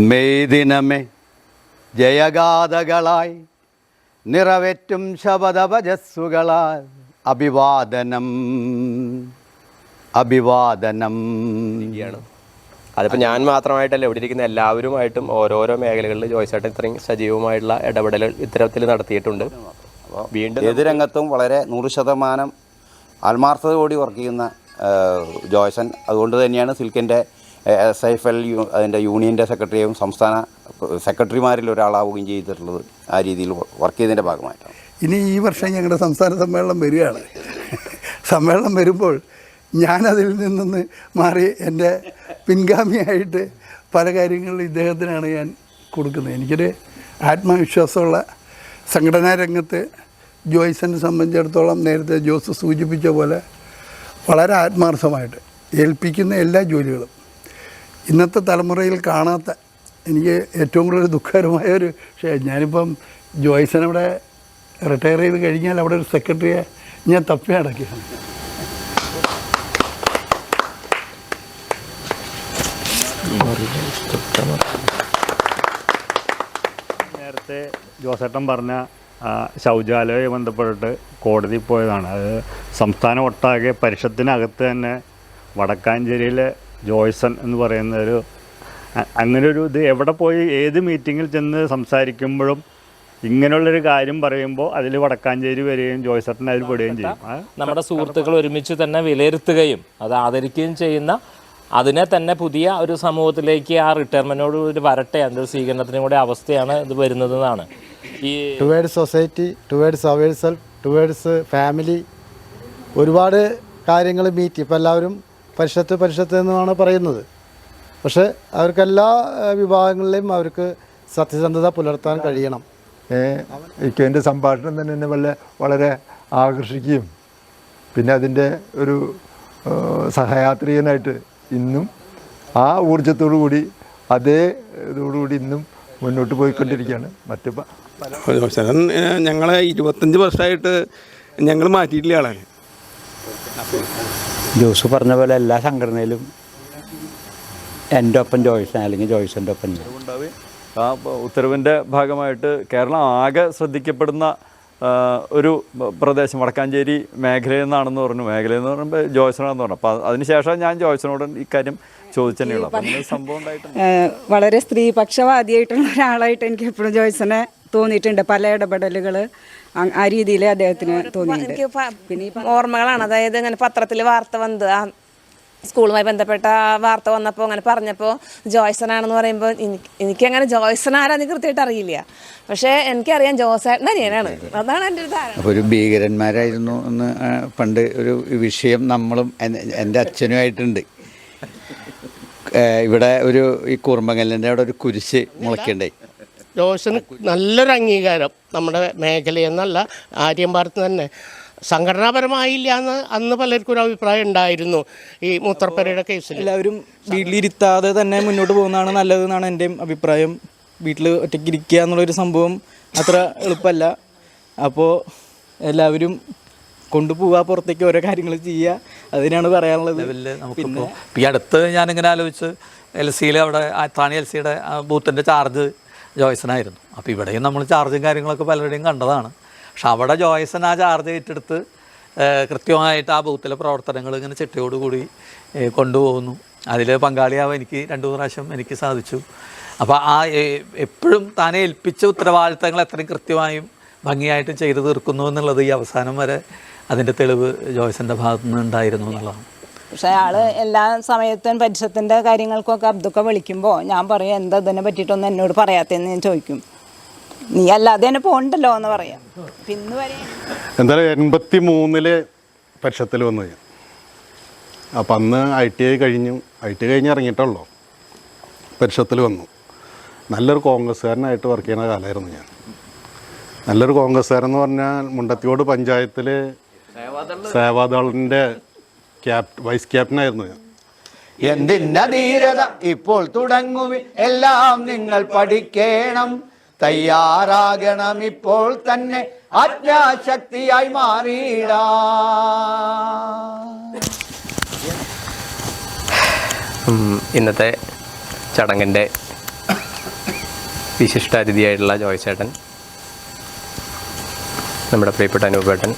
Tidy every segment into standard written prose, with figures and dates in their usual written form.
May ദിനമേ ജയഗാഥകളായി നിറവേറ്റും ശബദഭജസ്സുകളാൽ അഭിവാദനം അഭിവാദനം. അതിപ്പോൾ ഞാൻ മാത്രമായിട്ടല്ല, ഇവിടെ ഇരിക്കുന്ന എല്ലാവരുമായിട്ടും ഓരോരോ മേഖലകളിൽ ജോയ്സേട്ടൻ ഇത്രയും സജീവമായിട്ടുള്ള ഇടപെടലുകൾ ഇത്തരത്തിൽ നടത്തിയിട്ടുണ്ട്. വീണ്ടും ഏത് രംഗത്തും വളരെ 100% ആത്മാർത്ഥതയോടെ വർക്ക് ചെയ്യുന്ന ജോയ്സൺ. അതുകൊണ്ട് തന്നെയാണ് സിൽക്കിൻ്റെ SIFL അതിൻ്റെ യൂണിയൻ്റെ സെക്രട്ടറിയും സംസ്ഥാന സെക്രട്ടറിമാരിൽ ഒരാളാവുകയും ചെയ്തിട്ടുള്ളത് ആ രീതിയിൽ വർക്ക് ചെയ്തതിൻ്റെ ഭാഗമായിട്ടാണ്. ഇനി ഈ വർഷം ഞങ്ങളുടെ സംസ്ഥാന സമ്മേളനം വരികയാണ്. സമ്മേളനം വരുമ്പോൾ ഞാനതിൽ നിന്ന് മാറി എൻ്റെ പിൻഗാമിയായിട്ട് പല കാര്യങ്ങളിലും ഇദ്ദേഹത്തിനാണ് ഞാൻ കൊടുക്കുന്നത്. എനിക്കൊരു ആത്മവിശ്വാസമുള്ള സംഘടനാ രംഗത്ത് ജോയ്സനെ സംബന്ധിച്ചിടത്തോളം നേരത്തെ ജോസ് സൂചിപ്പിച്ച പോലെ വളരെ ആത്മാർത്ഥമായിട്ട് ഏൽപ്പിക്കുന്ന എല്ലാ ജോലികളും ഇന്നത്തെ തലമുറയിൽ കാണാത്ത, എനിക്ക് ഏറ്റവും കൂടുതൽ ദുഃഖകരമായൊരു വിഷയം, ഞാനിപ്പം ജോയ്സനവിടെ റിട്ടയർ ചെയ്ത് കഴിഞ്ഞാൽ അവിടെ ഒരു സെക്രട്ടറിയെ ഞാൻ തപ്പി അടക്കുകയാണ്. നേരത്തെ ജോസേട്ടൻ പറഞ്ഞ ശൗചാലയവുമായി ബന്ധപ്പെട്ടിട്ട് കോടതി പോയതാണ്. അത് സംസ്ഥാനം ഒട്ടാകെ പരിഷത്തിനകത്ത് തന്നെ വടക്കാഞ്ചേരിയിലെ ജോയ്സൺ എന്ന് പറയുന്നൊരു അങ്ങനൊരു ഇത് എവിടെ പോയി ഏത് മീറ്റിങ്ങിൽ ചെന്ന് സംസാരിക്കുമ്പോഴും ഇങ്ങനെയുള്ളൊരു കാര്യം പറയുമ്പോൾ അതിൽ വടക്കാഞ്ചേരി വരികയും ജോയ്സേട്ടൻ അതിൽ പെടുകയും ചെയ്യും. നമ്മുടെ സുഹൃത്തുക്കൾ ഒരുമിച്ച് തന്നെ വിലയിരുത്തുകയും അത് ആദരിക്കുകയും ചെയ്യുന്ന, അതിനെ തന്നെ പുതിയ ഒരു സമൂഹത്തിലേക്ക് ആ റിട്ടയർമെൻറ്റോട് ഒരു വരട്ടെ, അതിൻ്റെ ഒരു സ്വീകരണത്തിനും കൂടെ അവസ്ഥയാണ് ഇത് വരുന്നതെന്നാണ്. ഈ ടുവേഡ്സ് സൊസൈറ്റി, ടുവേഡ്സ് അവർ സെൽഫ്, ടുവേഡ്സ് ഫാമിലി, ഒരുപാട് കാര്യങ്ങൾ മീറ്റ്. ഇപ്പോൾ എല്ലാവരും പരിഷത്ത് എന്നാണ് പറയുന്നത്. പക്ഷേ അവർക്ക് എല്ലാ വിഭാഗങ്ങളിലെയും അവർക്ക് സത്യസന്ധത പുലർത്താൻ കഴിയണം. എനിക്ക് എൻ്റെ സംഭാഷണം തന്നെ എന്നെ വളരെ ആകർഷിക്കുകയും പിന്നെ അതിൻ്റെ ഒരു സഹയാത്രികനായിട്ട് ഇന്നും ആ ഊർജത്തോടു കൂടി അതേ ഇതോടുകൂടി ഇന്നും മുന്നോട്ട് പോയിക്കൊണ്ടിരിക്കുകയാണ്. ഞങ്ങളെ 25 വർഷമായിട്ട് ഞങ്ങൾ മാറ്റിയിട്ടില്ല ആളാണ്. ജോസ് പറഞ്ഞ പോലെ എല്ലാ സംഘടനയിലും എൻ്റെ ഒപ്പം ജോയ്സൺ അല്ലെങ്കിൽ ജോയ്സൻ്റെ ഒപ്പം ഉണ്ടാവുകയും ആ ഉത്തരവിൻ്റെ ഭാഗമായിട്ട് കേരളം ആകെ ശ്രദ്ധിക്കപ്പെടുന്ന ഒരു പ്രദേശം വടക്കാഞ്ചേരി മേഖലയെന്നാണെന്ന് പറഞ്ഞു. മേഖലയെന്ന് പറയുമ്പോൾ ജോയ്സനാണെന്ന് പറഞ്ഞു. അപ്പോൾ അതിനുശേഷം ഞാൻ ജോയ്സനോട് ഇക്കാര്യം ചോദിച്ചതന്നെയുള്ളൂ. അപ്പം സംഭവം ഉണ്ടായിട്ടുണ്ട്. വളരെ സ്ത്രീപക്ഷവാദിയായിട്ടുള്ള ഒരാളായിട്ട് എനിക്ക് എപ്പോഴും ജോയ്സനെ തോന്നിയിട്ടുണ്ട്. പല ഇടപെടലുകൾ ആ രീതിയിൽ അദ്ദേഹത്തിന് തോന്നിയിട്ടുണ്ട്. പിന്നെ ഓർമ്മകളാണ്, അതായത് ഇങ്ങനെ പത്രത്തിൽ വാർത്ത വന്നത്, ആ സ്കൂളുമായി ബന്ധപ്പെട്ട വാർത്ത വന്നപ്പോൾ അങ്ങനെ പറഞ്ഞപ്പോൾ ജോയ്സനാണെന്ന് പറയുമ്പോൾ എനിക്കങ്ങനെ ജോയ്സൺ ആരാന്ന് കൃത്യമായിട്ട് അറിയില്ല. പക്ഷേ എനിക്കറിയാം ജോസേട്ടൻ്റെ അനിയനാണ്. അതാണ് എൻ്റെ ഒരു ധാരണ. ഒരു ഭീകരന്മാരായിരുന്നു എന്ന് പണ്ട് ഒരു വിഷയം നമ്മളും എൻ്റെ അച്ഛനുമായിട്ടുണ്ട്. ഇവിടെ ഈ കൂർമ്മങ്കലിൻ്റെ അവിടെ ഒരു കുരിശ് മുളയ്ക്കണ്ടേ. ജോയ്സന് നല്ലൊരു അംഗീകാരം നമ്മുടെ മേഖലയെന്നല്ല, ആര്യമ്പാടത്ത് തന്നെ സംഘടനാപരമായില്ല എന്ന് അന്ന് പലർക്കും ഒരു അഭിപ്രായം ഉണ്ടായിരുന്നു. ഈ മൂത്രപ്പരയുടെ കേസിൽ എല്ലാവരും വീട്ടിലിരുത്താതെ തന്നെ മുന്നോട്ട് പോകുന്നതാണ് നല്ലതെന്നാണ് എൻ്റെയും അഭിപ്രായം. വീട്ടിൽ ഒറ്റയ്ക്ക് ഇരിക്കുക എന്നുള്ളൊരു സംഭവം അത്ര എളുപ്പമല്ല. അപ്പോൾ എല്ലാവരും കൊണ്ടുപോവുക, പുറത്തേക്ക് ഓരോ കാര്യങ്ങൾ ചെയ്യുക, അതിനാണ് പറയാനുള്ളത്. പിന്നെ ഈ അടുത്ത് ഞാനിങ്ങനെ ആലോചിച്ച് LCയിൽ അവിടെ താണി LCയുടെ ബൂത്തിൻ്റെ ചാർജ് ജോയ്സനായിരുന്നു. അപ്പോൾ ഇവിടെയും നമ്മൾ ചാർജും കാര്യങ്ങളൊക്കെ പലരുടെയും കണ്ടതാണ്. പക്ഷെ അവിടെ ജോയ്സൺ ആ ചാർജ് ഏറ്റെടുത്ത് കൃത്യമായിട്ട് ആ ബൂത്തിലെ പ്രവർത്തനങ്ങൾ ഇങ്ങനെ ചിട്ടയോടുകൂടി കൊണ്ടുപോകുന്നു. അതിൽ പങ്കാളിയാവാൻ എനിക്ക് 2-3 പ്രാവശ്യം എനിക്ക് സാധിച്ചു. അപ്പോൾ ആ എപ്പോഴും താനെ ഏൽപ്പിച്ച ഉത്തരവാദിത്തങ്ങൾ എത്രയും കൃത്യമായും ഭംഗിയായിട്ട് ചെയ്തു തീർക്കുന്നു എന്നുള്ളത് ഈ അവസാനം വരെ അതിൻ്റെ തെളിവ് ജോയ്സൻ്റെ ഭാഗത്തു നിന്ന് ഉണ്ടായിരുന്നു എന്നുള്ളതാണ്. പക്ഷേ അയാൾ എല്ലാ സമയത്തും പരിഷത്തിൻ്റെ കാര്യങ്ങൾക്കൊക്കെ അബ്ദുക്കെ വിളിക്കുമ്പോൾ ഞാൻ പറയും, എന്താ ഇതിനെ പറ്റിയിട്ടൊന്നും എന്നോട് പറയാത്തതെന്ന് ഞാൻ ചോദിക്കും. നീ അല്ലാതെ തന്നെ പോകണ്ടല്ലോ എന്ന് പറയാം. പിന്നെ വരെ എന്തായാലും 83 പരിഷത്തിൽ വന്നു ഞാൻ. അപ്പം അന്ന് ITI കഴിഞ്ഞ് ഇറങ്ങിയിട്ടുള്ളൂ. പരിഷത്തിൽ വന്നു. നല്ലൊരു കോൺഗ്രസ്സുകാരനായിട്ട് വർക്ക് ചെയ്യുന്ന കാലമായിരുന്നു ഞാൻ. നല്ലൊരു കോൺഗ്രസ്സുകാരെന്ന് പറഞ്ഞാൽ മുണ്ടത്തിയോട് പഞ്ചായത്തിൽ സേവാദളിൻ്റെ വൈസ് ക്യാപ്റ്റനായിരുന്നു ഞാൻ. എന്തിന്ന ധീരത ഇപ്പോൾ തുടങ്ങുവി, എല്ലാം നിങ്ങൾ പഠിക്കണം, തയ്യാറാകണം ഇപ്പോൾ തന്നെ ആജ്ഞാശക്തിയായി മാറിയിടാം. ഇന്നത്തെ ചടങ്ങിൻ്റെ വിശിഷ്ടാതിഥിയായിട്ടുള്ള ജോയ്സേട്ടൻ, നമ്മുടെ പ്രിയപ്പെട്ട അനൂപേട്ടൻ,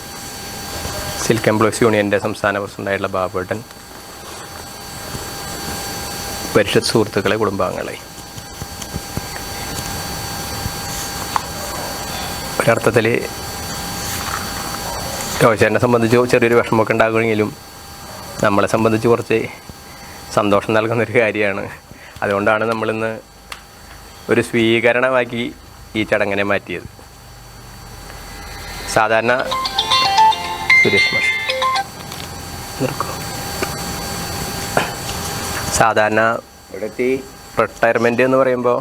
സിൽക്ക് എംപ്ലോയീസ് യൂണിയൻ്റെ സംസ്ഥാന പ്രസിഡൻ്റായിട്ടുള്ള ബാബുവേട്ടൻ, പരിഷത്ത് സുഹൃത്തുക്കളെ, കുടുംബാംഗങ്ങളെ, ഒരർത്ഥത്തിൽ ജോയ്സേട്ടനെ സംബന്ധിച്ച് ചെറിയൊരു വിഷമമൊക്കെ ഉണ്ടാകുമെങ്കിലും നമ്മളെ സംബന്ധിച്ച് കുറച്ച് സന്തോഷം നൽകുന്നൊരു കാര്യമാണ്. അതുകൊണ്ടാണ് നമ്മളിന്ന് ഒരു സ്വീകരണമാക്കി ഈ ചടങ്ങിനെ മാറ്റിയത്. സാധാരണ സുരേഷ് മാഷ് സാധാരണ റിട്ടയർമെൻറ്റ് എന്ന് പറയുമ്പോൾ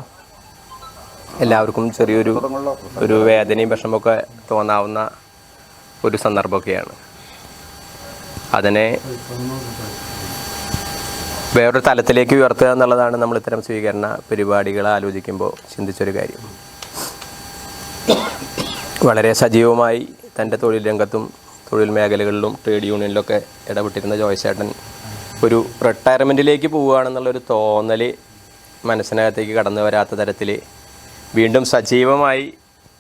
എല്ലാവർക്കും ചെറിയൊരു വേദനയും വിഷമമൊക്കെ തോന്നാവുന്ന ഒരു സന്ദർഭമൊക്കെയാണ്. അതിനെ വേറൊരു തലത്തിലേക്ക് ഉയർത്തുക എന്നുള്ളതാണ് നമ്മൾ ഇത്തരം സ്വീകരണ പരിപാടികൾ ആലോചിക്കുമ്പോൾ ചിന്തിച്ചൊരു കാര്യം. വളരെ സജീവമായി തൻ്റെ തൊഴിൽ രംഗത്തും തൊഴിൽ മേഖലകളിലും ട്രേഡ് യൂണിയനിലൊക്കെ ഇടപെട്ടിരുന്ന ജോയ്സേട്ടൻ ഒരു റിട്ടയർമെൻറ്റിലേക്ക് പോവുകയാണെന്നുള്ളൊരു തോന്നൽ മനസ്സിനകത്തേക്ക് കടന്നു വരാത്ത തരത്തിൽ വീണ്ടും സജീവമായി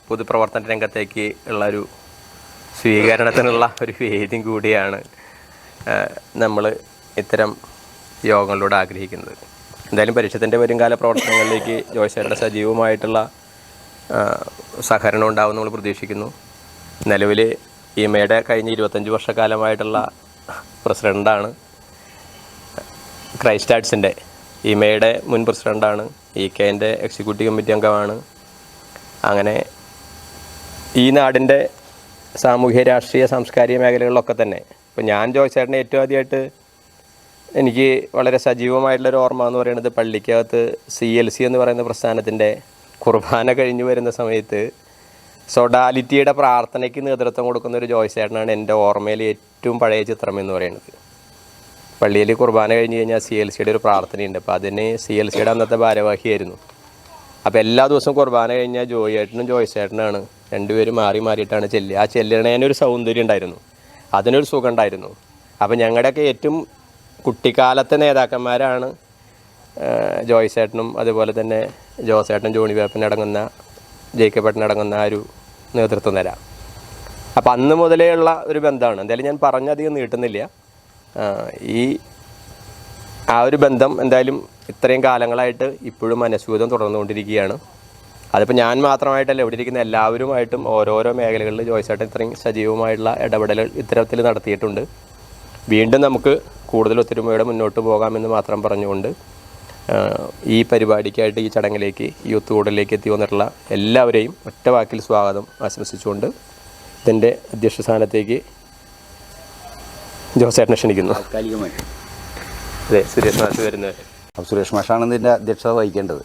പൊതുപ്രവർത്തന രംഗത്തേക്ക് ഉള്ളൊരു സ്വീകരണത്തിനുള്ള ഒരു വേദിയും കൂടിയാണ് നമ്മൾ ഇത്തരം യോഗങ്ങളിലൂടെ ആഗ്രഹിക്കുന്നത്. എന്തായാലും പരിഷത്തിൻ്റെ വരുംകാല പ്രവർത്തനങ്ങളിലേക്ക് ജോയ്സേട്ടൻ്റെ സജീവമായിട്ടുള്ള സഹകരണം ഉണ്ടാകുമെന്ന് നമ്മൾ പ്രതീക്ഷിക്കുന്നു. നിലവിൽ ഈമയുടെ കഴിഞ്ഞ 25 വർഷക്കാലമായിട്ടുള്ള പ്രസിഡൻ്റാണ്. ക്രൈസ്റ്റ് ആർട്സിൻ്റെ ഈമയുടെ മുൻ പ്രസിഡൻ്റാണ്. EKൻ്റെ എക്സിക്യൂട്ടീവ് കമ്മിറ്റി അംഗമാണ്. അങ്ങനെ ഈ നാടിൻ്റെ സാമൂഹ്യ, രാഷ്ട്രീയ, സാംസ്കാരിക മേഖലകളിലൊക്കെ തന്നെ ഇപ്പോൾ ഞാൻ ജോയ്സേട്ടനെ ഏറ്റവും ആദ്യമായിട്ട് എനിക്ക് വളരെ സജീവമായിട്ടുള്ളൊരു ഓർമ്മ എന്ന് പറയുന്നത് പള്ളിക്കകത്ത് CLC എന്ന് പറയുന്ന പ്രസ്ഥാനത്തിൻ്റെ കുർബാന കഴിഞ്ഞ് വരുന്ന സമയത്ത് സൊഡാലിറ്റിയുടെ പ്രാർത്ഥനയ്ക്ക് നേതൃത്വം കൊടുക്കുന്ന ഒരു ജോയ്സേട്ടനാണ് എൻ്റെ ഓർമ്മയിൽ ഏറ്റവും പഴയ ചിത്രം എന്ന് പറയുന്നത്. പള്ളിയിൽ കുർബാന കഴിഞ്ഞ് കഴിഞ്ഞാൽ CLCയുടെ ഒരു പ്രാർത്ഥനയുണ്ട്. അപ്പോൾ അതിന് CLCയുടെ അന്നത്തെ ഭാരവാഹിയായിരുന്നു. അപ്പോൾ എല്ലാ ദിവസവും കുർബാന കഴിഞ്ഞാൽ ജോയേട്ടനും ജോയ്സേട്ടനാണ് രണ്ടുപേരും മാറി മാറിയിട്ടാണ് ചെല്ലുക. ആ ചെല്ലണേനൊരു സൗന്ദര്യം ഉണ്ടായിരുന്നു, അതിനൊരു സുഖം ഉണ്ടായിരുന്നു. അപ്പോൾ ഞങ്ങളുടെയൊക്കെ ഏറ്റവും കുട്ടിക്കാലത്തെ നേതാക്കന്മാരാണ് ജോയ്സേട്ടനും അതുപോലെ തന്നെ ജോസേട്ടൻ, ജോണി വേപ്പൻ അടങ്ങുന്ന, ജേക്കബേട്ടൻ അടങ്ങുന്ന ആ ഒരു നേതൃത്വം തരാം. അപ്പോൾ അന്ന് മുതലേ ഉള്ള ഒരു ബന്ധമാണ്. എന്തായാലും ഞാൻ പറഞ്ഞധികം നീട്ടുന്നില്ല. ആ ഒരു ബന്ധം എന്തായാലും ഇത്രയും കാലങ്ങളായിട്ട് ഇപ്പോഴും മനസ്സൂതം തുടർന്നുകൊണ്ടിരിക്കുകയാണ്. അതിപ്പോൾ ഞാൻ മാത്രമായിട്ടല്ല, ഇവിടെ ഇരിക്കുന്ന എല്ലാവരുമായിട്ടും ഓരോരോ മേഖലകളിൽ ജോയ്സേട്ടൻ ഇത്രയും സജീവമായിട്ടുള്ള ഇടപെടലുകൾ ഇത്തരത്തിൽ നടത്തിയിട്ടുണ്ട്. വീണ്ടും നമുക്ക് കൂടുതൽ ഒത്തൊരുമയോടെ മുന്നോട്ട് പോകാമെന്ന് മാത്രം പറഞ്ഞുകൊണ്ട് ഈ പരിപാടിക്കായിട്ട്, ഈ ചടങ്ങിലേക്ക്, യൂത്ത് കൂടലിലേക്ക് എത്തി വന്നിട്ടുള്ള എല്ലാവരെയും ഒറ്റ വാക്കിൽ സ്വാഗതം ആശംസിച്ചുകൊണ്ട് ഇതിൻ്റെ അധ്യക്ഷ സ്ഥാനത്തേക്ക് ജോസേട്ടനെ ക്ഷണിക്കുന്നു. അതെ, സുരേഷ് മാഷ് വരുന്നവരെ. അപ്പോൾ സുരേഷ് മാഷാണ് ഇതിൻ്റെ അധ്യക്ഷത വഹിക്കേണ്ടത്.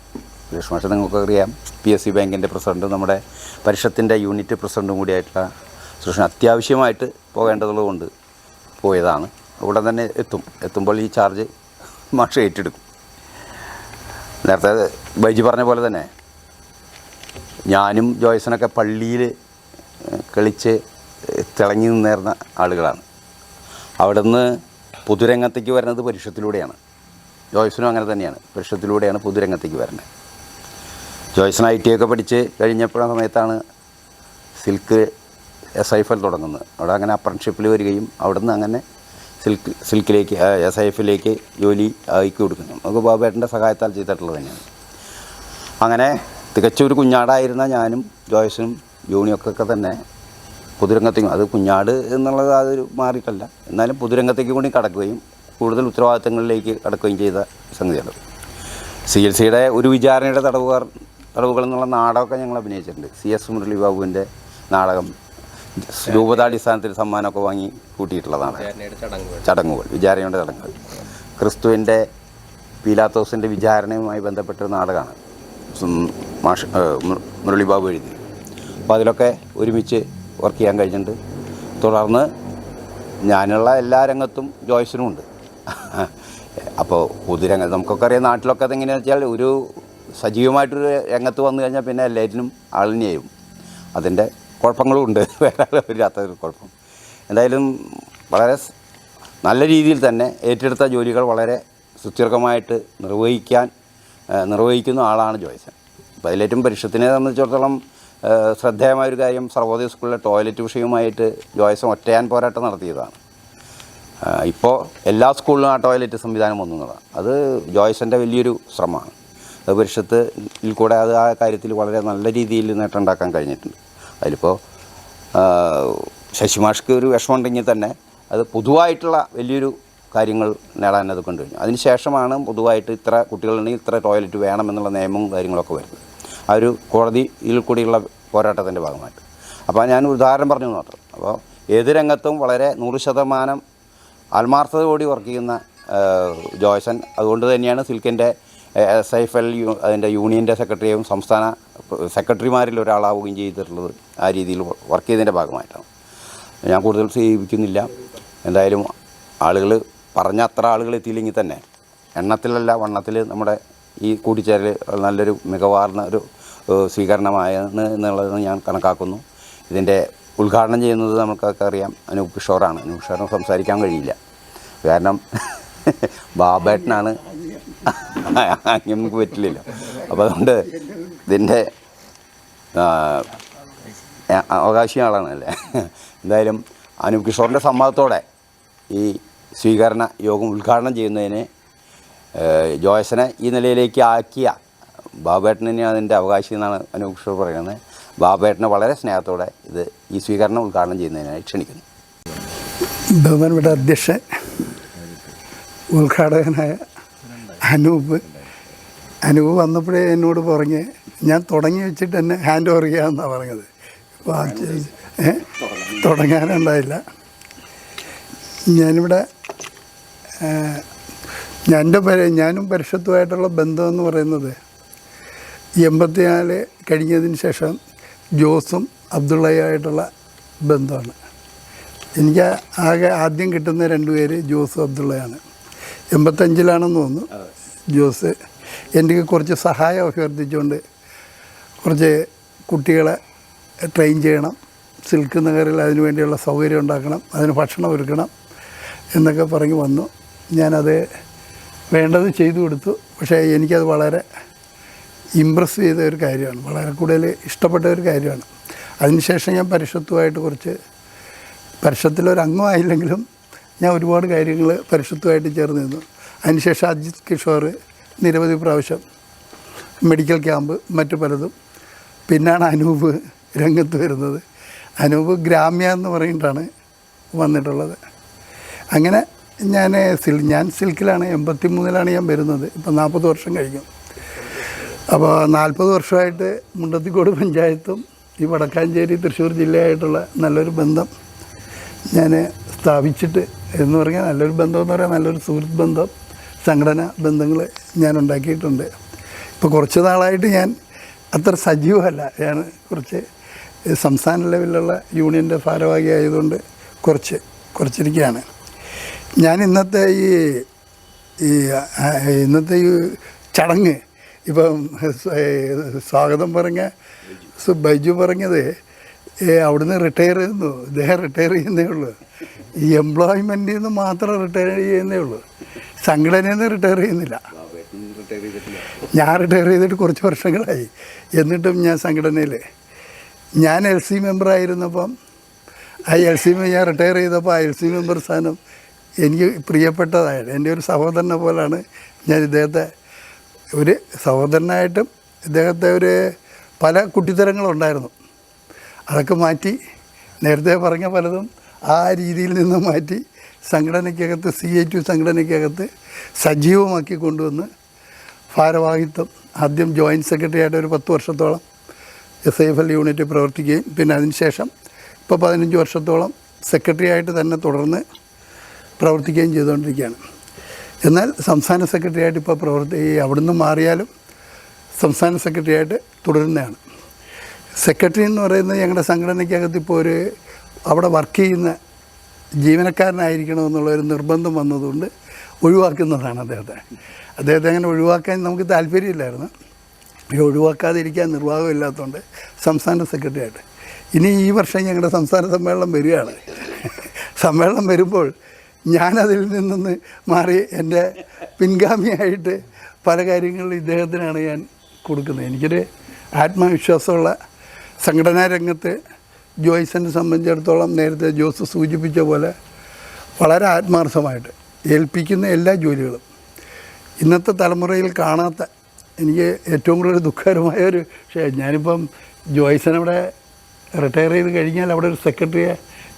സുരേഷ് മാഷ് നിങ്ങൾക്കറിയാം, PSC ബാങ്കിൻ്റെ പ്രസിഡൻറ്റും നമ്മുടെ പരിഷത്തിൻ്റെ യൂണിറ്റ് പ്രസിഡൻറ്റും കൂടിയായിട്ടുള്ള സുരേഷിന് അത്യാവശ്യമായിട്ട് പോകേണ്ടതുള്ളതുകൊണ്ട് പോയതാണ്. ഉടൻ തന്നെ എത്തുമ്പോൾ ഈ ചാർജ് മാഷ് ഏറ്റെടുക്കും. നേരത്തെ ബൈജി പറഞ്ഞ പോലെ തന്നെ ഞാനും ജോയ്സനൊക്കെ പള്ളിയിൽ കളിച്ച് തിളങ്ങി നിന്നേർന്ന ആളുകളാണ്. അവിടുന്ന് പൊതുരംഗത്തേക്ക് വരുന്നത് പരിഷത്തിലൂടെയാണ്. ജോയ്സനും അങ്ങനെ തന്നെയാണ്, പരിഷത്തിലൂടെയാണ് പൊതുരംഗത്തേക്ക് വരുന്നത്. ജോയ്സൺ IT ഒക്കെ പഠിച്ച് കഴിഞ്ഞപ്പോഴുള്ള സമയത്താണ് സിൽക്ക് SIFL തുടങ്ങുന്നത്. അവിടെ അങ്ങനെ അപ്രന്റീസ്ഷിപ്പിൽ വരികയും അവിടുന്ന് അങ്ങനെ സിൽക്കിലേക്ക് SIFലേക്ക് ജോലി ആക്കി കൊടുക്കുന്നു. നമുക്ക് ബാബേട്ടൻ്റെ സഹായത്താൽ ചെയ്തിട്ടുള്ളത് തന്നെയാണ്. അങ്ങനെ തികച്ചൊരു കുഞ്ഞാടായിരുന്ന ഞാനും ജോയ്സനും ജോണിയൊക്കെ തന്നെ പൊതുരംഗത്തേക്കും, അത് കുഞ്ഞാട് എന്നുള്ളത് അതൊരു മാറിയിട്ടല്ല, എന്നാലും പൊതുരംഗത്തേക്ക് കൂടി കടക്കുകയും കൂടുതൽ ഉത്തരവാദിത്തങ്ങളിലേക്ക് കടക്കുകയും ചെയ്ത സംഗതിയാണ്. CLCയുടെ ഒരു വിചാരണയുടെ തടവുകൾ എന്നുള്ള നാടകമൊക്കെ ഞങ്ങൾ അഭിനയിച്ചിട്ടുണ്ട്. CS മുരളി ബാബുവിൻ്റെ നാടകം രൂപതാടിസ്ഥാനത്തിൽ സമ്മാനമൊക്കെ വാങ്ങി കൂട്ടിയിട്ടുള്ളതാണ്. ചടങ്ങുകൾ, വിചാരണയുടെ ചടങ്ങുകൾ, ക്രിസ്തുവിൻ്റെ പീലാത്തോസിൻ്റെ വിചാരണയുമായി ബന്ധപ്പെട്ടൊരു നാടകമാണ് മുരളി ബാബു എഴുതി. അപ്പോൾ അതിലൊക്കെ ഒരുമിച്ച് വർക്ക് ചെയ്യാൻ കഴിഞ്ഞിട്ടുണ്ട്. തുടർന്ന് ഞാനുള്ള എല്ലാ രംഗത്തും ജോയ്സനും ഉണ്ട്. അപ്പോൾ പൊതുരംഗത്ത് നമുക്കൊക്കെ അറിയാം, നാട്ടിലൊക്കെ അതെങ്ങനെയാണെന്ന് വെച്ചാൽ ഒരു സജീവമായിട്ടൊരു രംഗത്ത് വന്നു കഴിഞ്ഞാൽ പിന്നെ എല്ലാറ്റിനും ആളിനെയും അതിൻ്റെ കുഴപ്പങ്ങളും ഉണ്ട്, വേറെ വരാത്തൊരു കുഴപ്പം. എന്തായാലും വളരെ നല്ല രീതിയിൽ തന്നെ ഏറ്റെടുത്ത ജോലികൾ വളരെ സുദീർഘമായിട്ട് നിർവഹിക്കുന്ന ആളാണ് ജോയ്സൺ. അപ്പോൾ അതിലേറ്റവും പരിഷത്തിനെ സംബന്ധിച്ചിടത്തോളം ശ്രദ്ധേയമായൊരു കാര്യം സർവോദയ സ്കൂളിലെ ടോയ്ലറ്റ് വിഷയവുമായിട്ട് ജോയ്സൺ ഒറ്റയാൻ പോരാട്ടം നടത്തിയതാണ്. ഇപ്പോൾ എല്ലാ സ്കൂളിലും ആ ടോയ്ലറ്റ് സംവിധാനം വന്നു എന്നുള്ളതാണ്. അത് ജോയ്സൻ്റെ വലിയൊരു ശ്രമമാണ്. അത് പരിഷത്തിൽ കൂടെ അത് ആ കാര്യത്തിൽ വളരെ നല്ല രീതിയിൽ നേട്ടമുണ്ടാക്കാൻ കഴിഞ്ഞിട്ടുണ്ട്. അതിലിപ്പോൾ ശശിമാഷ്ക്ക് ഒരു വിഷമമുണ്ടെങ്കിൽ തന്നെ അത് പൊതുവായിട്ടുള്ള വലിയൊരു കാര്യങ്ങൾ നേടാൻ അത് കൊണ്ടുകഴിഞ്ഞു. അതിന് ശേഷമാണ് പൊതുവായിട്ട് ഇത്ര കുട്ടികളുണ്ടെങ്കിൽ ഇത്ര ടോയ്ലറ്റ് വേണമെന്നുള്ള നിയമവും കാര്യങ്ങളൊക്കെ വരുന്നത്. ആ ഒരു കോടതിയിൽ കൂടിയുള്ള പോരാട്ടത്തിൻ്റെ ഭാഗമായിട്ട്. അപ്പോൾ ഞാൻ ഉദാഹരണം പറഞ്ഞു മാത്രം. അപ്പോൾ ഏത് രംഗത്തും വളരെ 100% ആത്മാർത്ഥതയോടെ വർക്ക് ചെയ്യുന്ന ജോയ്സൺ, അതുകൊണ്ട് തന്നെയാണ് സിൽക്കിൻ്റെ SIFL അതിൻ്റെ യൂണിയൻ്റെ സെക്രട്ടറിയും സംസ്ഥാന സെക്രട്ടറിമാരിൽ ഒരാളാവുകയും ചെയ്തിട്ടുള്ളത് ആ രീതിയിൽ വർക്ക് ചെയ്തതിൻ്റെ ഭാഗമായിട്ടാണ്. ഞാൻ കൂടുതൽ സ്വീകരിക്കുന്നില്ല. എന്തായാലും ആളുകൾ പറഞ്ഞ അത്ര ആളുകൾ എത്തിയില്ലെങ്കിൽ തന്നെ എണ്ണത്തിലല്ല വണ്ണത്തിൽ നമ്മുടെ ഈ കൂടിച്ചേരൽ നല്ലൊരു മികവാർന്ന ഒരു സ്വീകരണമായെന്ന് എന്നുള്ളത് ഞാൻ കണക്കാക്കുന്നു. ഇതിൻ്റെ ഉദ്ഘാടനം ചെയ്യുന്നത് നമുക്കൊക്കെ അറിയാം അനൂപ് കിഷോറാണ്. അനൂപ് കിഷോറിന് സംസാരിക്കാൻ കഴിയില്ല, കാരണം ബാബേട്ടനാണ്, നമുക്ക് പറ്റില്ലല്ലോ. അപ്പോൾ അതുകൊണ്ട് ഇതിൻ്റെ അവകാശി ആളാണ് അല്ലേ. എന്തായാലും അനൂപ് കിഷോറിൻ്റെ സമ്മതത്തോടെ ഈ സ്വീകരണ യോഗം ഉദ്ഘാടനം ചെയ്യുന്നതിന് ജോയ്സനെ ഈ നിലയിലേക്ക് ആക്കിയ ബാബേട്ടൻ തന്നെയാണ് അതിൻ്റെ അവകാശി എന്നാണ് അനൂപ് കിഷോർ പറയുന്നത്. ബാബേട്ടനെ വളരെ സ്നേഹത്തോടെ ഈ സ്വീകരണം ഉദ്ഘാടനം ചെയ്യുന്നതിനായി ക്ഷണിക്കുന്നു. ബഹുമാനപ്പെട്ട അധ്യക്ഷൻ, ഉദ്ഘാടകനായ അനൂപ് വന്നപ്പോഴേ എന്നോട് പറഞ്ഞ് ഞാൻ തുടങ്ങി വെച്ചിട്ട് എന്നെ ഹാൻഡ് ഓവർ ചെയ്യാമെന്നാണ് പറഞ്ഞത്. ഇപ്പോൾ തുടങ്ങാനുണ്ടായില്ല. ഞാനിവിടെ ഞാനും പരിഷത്തുമായിട്ടുള്ള ബന്ധമെന്ന് പറയുന്നത് 84 കഴിഞ്ഞതിന് ശേഷം ജോസും അബ്ദുള്ളയുമായിട്ടുള്ള ബന്ധമാണ്. എനിക്ക് ആദ്യം കിട്ടുന്ന 2 പേര് ജോസും അബ്ദുള്ളയാണ്. 85-ലാണെന്ന് തോന്നുന്നു ജോസ് എനിക്ക് കുറച്ച് സഹായം അഭ്യർത്ഥിച്ചുകൊണ്ട് കുറച്ച് കുട്ടികളെ ട്രെയിൻ ചെയ്യണം, സിൽക്ക് നഗറിൽ അതിനു വേണ്ടിയുള്ള സൗകര്യം ഉണ്ടാക്കണം, അതിന് ഭക്ഷണം ഒരുക്കണം എന്നൊക്കെ പറഞ്ഞ് വന്നു. ഞാനത് വേണ്ടത് ചെയ്തു കൊടുത്തു. പക്ഷേ എനിക്കത് വളരെ ഇമ്പ്രസ് ചെയ്ത ഒരു കാര്യമാണ്, വളരെ കൂടുതൽ ഇഷ്ടപ്പെട്ട ഒരു കാര്യമാണ്. അതിനുശേഷം ഞാൻ പരിഷത്തുമായിട്ട് പരിഷത്തിലൊരംഗമായില്ലെങ്കിലും ഞാൻ ഒരുപാട് കാര്യങ്ങൾ പരിഷത്തുമായിട്ട് ചേർന്ന് നിന്നു. അതിനുശേഷം അജിത് കിഷോർ നിരവധി പ്രാവശ്യം മെഡിക്കൽ ക്യാമ്പ് മറ്റു പലതും. പിന്നാണ് അനൂപ് രംഗത്ത് വരുന്നത്. അനൂപ് ഗ്രാമ്യ എന്ന് പറഞ്ഞിട്ടാണ് വന്നിട്ടുള്ളത്. അങ്ങനെ ഞാൻ സിൽക്കിലാണ് 83-ലാണ് ഞാൻ വരുന്നത്. ഇപ്പം 40 വർഷം കഴിഞ്ഞു. അപ്പോൾ 40 വർഷമായിട്ട് മുണ്ടത്തിക്കോട് പഞ്ചായത്തും ഈ വടക്കാഞ്ചേരി തൃശ്ശൂർ ജില്ലയായിട്ടുള്ള നല്ലൊരു ബന്ധം ഞാൻ സ്ഥാപിച്ചിട്ട് എന്ന് പറഞ്ഞാൽ നല്ലൊരു ബന്ധം എന്ന് പറയാൻ നല്ലൊരു സുഹൃത്ത് ബന്ധം, സംഘടനാ ബന്ധങ്ങൾ ഞാൻ ഉണ്ടാക്കിയിട്ടുണ്ട്. ഇപ്പോൾ കുറച്ച് നാളായിട്ട് ഞാൻ അത്ര സജീവമല്ല. ഞാൻ കുറച്ച് സംസ്ഥാന ലെവലിലുള്ള യൂണിയൻ്റെ ഭാരവാഹി ആയതുകൊണ്ട് കുറച്ചിരിക്കുകയാണ്. ഞാൻ ഇന്നത്തെ ഈ ചടങ്ങ് ഇപ്പം സ്വാഗതം പറഞ്ഞ ബൈജു പറഞ്ഞത് അവിടുന്ന് റിട്ടയർ ചെയ്യുന്നു, ഇദ്ദേഹം റിട്ടയർ ചെയ്യുന്നേ ഉള്ളൂ. ഈ എംപ്ലോയ്മെൻറ്റിൽ നിന്ന് മാത്രം റിട്ടയർ ചെയ്യുന്നേ ഉള്ളൂ, സംഘടനയിൽ നിന്ന് റിട്ടയർ ചെയ്യുന്നില്ല. ഞാൻ റിട്ടയർ ചെയ്തിട്ട് കുറച്ച് വർഷങ്ങളായി. എന്നിട്ടും ഞാൻ സംഘടനയിൽ ഞാൻ LC മെമ്പറായിരുന്നപ്പം ഞാൻ റിട്ടയർ ചെയ്തപ്പോൾ ആ LC മെമ്പർ സ്ഥാനം എനിക്ക് പ്രിയപ്പെട്ടതായത് എൻ്റെ ഒരു സഹോദരനെ പോലാണ് ഞാൻ ഇദ്ദേഹത്തെ ഒരു സഹോദരനായിട്ടും ഇദ്ദേഹത്തെ പല കുട്ടിത്തരങ്ങളുണ്ടായിരുന്നു, അതൊക്കെ മാറ്റി നേരത്തെ പറഞ്ഞ പലതും ആ രീതിയിൽ നിന്ന് മാറ്റി സംഘടനയ്ക്കകത്ത് CA2 സംഘടനയ്ക്കകത്ത് സജീവമാക്കി കൊണ്ടുവന്ന് ഭാരവാഹിത്വം ആദ്യം ജോയിൻറ്റ് സെക്രട്ടറി ആയിട്ട് ഒരു 10 വർഷത്തോളം SIFL യൂണിറ്റ് പ്രവർത്തിക്കുകയും പിന്നെ അതിനുശേഷം ഇപ്പോൾ 15 വർഷത്തോളം സെക്രട്ടറി ആയിട്ട് തന്നെ തുടർന്ന് പ്രവർത്തിക്കുകയും ചെയ്തുകൊണ്ടിരിക്കുകയാണ്. എന്നാൽ സംസ്ഥാന സെക്രട്ടറി ആയിട്ട് ഇപ്പോൾ അവിടുന്ന് മാറിയാലും സംസ്ഥാന സെക്രട്ടറി ആയിട്ട് തുടരുന്നതാണ്. സെക്രട്ടറി എന്ന് പറയുന്നത് ഞങ്ങളുടെ സംഘടനയ്ക്കകത്ത് ഇപ്പോൾ അവിടെ വർക്ക് ചെയ്യുന്ന ജീവനക്കാരനായിരിക്കണമെന്നുള്ളൊരു നിർബന്ധം വന്നതുകൊണ്ട് ഒഴിവാക്കുന്നതാണ് അദ്ദേഹത്തെ അങ്ങനെ ഒഴിവാക്കാൻ നമുക്ക് താല്പര്യമില്ലായിരുന്നു. ഒഴിവാക്കാതിരിക്കാൻ നിർവാഹമില്ലാത്തതുകൊണ്ട് സംസ്ഥാന സെക്രട്ടറി ആയിട്ട് ഇനി ഈ വർഷം ഞങ്ങളുടെ സംസ്ഥാന സമ്മേളനം വരികയാണ്. സമ്മേളനം വരുമ്പോൾ ഞാനതിൽ നിന്ന് മാറി എൻ്റെ പിൻഗാമിയായിട്ട് പല കാര്യങ്ങളിലും ഇദ്ദേഹത്തിനാണ് ഞാൻ കൊടുക്കുന്നത്. എനിക്കൊരു ആത്മവിശ്വാസമുള്ള സംഘടനാ രംഗത്ത് ജോയ്സനെ സംബന്ധിച്ചിടത്തോളം നേരത്തെ ജോസ് സൂചിപ്പിച്ച പോലെ വളരെ ആത്മാർത്ഥമായിട്ട് ഏൽപ്പിക്കുന്ന എല്ലാ ജോലികളും ഇന്നത്തെ തലമുറയിൽ കാണാത്ത, എനിക്ക് ഏറ്റവും കൂടുതൽ ദുഃഖകരമായ ഒരു വിഷയം, ഞാനിപ്പം ജോയ്സനവിടെ റിട്ടയർ ചെയ്ത് കഴിഞ്ഞാൽ അവിടെ ഒരു സെക്രട്ടറിയെ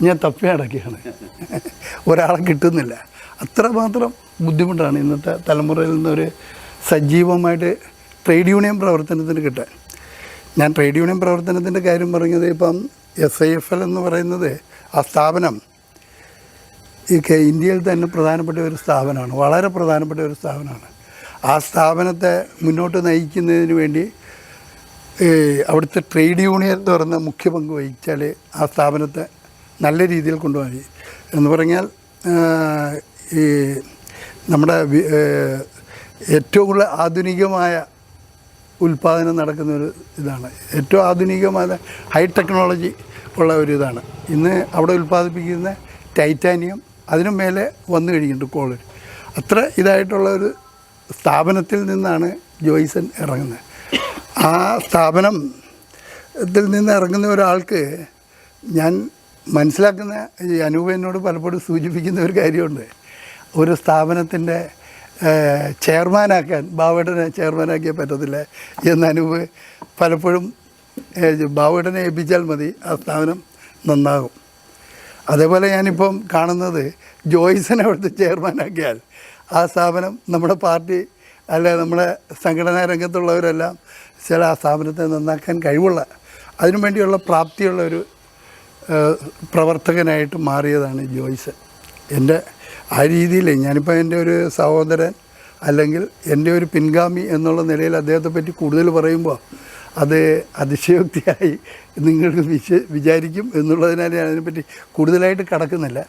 ഞാൻ തപ്പി അടക്കുകയാണ്, ഒരാളെ കിട്ടുന്നില്ല. അത്രമാത്രം ബുദ്ധിമുട്ടാണ് ഇന്നത്തെ തലമുറയിൽ നിന്നൊരു സജീവമായിട്ട് ട്രേഡ് യൂണിയൻ പ്രവർത്തനത്തിന് കിട്ടാൻ. ഞാൻ ട്രേഡ് യൂണിയൻ പ്രവർത്തനത്തിൻ്റെ കാര്യം പറഞ്ഞത്, ഇപ്പം SIFL എന്ന് പറയുന്നത് ആ സ്ഥാപനം ഈ ഇന്ത്യയിൽ തന്നെ പ്രധാനപ്പെട്ട ഒരു സ്ഥാപനമാണ്, വളരെ പ്രധാനപ്പെട്ട ഒരു സ്ഥാപനമാണ്. ആ സ്ഥാപനത്തെ മുന്നോട്ട് നയിക്കുന്നതിന് വേണ്ടി അവിടുത്തെ ട്രേഡ് യൂണിയൻ എന്ന് പറയുന്ന മുഖ്യ പങ്ക് വഹിച്ചാൽ ആ സ്ഥാപനത്തെ നല്ല രീതിയിൽ കൊണ്ടുപോയി എന്ന് പറഞ്ഞാൽ ഈ നമ്മുടെ ഏറ്റവും കൂടുതൽ ആധുനികമായ ഉൽപ്പാദനം നടക്കുന്ന ഒരു ഇതാണ്, ഏറ്റവും ആധുനികമായ ഹൈ ടെക്നോളജി ഉള്ള ഒരു ഇതാണ്. ഇന്ന് അവിടെ ഉൽപ്പാദിപ്പിക്കുന്ന ടൈറ്റാനിയം അതിനും മേലെ വന്നു കഴിഞ്ഞിട്ടുണ്ട് കോളേജ്. അത്ര ഇതായിട്ടുള്ള ഒരു സ്ഥാപനത്തിൽ നിന്നാണ് ജോയ്സൺ ഇറങ്ങുന്നത്. ആ സ്ഥാപനത്തിൽ നിന്ന് ഇറങ്ങുന്ന ഒരാൾക്ക് ഞാൻ മനസ്സിലാക്കുന്ന, ഈ അനൂപ് എന്നോട് പലപ്പോഴും സൂചിപ്പിക്കുന്ന ഒരു കാര്യമുണ്ട്, ഒരു സ്ഥാപനത്തിൻ്റെ ചെയർമാനാക്കാൻ ബാവേട്ടനെ ചെയർമാനാക്കിയാൽ പറ്റത്തില്ല എന്ന് അനൂപ് പലപ്പോഴും ബാവേട്ടനെ ഏൽപ്പിച്ചാൽ മതി, ആ സ്ഥാപനം നന്നാകും. അതേപോലെ ഞാനിപ്പം കാണുന്നത് ജോയ്സനെ അവിടുത്തെ ചെയർമാനാക്കിയാൽ ആ സ്ഥാപനം നമ്മുടെ പാർട്ടി അല്ല നമ്മുടെ സംഘടനാ രംഗത്തുള്ളവരെല്ലാം ചില ആ സ്ഥാപനത്തെ നന്നാക്കാൻ കഴിവുള്ള, അതിനു വേണ്ടിയുള്ള പ്രാപ്തിയുള്ള ഒരു പ്രവർത്തകനായിട്ട് മാറിയതാണ് ജോയ്സൺ. എൻ്റെ ആ രീതിയിൽ ഞാനിപ്പോൾ എൻ്റെ ഒരു സഹോദരൻ അല്ലെങ്കിൽ എൻ്റെ ഒരു പിൻഗാമി എന്നുള്ള നിലയിൽ അദ്ദേഹത്തെ പറ്റി കൂടുതൽ പറയുമ്പോൾ അത് അതിശയോക്തിയായി നിങ്ങൾക്ക് വിചാരിക്കും എന്നുള്ളതിനാൽ ഞാൻ അതിനെപ്പറ്റി കൂടുതലായിട്ട് കടക്കുന്നില്ല.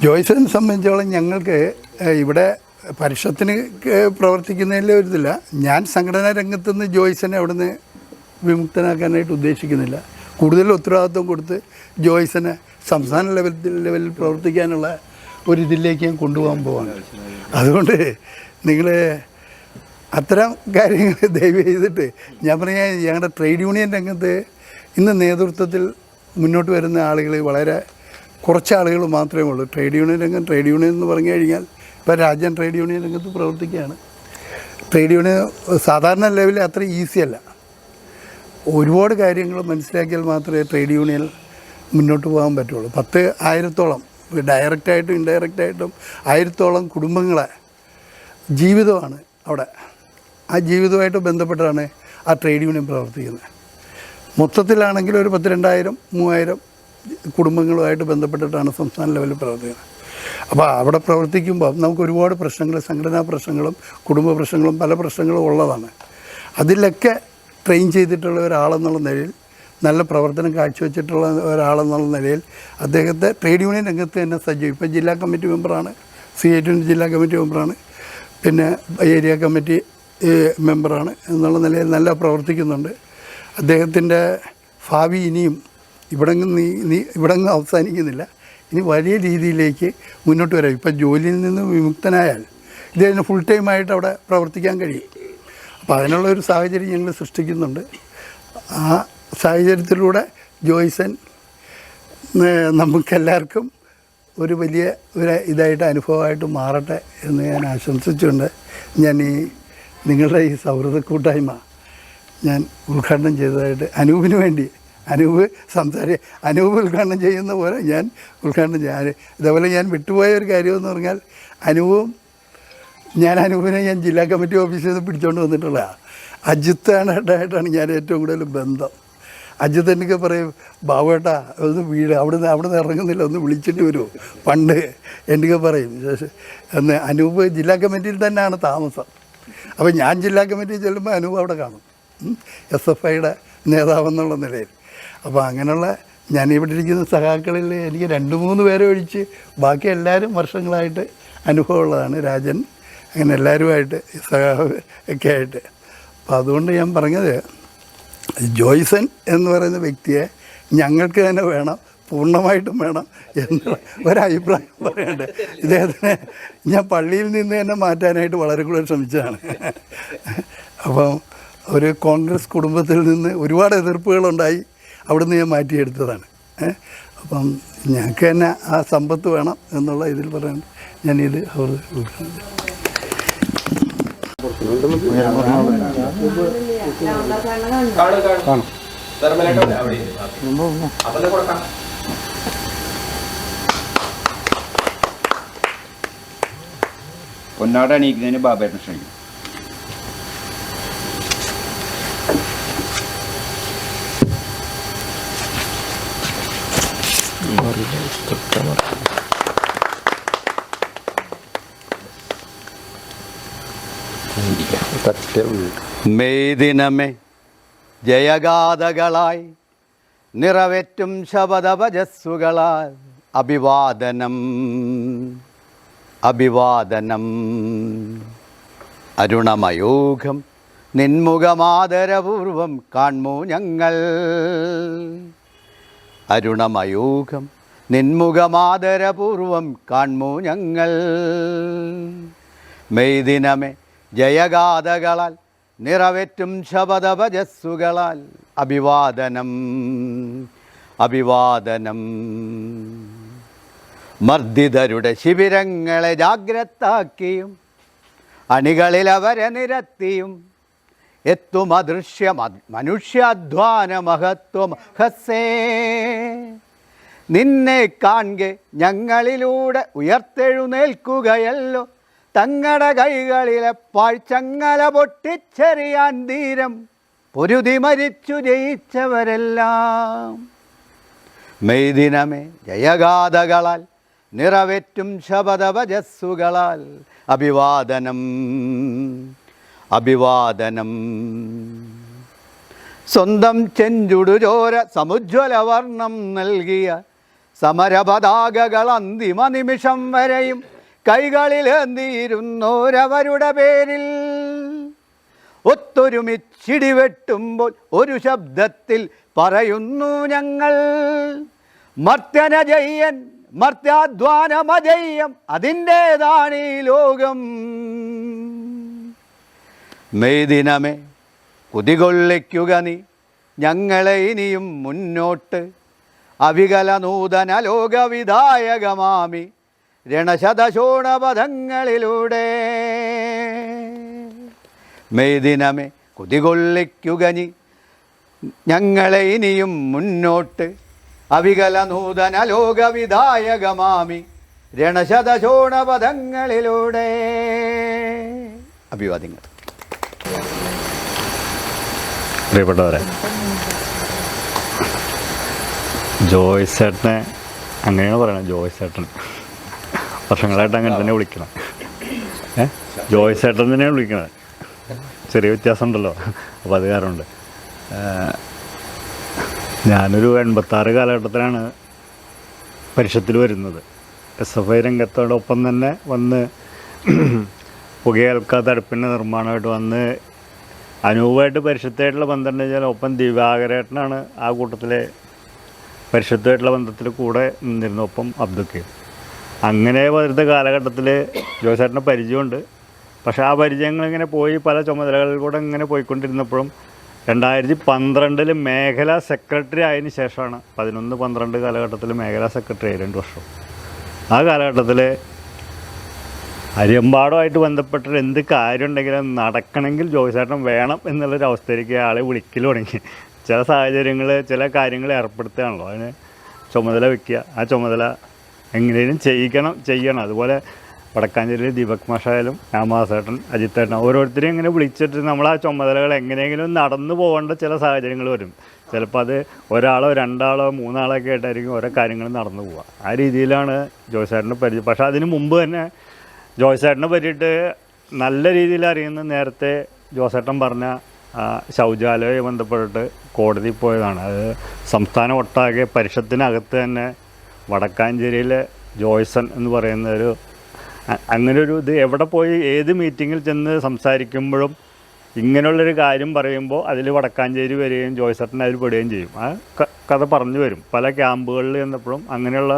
ജോയ്സനെ സംബന്ധിച്ചോളം ഞങ്ങൾക്ക് ഇവിടെ പരിഷത്തിന് പ്രവർത്തിക്കുന്നതിൽ ഒരിതില്ല. ഞാൻ സംഘടനാ രംഗത്തുനിന്ന് ജോയ്സനെ അവിടുന്ന് വിമുക്തനാക്കാനായിട്ട് ഉദ്ദേശിക്കുന്നില്ല. കൂടുതൽ ഉത്തരവാദിത്വം കൊടുത്ത് ജോയ്സനെ സംസ്ഥാന ലെവലിൽ പ്രവർത്തിക്കാനുള്ള ഒരിതിലേക്ക് ഞാൻ കൊണ്ടുപോകാൻ പോവാണ്. അതുകൊണ്ട് നിങ്ങൾ അത്തരം കാര്യങ്ങൾ ദയവ് ചെയ്തിട്ട് ഞാൻ പറഞ്ഞാൽ ഞങ്ങളുടെ ട്രേഡ് യൂണിയൻ രംഗത്ത് ഇന്ന് നേതൃത്വത്തിൽ മുന്നോട്ട് വരുന്ന ആളുകൾ വളരെ കുറച്ച് ആളുകൾ മാത്രമേ ഉള്ളൂ. ട്രേഡ് യൂണിയൻ എന്ന് പറഞ്ഞു കഴിഞ്ഞാൽ ഇപ്പോൾ രാജ്യം ട്രേഡ് യൂണിയൻ രംഗത്ത് പ്രവർത്തിക്കുകയാണ്. ട്രേഡ് യൂണിയൻ സാധാരണ ലെവലിൽ അത്ര ഈസിയല്ല. ഒരുപാട് കാര്യങ്ങൾ മനസ്സിലാക്കിയാൽ മാത്രമേ ട്രേഡ് യൂണിയൻ മുന്നോട്ട് പോകാൻ പറ്റുള്ളൂ. 10,000-ഓളം ഡയറക്റ്റായിട്ടും ഇൻഡയറക്റ്റായിട്ടും 1000-ഓളം കുടുംബങ്ങളെ ജീവിതമാണ് അവിടെ. ആ ജീവിതമായിട്ട് ബന്ധപ്പെട്ടാണ് ആ ട്രേഡ് യൂണിയൻ പ്രവർത്തിക്കുന്നത്. മൊത്തത്തിലാണെങ്കിൽ ഒരു 2,000-3,000 കുടുംബങ്ങളുമായിട്ട് ബന്ധപ്പെട്ടിട്ടാണ് സംസ്ഥാന ലെവലിൽ പ്രവർത്തിക്കുന്നത്. അപ്പോൾ അവിടെ പ്രവർത്തിക്കുമ്പോൾ നമുക്ക് ഒരുപാട് പ്രശ്നങ്ങൾ, സംഘടനാ പ്രശ്നങ്ങളും കുടുംബ പ്രശ്നങ്ങളും പല പ്രശ്നങ്ങളും ഉള്ളതാണ്. അതിലൊക്കെ ട്രെയിൻ ചെയ്തിട്ടുള്ള ഒരാളെന്നുള്ള നിലയിൽ, നല്ല പ്രവർത്തനം കാഴ്ചവെച്ചിട്ടുള്ള ഒരാളെന്നുള്ള നിലയിൽ അദ്ദേഹത്തെ ട്രേഡ് യൂണിയൻ രംഗത്ത് തന്നെ സജീവം. ഇപ്പം ജില്ലാ കമ്മിറ്റി മെമ്പറാണ്, CIT ജില്ലാ കമ്മിറ്റി മെമ്പറാണ്, പിന്നെ ഏരിയ കമ്മിറ്റി മെമ്പറാണ് എന്നുള്ള നിലയിൽ നല്ല പ്രവർത്തിക്കുന്നുണ്ട്. അദ്ദേഹത്തിൻ്റെ ഭാവി ഇനിയും ഇവിടെങ്ങും അവസാനിക്കുന്നില്ല. ഇനി വലിയ രീതിയിലേക്ക് മുന്നോട്ട് വരാം. ഇപ്പം ജോലിയിൽ നിന്ന് വിമുക്തനായാൽ ഇദ്ദേഹത്തിന് ഫുൾ ടൈമായിട്ട് അവിടെ പ്രവർത്തിക്കാൻ കഴിയും. അപ്പോൾ അതിനുള്ള ഒരു സാഹചര്യം ഞങ്ങൾ സൃഷ്ടിക്കുന്നുണ്ട്. ആ സാഹചര്യത്തിലൂടെ ജോയ്സൺ നമുക്കെല്ലാവർക്കും ഒരു വലിയ ഇതായിട്ട് അനുഭവമായിട്ട് മാറട്ടെ എന്ന് ഞാൻ ആശംസിച്ചുകൊണ്ട് ഞാൻ നിങ്ങളുടെ ഈ സൗഹൃദ കൂട്ടായ്മ ഞാൻ ഉദ്ഘാടനം ചെയ്തതായിട്ട് അനൂപിന് വേണ്ടി, അനൂപ് ഉദ്ഘാടനം ചെയ്യുന്ന പോലെ ഞാൻ ഉദ്ഘാടനം ചെയ്യാൻ. ഇതേപോലെ ഞാൻ വിട്ടുപോയ ഒരു കാര്യമെന്ന് പറഞ്ഞാൽ അനൂപിനെ ഞാൻ ജില്ലാ കമ്മിറ്റി ഓഫീസിൽ നിന്ന് പിടിച്ചുകൊണ്ട് വന്നിട്ടുള്ളതാണ്. അജിത്താനായിട്ടാണ് ഞാൻ ഏറ്റവും കൂടുതൽ ബന്ധം. അജിത്ത് എനിക്ക് പറയും, ബാബുവേട്ടാ ഒന്ന് അവിടുന്ന് ഇറങ്ങുന്നില്ല, ഒന്ന് വിളിച്ചിട്ട് വരുമോ പണ്ട് എനിക്ക് പറയും. എന്ന് അനൂപ് ജില്ലാ കമ്മിറ്റിയിൽ തന്നെയാണ് താമസം. അപ്പോൾ ഞാൻ ജില്ലാ കമ്മിറ്റിയിൽ ചെല്ലുമ്പോൾ അനൂപ് അവിടെ കാണും, SFIയുടെ നേതാവെന്നുള്ള നിലയിൽ. അപ്പോൾ അങ്ങനെയുള്ള ഞാനിവിടെ ഇരിക്കുന്ന സഖാക്കളിൽ എനിക്ക് 2-3 പേരെ ഒഴിച്ച് ബാക്കി എല്ലാവരും വർഷങ്ങളായിട്ട് അനുഭവമുള്ളതാണ്. രാജൻ അങ്ങനെ എല്ലാവരുമായിട്ട് സഖാവ് ഒക്കെ ആയിട്ട്. അപ്പോൾ അതുകൊണ്ട് ഞാൻ പറഞ്ഞത്, ജോയ്സൺ എന്ന് പറയുന്ന വ്യക്തിയെ ഞങ്ങൾക്ക് തന്നെ വേണം, പൂർണ്ണമായിട്ടും വേണം എന്ന് ഒരഭിപ്രായം പറയുന്നുണ്ട്. ഇദ്ദേഹത്തിനെ ഞാൻ പള്ളിയിൽ നിന്ന് തന്നെ മാറ്റാനായിട്ട് വളരെ കൂടുതൽ ശ്രമിച്ചതാണ്. അപ്പം ഒരു കോൺഗ്രസ് കുടുംബത്തിൽ നിന്ന് ഒരുപാട് എതിർപ്പുകളുണ്ടായി. അവിടുന്ന് ഞാൻ മാറ്റിയെടുത്തതാണ്. അപ്പം ഞങ്ങൾക്ക് തന്നെ ആ സമ്പത്ത് വേണം എന്നുള്ള ഇതിൽ പറയാൻ ഞാനിത് അവർ പൊന്നാട അണിയിക്കുന്നതിന് ബാബേട്ടൻ ക്ഷണിക്കും. മെയ് ദിനമേ ജയഗാഥകളായി നിറവേറ്റും ശബദഭജസ്സുകളാൽ അഭിവാദനം അഭിവാദനം. അരുണമയൂഖം നിൻമുഖമാദരപൂർവം കാൺമൂ ഞങ്ങൾ. അരുണമയൂഖം നിൻമുഖമാദരപൂർവം കാൺമൂ ഞങ്ങൾ. മെയ് ദിനമേ ജയഗാഥകളാൽ നിറവേറ്റും ശബദഭജസ്സുകളാൽ അഭിവാദനം അഭിവാദനം. മർദ്ദിതരുടെ ശിബിരങ്ങളെ ജാഗ്രതാക്കിയും അണികളിൽ അവരെ നിരത്തിയും എത്തും അദൃശ്യ മനുഷ്യാധ്വാന മഹത്വം ഹസ്സേ. നിന്നെ കാൺകെ ഞങ്ങളിലൂടെ ഉയർത്തെഴുന്നേൽക്കുകയല്ലോ തങ്ങളുടെ കൈകളിലെ പാഴ്ചങ്ങല പൊട്ടിച്ചെറിയാൻ ധീരം പൊരുതി മരിച്ചു ജയിച്ചവരെല്ലാം. മെയ് ദിനമേ ജയഗാഥകളാൽ നിറവേറ്റും ശബദഭജസ്സുകളാൽ അഭിവാദനം അഭിവാദനം. സ്വന്തം ചെഞ്ചുടുചോര സമുജ്വല വർണ്ണം നൽകിയ സമരപതാകകൾ അന്തിമ നിമിഷം വരെയും കൈകളിലേന്തിയിരുന്നോരവരുടെ പേരിൽ ഒത്തൊരുമിച്ചിടിവെട്ടുമ്പോൾ ഒരു ശബ്ദത്തിൽ പറയുന്നു ഞങ്ങൾ. മർത്യനജയ്യൻ മർത്യാധ്വാനമജയ്യം അതിൻ്റേതാണ് ഈ ലോകം. മെയ് ദിനമേ കുതികൊള്ളിക്കുക നീ ഞങ്ങളെ ഇനിയും മുന്നോട്ട്. അവികല നൂതന ലോകവിധായകമാമി രണശതശോണപഥങ്ങളിലൂടെ. മെയ് ദിനമേ കുതികൊള്ളിക്കുക നീ ഞങ്ങളെ ഇനിയും മുന്നോട്ട്. അവികല നൂതന ലോകവിധായകമാമി രണശതശോണപഥങ്ങളിലൂടെ. അഭിവാദ്യങ്ങൾ. പ്രിയപ്പെട്ടവരെ, ജോയ്സ് ചേട്ടനെ അങ്ങനെയാണ് പറയണത്. ജോയ്സ് ചേട്ടൻ വർഷങ്ങളായിട്ട് അങ്ങനെ തന്നെ വിളിക്കണം. ജോയ്സ് ചേട്ടൻ തന്നെയാണ് വിളിക്കണത്. ചെറിയ വ്യത്യാസം ഉണ്ടല്ലോ, അപ്പോൾ അത് കാരണമുണ്ട്. ഞാനൊരു 86 കാലഘട്ടത്തിലാണ് പരിഷത്തിൽ വരുന്നത്. SFI രംഗത്തോടൊപ്പം തന്നെ വന്ന് പുകയേൽക്കാത്ത അടുപ്പിൻ്റെ നിർമ്മാണമായിട്ട് വന്ന് അനൂപായിട്ട് പരിഷത്തായിട്ടുള്ള ബന്ധം ഉണ്ടെങ്കിൽ ഒപ്പം ദിവാകരേട്ടനാണ് ആ കൂട്ടത്തിലെ പരിഷത്തുമായിട്ടുള്ള ബന്ധത്തിൽ കൂടെ നിന്നിരുന്നു, ഒപ്പം അബ്ദുക്കയും. അങ്ങനെ വരുന്ന കാലഘട്ടത്തിൽ ജോസേട്ടന് പരിചയമുണ്ട്. പക്ഷേ ആ പരിചയങ്ങളിങ്ങനെ പോയി പല ചുമതലകളിൽ കൂടെ ഇങ്ങനെ പോയിക്കൊണ്ടിരുന്നപ്പോഴും 2012 മേഖലാ സെക്രട്ടറി ആയതിനു ശേഷമാണ് 11-12 കാലഘട്ടത്തിൽ മേഖലാ സെക്രട്ടറി ആയി 2 വർഷം. ആ കാലഘട്ടത്തിൽ അരിയമ്പാടുമായിട്ട് ബന്ധപ്പെട്ടിട്ട് എന്ത് കാര്യം ഉണ്ടെങ്കിലും നടക്കണമെങ്കിൽ ജോയ്സേട്ടൻ വേണം എന്നുള്ളൊരവസ്ഥയിലേക്ക് ആളെ വിളിക്കൽ തുടങ്ങി. ചില സാഹചര്യങ്ങൾ ചില കാര്യങ്ങൾ ഏർപ്പെടുത്തുകയാണല്ലോ, അതിന് ചുമതല വയ്ക്കുക. ആ ചുമതല എങ്ങനെയും ചെയ്യണം. അതുപോലെ വടക്കാഞ്ചേരിയിൽ ദീപക് മാഷായാലും രാമദാസേട്ടൻ, അജിത്തേട്ടൻ ഓരോരുത്തരെയും ഇങ്ങനെ വിളിച്ചിട്ട് നമ്മൾ ആ ചുമതലകൾ എങ്ങനെയെങ്കിലും നടന്നു പോകേണ്ട ചില സാഹചര്യങ്ങൾ വരും. ചിലപ്പോൾ അത് ഒരാളോ 2 ആളോ 3 ആളൊക്കെ ആയിട്ടായിരിക്കും ഓരോ കാര്യങ്ങൾ നടന്നു പോവുക. ആ രീതിയിലാണ് ജോയ്സേട്ടനെ പരിചയം. പക്ഷേ അതിന് മുമ്പ് തന്നെ ജോയ്സേട്ടനെ പറ്റിയിട്ട് നല്ല രീതിയിൽ അറിയുന്ന നേരത്തെ ജോസേട്ടൻ പറഞ്ഞ ശൗചാലയവുമായി ബന്ധപ്പെട്ടിട്ട് കോടതിയിൽ പോയതാണ്. അത് സംസ്ഥാനം ഒട്ടാകെ പരിഷത്തിനകത്ത് തന്നെ വടക്കാഞ്ചേരിയിലെ ജോയ്സൺ എന്ന് പറയുന്ന അങ്ങനൊരു ഇത് എവിടെ പോയി ഏത് മീറ്റിങ്ങിൽ ചെന്ന് സംസാരിക്കുമ്പോഴും ഇങ്ങനെയുള്ളൊരു കാര്യം പറയുമ്പോൾ അതിൽ വടക്കാഞ്ചേരി വരികയും ജോയ്സേട്ടൻ അതിൽ പെടുകയും ചെയ്യും. ആ കഥ പറഞ്ഞു വരും. പല ക്യാമ്പുകളിൽ ചെന്നപ്പോഴും അങ്ങനെയുള്ള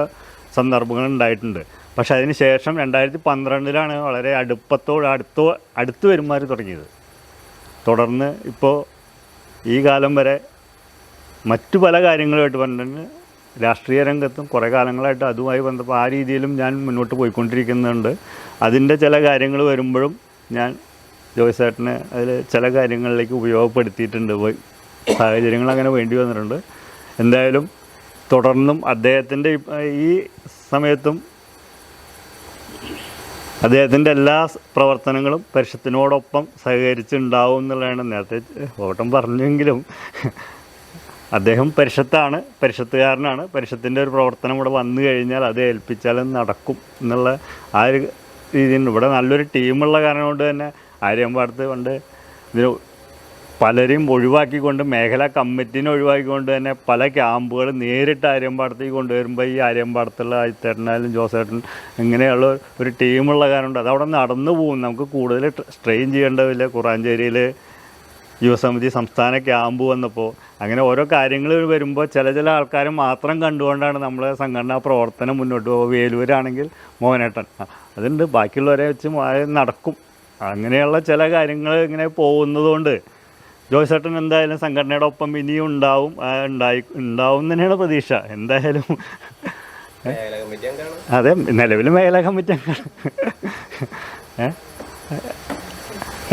സന്ദർഭങ്ങൾ ഉണ്ടായിട്ടുണ്ട്. പക്ഷെ അതിന് ശേഷം 2012 വളരെ അടുത്ത് പെരുമാറി തുടങ്ങിയത്. തുടർന്ന് ഇപ്പോൾ ഈ കാലം വരെ മറ്റു പല കാര്യങ്ങളുമായിട്ട് ബന്ധപ്പെട്ട് രാഷ്ട്രീയ രംഗത്തും കുറേ കാലങ്ങളായിട്ട് അതുമായി ബന്ധപ്പെട്ട് ആ രീതിയിലും ഞാൻ മുന്നോട്ട് പോയിക്കൊണ്ടിരിക്കുന്നുണ്ട്. അതിൻ്റെ ചില കാര്യങ്ങൾ വരുമ്പോഴും ഞാൻ ജോയ്സ് ചേട്ടനെ അതിൽ ചില കാര്യങ്ങളിലേക്ക് ഉപയോഗപ്പെടുത്തിയിട്ടുണ്ട്. സാഹചര്യങ്ങൾ അങ്ങനെ വേണ്ടി വന്നിട്ടുണ്ട്. എന്തായാലും തുടർന്നും അദ്ദേഹത്തിൻ്റെ ഈ സമയത്തും അദ്ദേഹത്തിൻ്റെ എല്ലാ പ്രവർത്തനങ്ങളും പരിഷത്തിനോടൊപ്പം സഹകരിച്ചുണ്ടാവും എന്നുള്ളതാണ്. നേരത്തെ ഓട്ടം പറഞ്ഞെങ്കിലും അദ്ദേഹം പരിഷത്താണ്, പരിഷത്തുകാരനാണ്. പരിഷത്തിൻ്റെ ഒരു പ്രവർത്തനം ഇവിടെ വന്നു കഴിഞ്ഞാൽ അത് ഏൽപ്പിച്ചാൽ നടക്കും എന്നുള്ള ആ ഒരു രീതിയിൽ ഇവിടെ നല്ലൊരു ടീമുള്ള കാരണം കൊണ്ട് തന്നെ ആര്യമ്പാടത്ത് കൊണ്ട് ഇതിന് പലരെയും ഒഴിവാക്കിക്കൊണ്ട് മേഖലാ കമ്മിറ്റീനെ ഒഴിവാക്കിക്കൊണ്ട് തന്നെ പല ക്യാമ്പുകൾ നേരിട്ട് ആര്യമ്പാടത്തേക്ക് കൊണ്ടുവരുമ്പോൾ ഈ ആര്യമ്പാടത്തുള്ള ആയിത്തേട്ടനായാലും ജോസേട്ടൻ ഇങ്ങനെയുള്ള ഒരു ടീമുള്ള കാരണം കൊണ്ട് അതവിടെ നടന്നു പോകും. നമുക്ക് കൂടുതൽ സ്ട്രെയിൻ ചെയ്യേണ്ടതില്ല. കുറാഞ്ചേരിയിൽ യുവസമിതി സംസ്ഥാന ക്യാമ്പ് വന്നപ്പോൾ അങ്ങനെ ഓരോ കാര്യങ്ങൾ വരുമ്പോൾ ചില ആൾക്കാർ മാത്രം കണ്ടുകൊണ്ടാണ് നമ്മളെ സംഘടനാ പ്രവർത്തനം മുന്നോട്ട് പോകുക. വേലൂരാണെങ്കിൽ മോഹനേട്ടൻ അതുണ്ട്, ബാക്കിയുള്ളവരെ വെച്ച് നടക്കും. അങ്ങനെയുള്ള ചില കാര്യങ്ങൾ ഇങ്ങനെ പോകുന്നതുകൊണ്ട് ജോയ്സ് ചേട്ടൻ എന്തായാലും സംഘടനയുടെ ഒപ്പം ഇനിയും ഉണ്ടാവും തന്നെയാണ് പ്രതീക്ഷ. എന്തായാലും അതെ, നിലവിൽ മേഖലാ കമ്മിറ്റി അംഗമാണ്.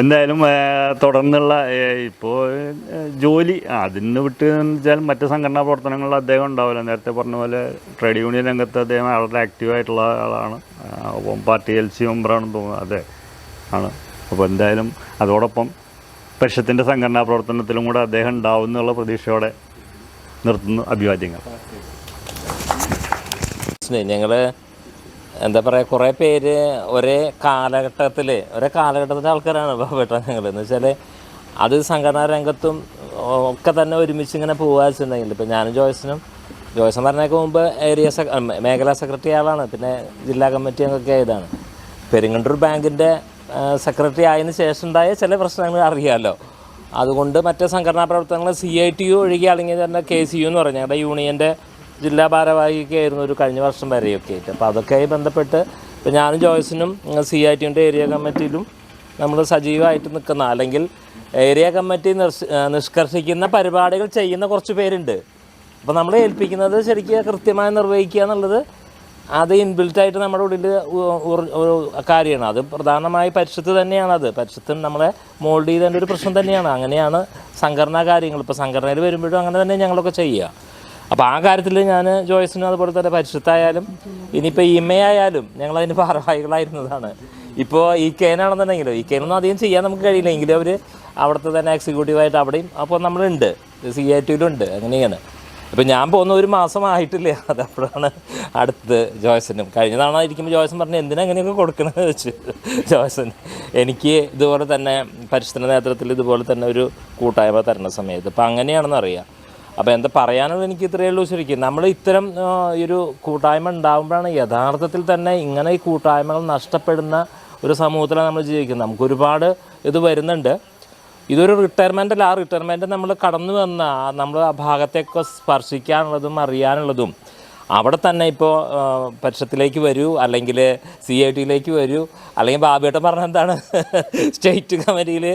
എന്തായാലും തുടർന്നുള്ള ഇപ്പോൾ ജോലി അതിന് വിട്ട് വെച്ചാൽ മറ്റ് സംഘടനാ പ്രവർത്തനങ്ങളിൽ അദ്ദേഹം ഉണ്ടാവില്ല. നേരത്തെ പറഞ്ഞ പോലെ ട്രേഡ് യൂണിയൻ രംഗത്ത് അദ്ദേഹം വളരെ ആക്റ്റീവായിട്ടുള്ള ആളാണ്. പാർട്ടി LC മെമ്പറാണെന്ന് തോന്നുന്നു. അതെ ആണ്. അപ്പോൾ എന്തായാലും അതോടൊപ്പം പരിഷത്തിൻ്റെ സംഘടനാ പ്രവർത്തനത്തിലും കൂടെ അദ്ദേഹം ഉണ്ടാവും എന്നുള്ള പ്രതീക്ഷയോടെ നിർത്തുന്നു. അഭിവാദ്യങ്ങൾ. ഞങ്ങൾ എന്താ പറയുക, കുറേ പേര് ഒരേ കാലഘട്ടത്തിലെ ആൾക്കാരാണ് പെട്ട ഞങ്ങൾ. എന്ന് വെച്ചാൽ അത് സംഘടനാ രംഗത്തും ഒക്കെ തന്നെ ഒരുമിച്ച് ഇങ്ങനെ പോകാൻ വെച്ചിട്ടുണ്ടെങ്കിൽ ഇപ്പോൾ ഞാനും ജോയ്സൺ പറഞ്ഞൊക്കെ മുമ്പ് മേഖലാ സെക്രട്ടറി ആളാണ്. പിന്നെ ജില്ലാ കമ്മിറ്റി അംഗമൊക്കെ ആയതാണ്. പെരിങ്ങണ്ടൂർ ബാങ്കിൻ്റെ സെക്രട്ടറി ആയതിനു ശേഷം ഉണ്ടായ ചില പ്രശ്നങ്ങൾ അറിയാമല്ലോ. അതുകൊണ്ട് മറ്റേ സംഘടനാ പ്രവർത്തനങ്ങൾ CITU ഒഴികെ അല്ലെങ്കിൽ തന്നെ KCU എന്ന് പറഞ്ഞാൽ ഞങ്ങളുടെ യൂണിയൻ്റെ ജില്ലാ ഭാരവാഹിയൊക്കെ ആയിരുന്നു ഒരു കഴിഞ്ഞ വർഷം വരെയൊക്കെ ആയിട്ട്. അപ്പോൾ അതൊക്കെയായി ബന്ധപ്പെട്ട് ഇപ്പോൾ ഞാനും ജോയ്സിനും CITUൻ്റെ ഏരിയ കമ്മിറ്റിയിലും നമ്മൾ സജീവമായിട്ട് നിൽക്കുന്ന അല്ലെങ്കിൽ ഏരിയ കമ്മിറ്റി നിഷ്കർഷിക്കുന്ന പരിപാടികൾ ചെയ്യുന്ന കുറച്ച് പേരുണ്ട്. അപ്പോൾ നമ്മൾ ഏൽപ്പിക്കുന്നത് ശരിക്കും കൃത്യമായി നിർവഹിക്കുക എന്നുള്ളത് അത് ഇൻബിൽറ്റായിട്ട് നമ്മുടെ ഉള്ളിൽ ഒരു കാര്യമാണ്. അത് പ്രധാനമായി പരിഷത്ത് തന്നെയാണത്. പരിഷത്തും നമ്മളെ മോൾഡ് ചെയ്തതിൻ്റെ ഒരു പ്രശ്നം തന്നെയാണ്. അങ്ങനെയാണ് സംഘടനാ കാര്യങ്ങൾ. ഇപ്പോൾ സംഘടനയിൽ വരുമ്പോഴും അങ്ങനെ തന്നെ ഞങ്ങളൊക്കെ ചെയ്യുക. അപ്പോൾ ആ കാര്യത്തിൽ ഞാൻ ജോയ്സിനും അതുപോലെ തന്നെ പരിഷത്തായാലും ഇനിയിപ്പോൾ ഇമയായാലും ഞങ്ങളതിന് ഭാരവാഹികളായിരുന്നതാണ്. ഇപ്പോൾ EKനാണെന്നുണ്ടെങ്കിലും EKനൊന്നും അധികം ചെയ്യാൻ നമുക്ക് കഴിയില്ല. എങ്കിലും അവർ അവിടുത്തെ തന്നെ എക്സിക്യൂട്ടീവായിട്ട് അവിടെയും അപ്പോൾ നമ്മളുണ്ട്, CITUയിലുണ്ട്. അങ്ങനെയാണ്. ഇപ്പോൾ ഞാൻ പോകുന്ന ഒരു മാസമായിട്ടില്ല. അതപ്പോഴാണ് അടുത്ത് ജോയ്സനും കഴിഞ്ഞ തവണ ഇരിക്കുമ്പോൾ ജോയ്സൻ പറഞ്ഞു എന്തിനാ അങ്ങനെയൊക്കെ കൊടുക്കണമെന്ന് വെച്ച്. ജോയ്സൻ എനിക്ക് ഇതുപോലെ തന്നെ പരിഷത്തിൻ്റെ നേതൃത്വത്തിൽ ഇതുപോലെ തന്നെ ഒരു കൂട്ടായ്മ തരുന്ന സമയത്ത് ഇപ്പോൾ അങ്ങനെയാണെന്ന് അറിയാം. അപ്പോൾ എന്താ പറയാനുള്ളത് എനിക്ക് ഇത്രയേ ഉള്ളൂ. ശരിക്കും നമ്മൾ ഇത്തരം ഒരു കൂട്ടായ്മ ഉണ്ടാകുമ്പോഴാണ് യഥാർത്ഥത്തിൽ തന്നെ ഇങ്ങനെ ഈ കൂട്ടായ്മകൾ നഷ്ടപ്പെടുന്ന ഒരു സമൂഹത്തിലാണ് നമ്മൾ ജീവിക്കുന്നത്. നമുക്കൊരുപാട് ഇത് വരുന്നുണ്ട്. ഇതൊരു റിട്ടയർമെൻ്റ് അല്ല. ആ റിട്ടയർമെൻറ്റ് നമ്മൾ കടന്നു വന്ന നമ്മൾ ആ ഭാഗത്തേക്ക് സ്പർശിക്കാനുള്ളതും അറിയാനുള്ളതും അവിടെ തന്നെ ഇപ്പോൾ പരിഷത്തിലേക്ക് വരൂ, അല്ലെങ്കിൽ CITയിലേക്ക് വരൂ, അല്ലെങ്കിൽ ബാബുവേട്ടൻ പറഞ്ഞ എന്താണ് സ്റ്റേറ്റ് കമ്മിറ്റിയിൽ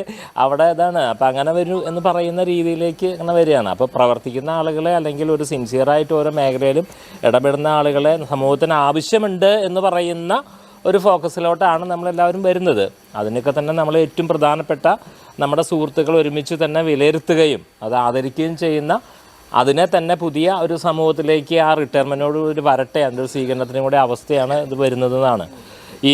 അവിടെ ഇതാണ്. അപ്പം അങ്ങനെ വരൂ എന്ന് പറയുന്ന രീതിയിലേക്ക് അങ്ങനെ വരികയാണ്. അപ്പോൾ പ്രവർത്തിക്കുന്ന ആളുകളെ അല്ലെങ്കിൽ ഒരു സിൻസിയറായിട്ട് ഓരോ മേഖലയിലും ഇടപെടുന്ന ആളുകളെ സമൂഹത്തിന് ആവശ്യമുണ്ട് എന്ന് പറയുന്ന ഒരു ഫോക്കസിലോട്ടാണ് നമ്മളെല്ലാവരും വരുന്നത്. അതിനൊക്കെ തന്നെ നമ്മൾ ഏറ്റവും പ്രധാനപ്പെട്ട നമ്മുടെ സുഹൃത്തുക്കൾ ഒരുമിച്ച് തന്നെ വിലയിരുത്തുകയും അത് ആദരിക്കുകയും ചെയ്യുന്ന അതിനെ തന്നെ പുതിയ ഒരു സമൂഹത്തിലേക്ക് ആ റിട്ടയർമെൻറ്റോട് ഒരു വരട്ടെ അതിൻ്റെ ഒരു സ്വീകരണത്തിനും കൂടെ അവസ്ഥയാണ് ഇത് വരുന്നതെന്നാണ്. ഈ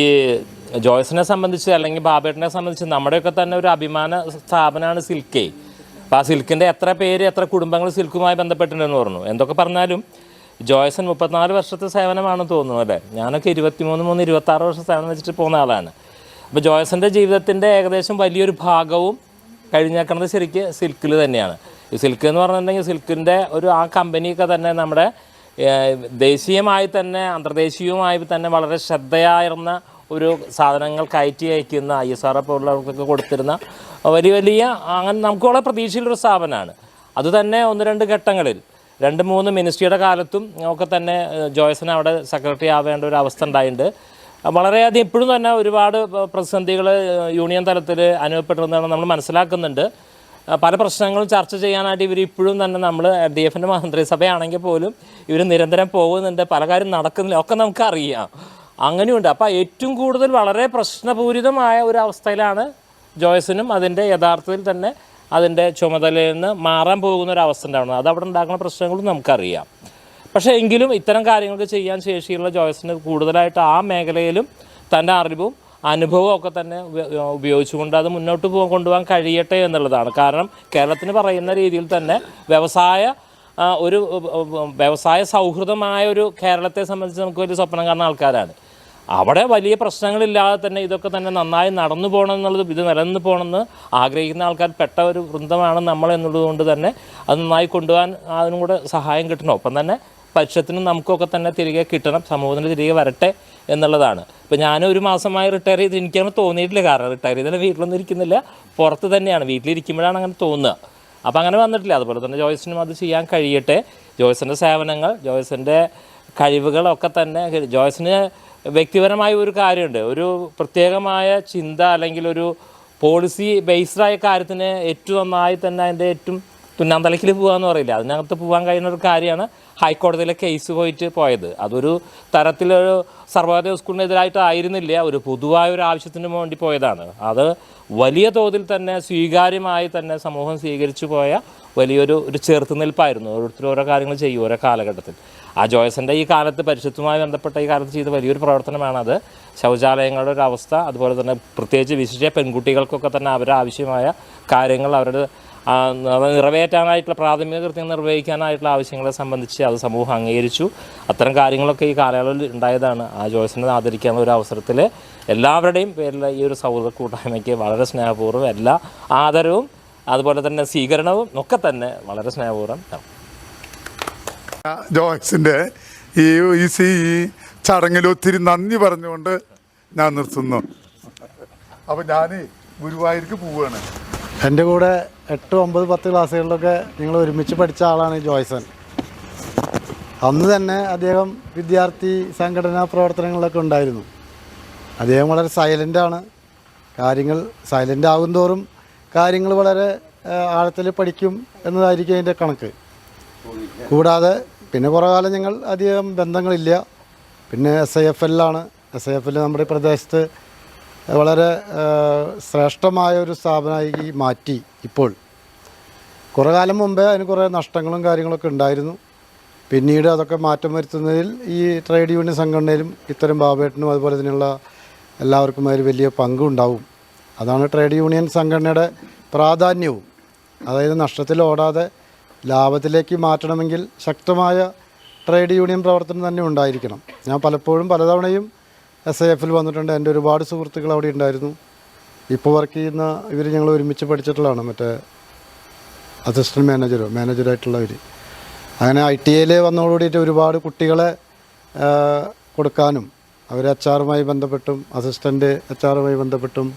ജോയ്സിനെ സംബന്ധിച്ച് അല്ലെങ്കിൽ ബാബേട്ടനെ സംബന്ധിച്ച് നമ്മുടെയൊക്കെ തന്നെ ഒരു അഭിമാന സ്ഥാപനമാണ് സിൽക്കേ. അപ്പോൾ ആ സിൽക്കിൻ്റെ എത്ര കുടുംബങ്ങൾ സിൽക്കുമായി ബന്ധപ്പെട്ടിട്ടുണ്ടെന്ന് പറഞ്ഞു. എന്തൊക്കെ പറഞ്ഞാലും ജോയ്സൺ 34 വർഷത്തെ സേവനമാണെന്ന് തോന്നുന്നു അല്ലേ. ഞാനൊക്കെ 26 വർഷം സേവനം വെച്ചിട്ട് പോകുന്ന ആളാണ്. അപ്പോൾ ജോയ്സൻ്റെ ജീവിതത്തിൻ്റെ ഏകദേശം വലിയൊരു ഭാഗവും കഴിഞ്ഞേക്കുന്നത് ശരിക്കും സിൽക്കിൽ തന്നെയാണ്. ഈ സിൽക്ക് എന്ന് പറഞ്ഞിട്ടുണ്ടെങ്കിൽ സിൽക്കിൻ്റെ ആ കമ്പനിയൊക്കെ തന്നെ നമ്മുടെ ദേശീയമായി തന്നെ അന്തർദേശീയവുമായി തന്നെ വളരെ ശ്രദ്ധയായിരുന്ന ഒരു സാധനങ്ങൾ കയറ്റി അയക്കുന്ന ISRO പോലുള്ളവർക്കൊക്കെ കൊടുത്തിരുന്ന വലിയ അങ്ങനെ നമുക്ക് വളരെ പ്രതീക്ഷയുള്ളൊരു സ്ഥാപനമാണ്. അതുതന്നെ 1-2 ഘട്ടങ്ങളിൽ 2-3 മിനിസ്ട്രിയുടെ കാലത്തും ഒക്കെ തന്നെ ജോയ്സൺ അവിടെ സെക്രട്ടറി ആവേണ്ട ഒരു അവസ്ഥ ഉണ്ടായിട്ടുണ്ട്. വളരെയധികം ഇപ്പോഴും തന്നെ ഒരുപാട് പ്രതിസന്ധികൾ യൂണിയൻ തലത്തിൽ അനുഭവപ്പെട്ടിരുന്നതാണ് നമ്മൾ മനസ്സിലാക്കുന്നുണ്ട്. പല പ്രശ്നങ്ങളും ചർച്ച ചെയ്യാനായിട്ട് ഇവർ ഇപ്പോഴും തന്നെ നമ്മൾ LDF-ൻ്റെ മന്ത്രിസഭയാണെങ്കിൽ പോലും ഇവർ നിരന്തരം പോകുന്നുണ്ട്, പല കാര്യം നടക്കുന്നില്ല, ഒക്കെ നമുക്കറിയാം. അങ്ങനെയുണ്ട്. അപ്പോൾ ഏറ്റവും കൂടുതൽ വളരെ പ്രശ്നപൂരിതമായ ഒരു അവസ്ഥയിലാണ് ജോയ്സനും അതിൻ്റെ യഥാർത്ഥത്തിൽ തന്നെ അതിൻ്റെ ചുമതലയിൽ നിന്ന് മാറാൻ പോകുന്ന ഒരു അവസ്ഥ ഉണ്ടാവുന്നത്. അത് അവിടെ ഉണ്ടാക്കുന്ന പ്രശ്നങ്ങളും നമുക്കറിയാം. പക്ഷേ എങ്കിലും ഇത്തരം കാര്യങ്ങൾക്ക് ചെയ്യാൻ ശേഷിയുള്ള ജോയ്സിന് കൂടുതലായിട്ട് ആ മേഖലയിലും തൻ്റെ അറിവും അനുഭവവും ഒക്കെ തന്നെ ഉപയോഗിച്ചുകൊണ്ട് അത് മുന്നോട്ട് കൊണ്ടുപോകാൻ കഴിയട്ടെ എന്നുള്ളതാണ്. കാരണം കേരളത്തിന് പറയുന്ന രീതിയിൽ തന്നെ വ്യവസായ സൗഹൃദമായ ഒരു കേരളത്തെ സംബന്ധിച്ച് നമുക്ക് വലിയ സ്വപ്നം കാണുന്ന ആൾക്കാരാണ്. അവിടെ വലിയ പ്രശ്നങ്ങളില്ലാതെ തന്നെ ഇതൊക്കെ തന്നെ നന്നായി നടന്നു പോകണം എന്നുള്ളത്, ഇത് നിലനിന്ന് പോകണമെന്ന് ആഗ്രഹിക്കുന്ന ആൾക്കാർ പെട്ട ഒരു വൃന്ദമാണ് നമ്മൾ എന്നുള്ളത് കൊണ്ട് തന്നെ അത് നന്നായി കൊണ്ടുപോകാൻ അതിനും കൂടെ സഹായം കിട്ടണം. ഒപ്പം തന്നെ പക്ഷത്തിനും നമുക്കൊക്കെ തന്നെ തിരികെ കിട്ടണം, സമൂഹത്തിന് തിരികെ വരട്ടെ എന്നുള്ളതാണ്. ഇപ്പോൾ ഞാൻ ഒരു മാസമായി റിട്ടയർ ചെയ്ത് എനിക്കങ്ങനെ തോന്നിയിട്ടില്ല. കാരണം റിട്ടയർ ചെയ്താൽ വീട്ടിലൊന്നും ഇരിക്കുന്നില്ല, പുറത്ത് തന്നെയാണ്, വീട്ടിലിരിക്കുമ്പോഴാണ് അങ്ങനെ തോന്നുക. അപ്പോൾ അങ്ങനെ വന്നിട്ടില്ല. അതുപോലെ തന്നെ ജോയ്സിനും അത് ചെയ്യാൻ കഴിയട്ടെ. ജോയ്സിൻ്റെ സേവനങ്ങൾ, ജോയ്സിൻ്റെ കഴിവുകളൊക്കെ തന്നെ, ജോയ്സിന് വ്യക്തിപരമായ ഒരു കാര്യമുണ്ട്, ഒരു പ്രത്യേകമായ ചിന്ത അല്ലെങ്കിൽ ഒരു പോളിസി ബേസ്ഡായ കാര്യത്തിന് ഏറ്റവും നന്നായി തന്നെ അതിൻ്റെ ഏറ്റവും തുന്നാന്തലക്കിൽ പോകുകയെന്ന് പറയില്ല, അതിനകത്ത് പോകാൻ കഴിയുന്ന ഒരു കാര്യമാണ് ഹൈക്കോടതിയിലെ കേസ് പോയത്. അതൊരു തരത്തിലൊരു സർവോദയ സ്കൂളിനെതിരായിട്ടായിരുന്നില്ല, ഒരു പൊതുവായ ഒരു ആവശ്യത്തിന് വേണ്ടി പോയതാണ്. അത് വലിയ തോതിൽ തന്നെ സ്വീകാര്യമായി തന്നെ സമൂഹം സ്വീകരിച്ചു പോയ വലിയൊരു ചെറുത്തുനിൽപ്പായിരുന്നു. ഓരോരുത്തരും ഓരോ കാര്യങ്ങൾ ചെയ്യും ഓരോ കാലഘട്ടത്തിൽ. ആ ജോയ്സൻ്റെ ഈ കാലത്ത് പരിശുദ്ധവുമായി ബന്ധപ്പെട്ട ഈ കാലത്ത് ചെയ്ത വലിയൊരു പ്രവർത്തനമാണത്. ശൗചാലയങ്ങളുടെ ഒരു അവസ്ഥ, അതുപോലെ തന്നെ പ്രത്യേകിച്ച് വിശിഷ്ട പെൺകുട്ടികൾക്കൊക്കെ തന്നെ അവരുടെ ആവശ്യമായ കാര്യങ്ങൾ അവരുടെ നിറവേറ്റാനായിട്ടുള്ള പ്രാഥമിക കൃത്യം നിർവഹിക്കാനായിട്ടുള്ള ആവശ്യങ്ങളെ സംബന്ധിച്ച് അത് സമൂഹം അംഗീകരിച്ചു. അത്തരം കാര്യങ്ങളൊക്കെ ഈ കാലയളവിൽ ഉണ്ടായതാണ്. ആ ജോയ്സിനെ ആദരിക്കാനുള്ള ഒരു അവസരത്തിൽ എല്ലാവരുടെയും പേരിൽ ഈ ഒരു സൗഹൃദ കൂട്ടായ്മയ്ക്ക് വളരെ സ്നേഹപൂർവ്വം എല്ലാ ആദരവും അതുപോലെ തന്നെ സ്വീകരണവും ഒക്കെ തന്നെ വളരെ സ്നേഹപൂർവ്വം. ജോയ്സിൻ്റെ ഈ ചടങ്ങിൽ ഒത്തിരി നന്ദി പറഞ്ഞുകൊണ്ട് ഞാൻ നിർത്തുന്നു. അപ്പോൾ ഞാൻ ഗുരുവായൂർക്ക് പോവുകയാണ്. എൻ്റെ കൂടെ 8, 9, 10 ക്ലാസ്സുകളിലൊക്കെ ഞങ്ങൾ ഒരുമിച്ച് പഠിച്ച ആളാണ് ജോയ്സൺ. അന്ന് തന്നെ അദ്ദേഹം വിദ്യാർത്ഥി സംഘടനാ പ്രവർത്തനങ്ങളിലൊക്കെ ഉണ്ടായിരുന്നു. അദ്ദേഹം വളരെ സൈലൻ്റാണ്. കാര്യങ്ങൾ സൈലൻ്റ് ആകും തോറും കാര്യങ്ങൾ വളരെ ആഴത്തിൽ പഠിക്കും എന്നതായിരിക്കും അതിൻ്റെ കണക്ക്. കൂടാതെ പിന്നെ കുറേ കാലം ഞങ്ങൾ അധികം ബന്ധങ്ങളില്ല. പിന്നെ SIFL-ലാണ്. SIFL നമ്മുടെ പ്രദേശത്ത് വളരെ ശ്രേഷ്ഠമായ ഒരു സ്ഥാപനമായി മാറ്റി. ഇപ്പോൾ കുറേ കാലം മുമ്പേ അതിന് കുറേ നഷ്ടങ്ങളും കാര്യങ്ങളൊക്കെ ഉണ്ടായിരുന്നു. പിന്നീട് അതൊക്കെ മാറ്റം വരുത്തുന്നതിൽ ഈ ട്രേഡ് യൂണിയൻ സംഘടനയിലും ഇത്തരം ബാബേട്ടനും അതുപോലെ തന്നെയുള്ള എല്ലാവർക്കും അതിൽ വലിയ പങ്കുണ്ടാവും. അതാണ് ട്രേഡ് യൂണിയൻ സംഘടനയുടെ പ്രാധാന്യവും. അതായത് നഷ്ടത്തിൽ ഓടാതെ ലാഭത്തിലേക്ക് മാറ്റണമെങ്കിൽ ശക്തമായ ട്രേഡ് യൂണിയൻ പ്രവർത്തനം തന്നെ ഉണ്ടായിരിക്കണം. ഞാൻ പലപ്പോഴും പലതവണയും SIF-ൽ വന്നിട്ടുണ്ട്. എൻ്റെ ഒരുപാട് സുഹൃത്തുക്കൾ അവിടെ ഉണ്ടായിരുന്നു. ഇപ്പോൾ വർക്ക് ചെയ്യുന്ന ഇവർ ഞങ്ങൾ ഒരുമിച്ച് പഠിച്ചിട്ടുള്ളതാണ്, മറ്റേ അസിസ്റ്റൻറ്റ് മാനേജറായിട്ടുള്ളവർ. അങ്ങനെ ITAയിൽ വന്നതോടുകൂടിയിട്ട് ഒരുപാട് കുട്ടികളെ കൊടുക്കാനും അവർ HR-മായി ബന്ധപ്പെട്ടും അസിസ്റ്റൻ്റ് HR-മായി ബന്ധപ്പെട്ടും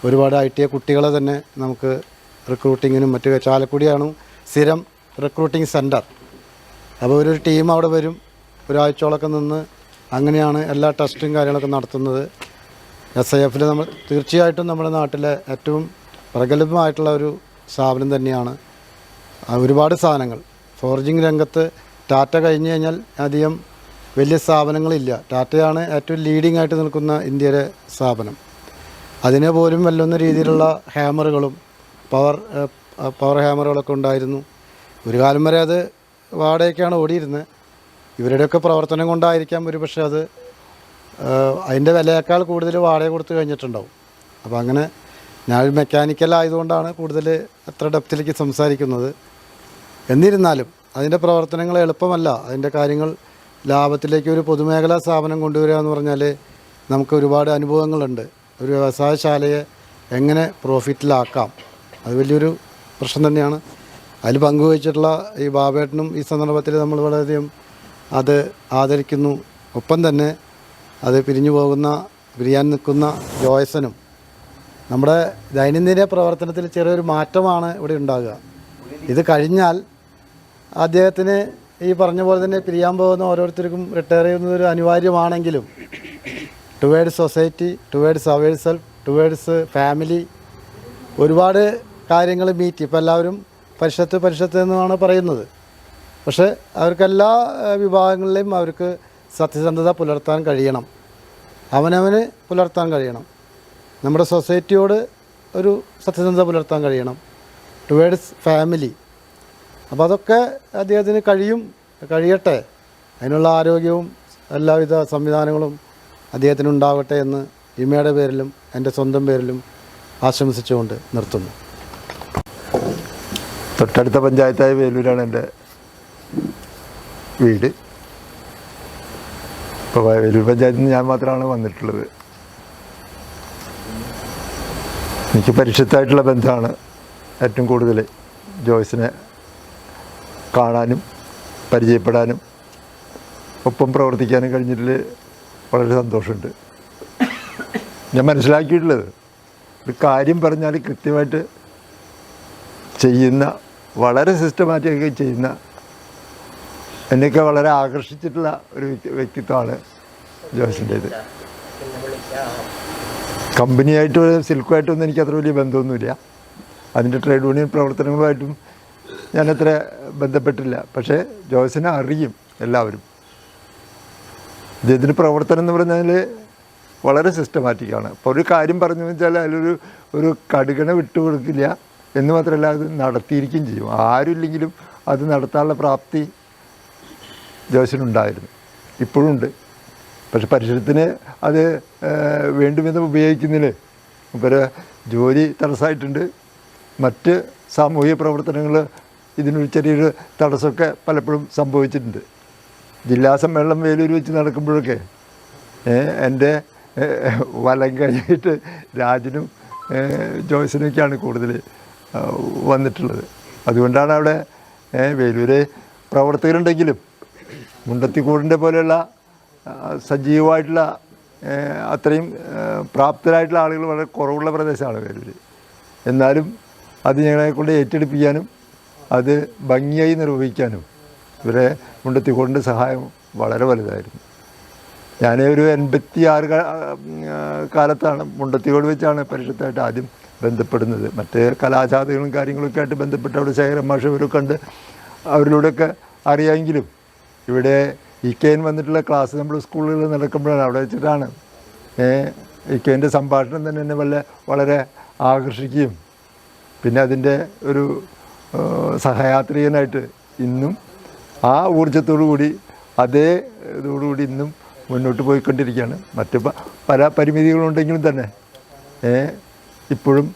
ഒരുപാട് ITA കുട്ടികളെ തന്നെ നമുക്ക് റിക്രൂട്ടിങ്ങിനും മറ്റു ചാലക്കുടിയാണ് സ്ഥിരം റിക്രൂട്ടിംഗ് സെൻറ്റർ. അപ്പോൾ ഒരു ടീം അവിടെ വരും, ഒരാഴ്ചയോളൊക്കെ നിന്ന് അങ്ങനെയാണ് എല്ലാ ടെസ്റ്റും കാര്യങ്ങളൊക്കെ നടത്തുന്നത്. SIF-ൽ നമ്മൾ തീർച്ചയായിട്ടും നമ്മുടെ നാട്ടിലെ ഏറ്റവും പ്രഗത്ഭമായിട്ടുള്ള ഒരു സ്ഥാപനം തന്നെയാണ്. ഒരുപാട് സാധനങ്ങൾ ഫോർജിങ് രംഗത്ത് ടാറ്റ കഴിഞ്ഞ് കഴിഞ്ഞാൽ അധികം വലിയ സ്ഥാപനങ്ങളില്ല. ടാറ്റയാണ് ഏറ്റവും ലീഡിംഗ് ആയിട്ട് നിൽക്കുന്ന ഇന്ത്യയിലെ സ്ഥാപനം. അതിനെ പോലും വെല്ലുന്ന രീതിയിലുള്ള ഹാമറുകളും പവർ ഹാമറുകളൊക്കെ ഉണ്ടായിരുന്നു. ഒരു കാലം വരെ അത് വാടകയ്ക്കാണ് ഓടിയിരുന്നത്. ഇവരുടെയൊക്കെ പ്രവർത്തനം കൊണ്ടായിരിക്കാം ഒരുപക്ഷെ അത് അതിൻ്റെ വിലയേക്കാൾ കൂടുതൽ വാടക കൊടുത്ത് കഴിഞ്ഞിട്ടുണ്ടാവും. അപ്പോൾ അങ്ങനെ ഞാൻ മെക്കാനിക്കൽ ആയതുകൊണ്ടാണ് കൂടുതൽ അത്ര ഡെപ്തിലേക്ക് സംസാരിക്കുന്നത്. എന്നിരുന്നാലും അതിൻ്റെ പ്രവർത്തനങ്ങൾ എളുപ്പമല്ല. അതിൻ്റെ കാര്യങ്ങൾ ലാഭത്തിലേക്ക് ഒരു പൊതുമേഖലാ സ്ഥാപനം കൊണ്ടുവരിക എന്ന് പറഞ്ഞാൽ നമുക്ക് ഒരുപാട് അനുഭവങ്ങളുണ്ട്. ഒരു വ്യവസായശാലയെ എങ്ങനെ പ്രോഫിറ്റിലാക്കാം, അത് വലിയൊരു പ്രശ്നം തന്നെയാണ്. അതിൽ പങ്കുവച്ചിട്ടുള്ള ഈ ബാബേട്ടനും ഈ സന്ദർഭത്തിൽ നമ്മൾ വളരെയധികം അത് ആദരിക്കുന്നു. ഒപ്പം തന്നെ അത് പിരിയാൻ നിൽക്കുന്ന ജോയ്സനും നമ്മുടെ ദൈനംദിന പ്രവർത്തനത്തിൽ ചെറിയൊരു മാറ്റമാണ് ഇവിടെ ഉണ്ടാകുക. ഇത് കഴിഞ്ഞാൽ അദ്ദേഹത്തിന് ഈ പറഞ്ഞ പോലെ തന്നെ പിരിയാൻ പോകുന്ന ഓരോരുത്തർക്കും റിട്ടയർ ചെയ്യുന്നതൊരു അനിവാര്യമാണെങ്കിലും ടുവേഡ്സ് സൊസൈറ്റി, ടുവേഡ്സ് അവർ സെൽഫ്, ടുവേഡ്സ് ഫാമിലി, ഒരുപാട് കാര്യങ്ങൾ മീറ്റ്. ഇപ്പോൾ എല്ലാവരും പരിഷത്ത് എന്നാണ് പറയുന്നത്. പക്ഷേ അവർക്കെല്ലാ വിഭാഗങ്ങളിലെയും അവർക്ക് സത്യസന്ധത പുലർത്താൻ കഴിയണം, അവനവന് പുലർത്താൻ കഴിയണം. നമ്മുടെ സൊസൈറ്റിയോട് ഒരു സത്യസന്ധത പുലർത്താൻ കഴിയണം, ടുവേഡ്സ് ഫാമിലി. അപ്പോൾ അതൊക്കെ അദ്ദേഹത്തിന് കഴിയട്ടെ. അതിനുള്ള ആരോഗ്യവും എല്ലാവിധ സംവിധാനങ്ങളും അദ്ദേഹത്തിനുണ്ടാവട്ടെ എന്ന് ഇമയുടെ പേരിലും എൻ്റെ സ്വന്തം പേരിലും ആശംസിച്ചുകൊണ്ട് നിർത്തുന്നു. തൊട്ടടുത്ത പഞ്ചായത്തായ വേലൂരാണ് എൻ്റെ വീട്. ഇപ്പോൾ വേലൂർ പഞ്ചായത്തിൽ നിന്ന് ഞാൻ മാത്രമാണ് വന്നിട്ടുള്ളത്. എനിക്ക് പരിഷത്തായിട്ടുള്ള ബന്ധമാണ് ഏറ്റവും കൂടുതൽ ജോയ്സിനെ കാണാനും പരിചയപ്പെടാനും ഒപ്പം പ്രവർത്തിക്കാനും കഴിഞ്ഞതിൽ വളരെ സന്തോഷമുണ്ട്. ഞാൻ മനസ്സിലാക്കിയിട്ടുള്ളത് ഒരു കാര്യം പറഞ്ഞാൽ കൃത്യമായിട്ട് ചെയ്യുന്ന, വളരെ സിസ്റ്റമാറ്റിക്കായി ചെയ്യുന്ന, എന്നെയൊക്കെ വളരെ ആകർഷിച്ചിട്ടുള്ള ഒരു വ്യക്തിത്വമാണ് ജോയ്സിൻ്റേത്. കമ്പനിയായിട്ടും സിൽക്കുമായിട്ടൊന്നും എനിക്ക് അത്ര വലിയ ബന്ധമൊന്നുമില്ല. അതിൻ്റെ ട്രേഡ് യൂണിയൻ പ്രവർത്തനങ്ങളുമായിട്ടും ഞാനത്ര ബന്ധപ്പെട്ടില്ല. പക്ഷേ ജോയ്സിനെ അറിയും എല്ലാവരും. ഇദ്ദേഹത്തിൻ്റെ പ്രവർത്തനം എന്ന് പറഞ്ഞാൽ വളരെ സിസ്റ്റമാറ്റിക്കാണ്. അപ്പോൾ ഒരു കാര്യം പറഞ്ഞു വെച്ചാൽ അതിലൊരു കടുകണ വിട്ടുകൊടുക്കില്ല എന്ന് മാത്രമല്ല, അത് നടത്തിയിരിക്കുകയും ചെയ്യും. ആരുമില്ലെങ്കിലും അത് നടത്താനുള്ള പ്രാപ്തി ജോയ്സിനുണ്ടായിരുന്നു, ഇപ്പോഴും ഉണ്ട്. പക്ഷെ പരിസരത്തിന് അത് വേണ്ടുമെന്ന് ഉപയോഗിക്കുന്നതിൽ ഇവരെ ജോലി തടസ്സമായിട്ടുണ്ട്. മറ്റ് സാമൂഹിക പ്രവർത്തനങ്ങൾ ഇതിനൊരു ചെറിയൊരു തടസ്സമൊക്കെ പലപ്പോഴും സംഭവിച്ചിട്ടുണ്ട്. ജില്ലാ സമ്മേളനം വേലൂർ വെച്ച് നടക്കുമ്പോഴൊക്കെ എൻ്റെ വലം കഴിഞ്ഞിട്ട് രാജനും ജോയ്സിനൊക്കെയാണ് കൂടുതൽ വന്നിട്ടുള്ളത്. അതുകൊണ്ടാണ് അവിടെ വേലൂര് പ്രവർത്തകരുണ്ടെങ്കിലും മുണ്ടത്തിക്കൂടിൻ്റെ പോലെയുള്ള സജീവമായിട്ടുള്ള അത്രയും പ്രാപ്തരായിട്ടുള്ള ആളുകൾ വളരെ കുറവുള്ള പ്രദേശമാണ് വേലൂർ. എന്നാലും അത് ഞങ്ങളെക്കൊണ്ട് ഏറ്റെടുപ്പിക്കാനും അത് ഭംഗിയായി നിർവഹിക്കാനും ഇവരെ മുണ്ടത്തിക്കോടിൻ്റെ സഹായം വളരെ വലുതായിരുന്നു. ഞാൻ ഒരു 86 കാലത്താണ് മുണ്ടത്തിക്കോട് വെച്ചാണ് പരിഷത്തായിട്ട് ആദ്യം ബന്ധപ്പെടുന്നത്. മറ്റ് കലാജാഥകളും കാര്യങ്ങളൊക്കെ ആയിട്ട് ബന്ധപ്പെട്ട് അവിടെ ശേഖരൻ മാഷ് ഇവരൊക്കെ കണ്ട് അവരിലൂടെയൊക്കെ അറിയാമെങ്കിലും ഇവിടെ ഇക്കേൻ വന്നിട്ടുള്ള ക്ലാസ് നമ്മൾ സ്കൂളുകളിൽ നടക്കുമ്പോഴാണ്, അവിടെ വെച്ചിട്ടാണ് ഇക്കേൻ്റെ സംഭാഷണം തന്നെ എന്നെ വളരെ ആകർഷിക്കുകയും പിന്നെ അതിൻ്റെ ഒരു സഹയാത്രികനായിട്ട് ഇന്നും ആ ഊർജ്ജത്തോടു കൂടി അതേ ഇതോടുകൂടി ഇന്നും മുന്നോട്ട് പോയിക്കൊണ്ടിരിക്കുകയാണ്. മറ്റ് പല പരിമിതികളുണ്ടെങ്കിലും തന്നെ ഇപ്പോഴും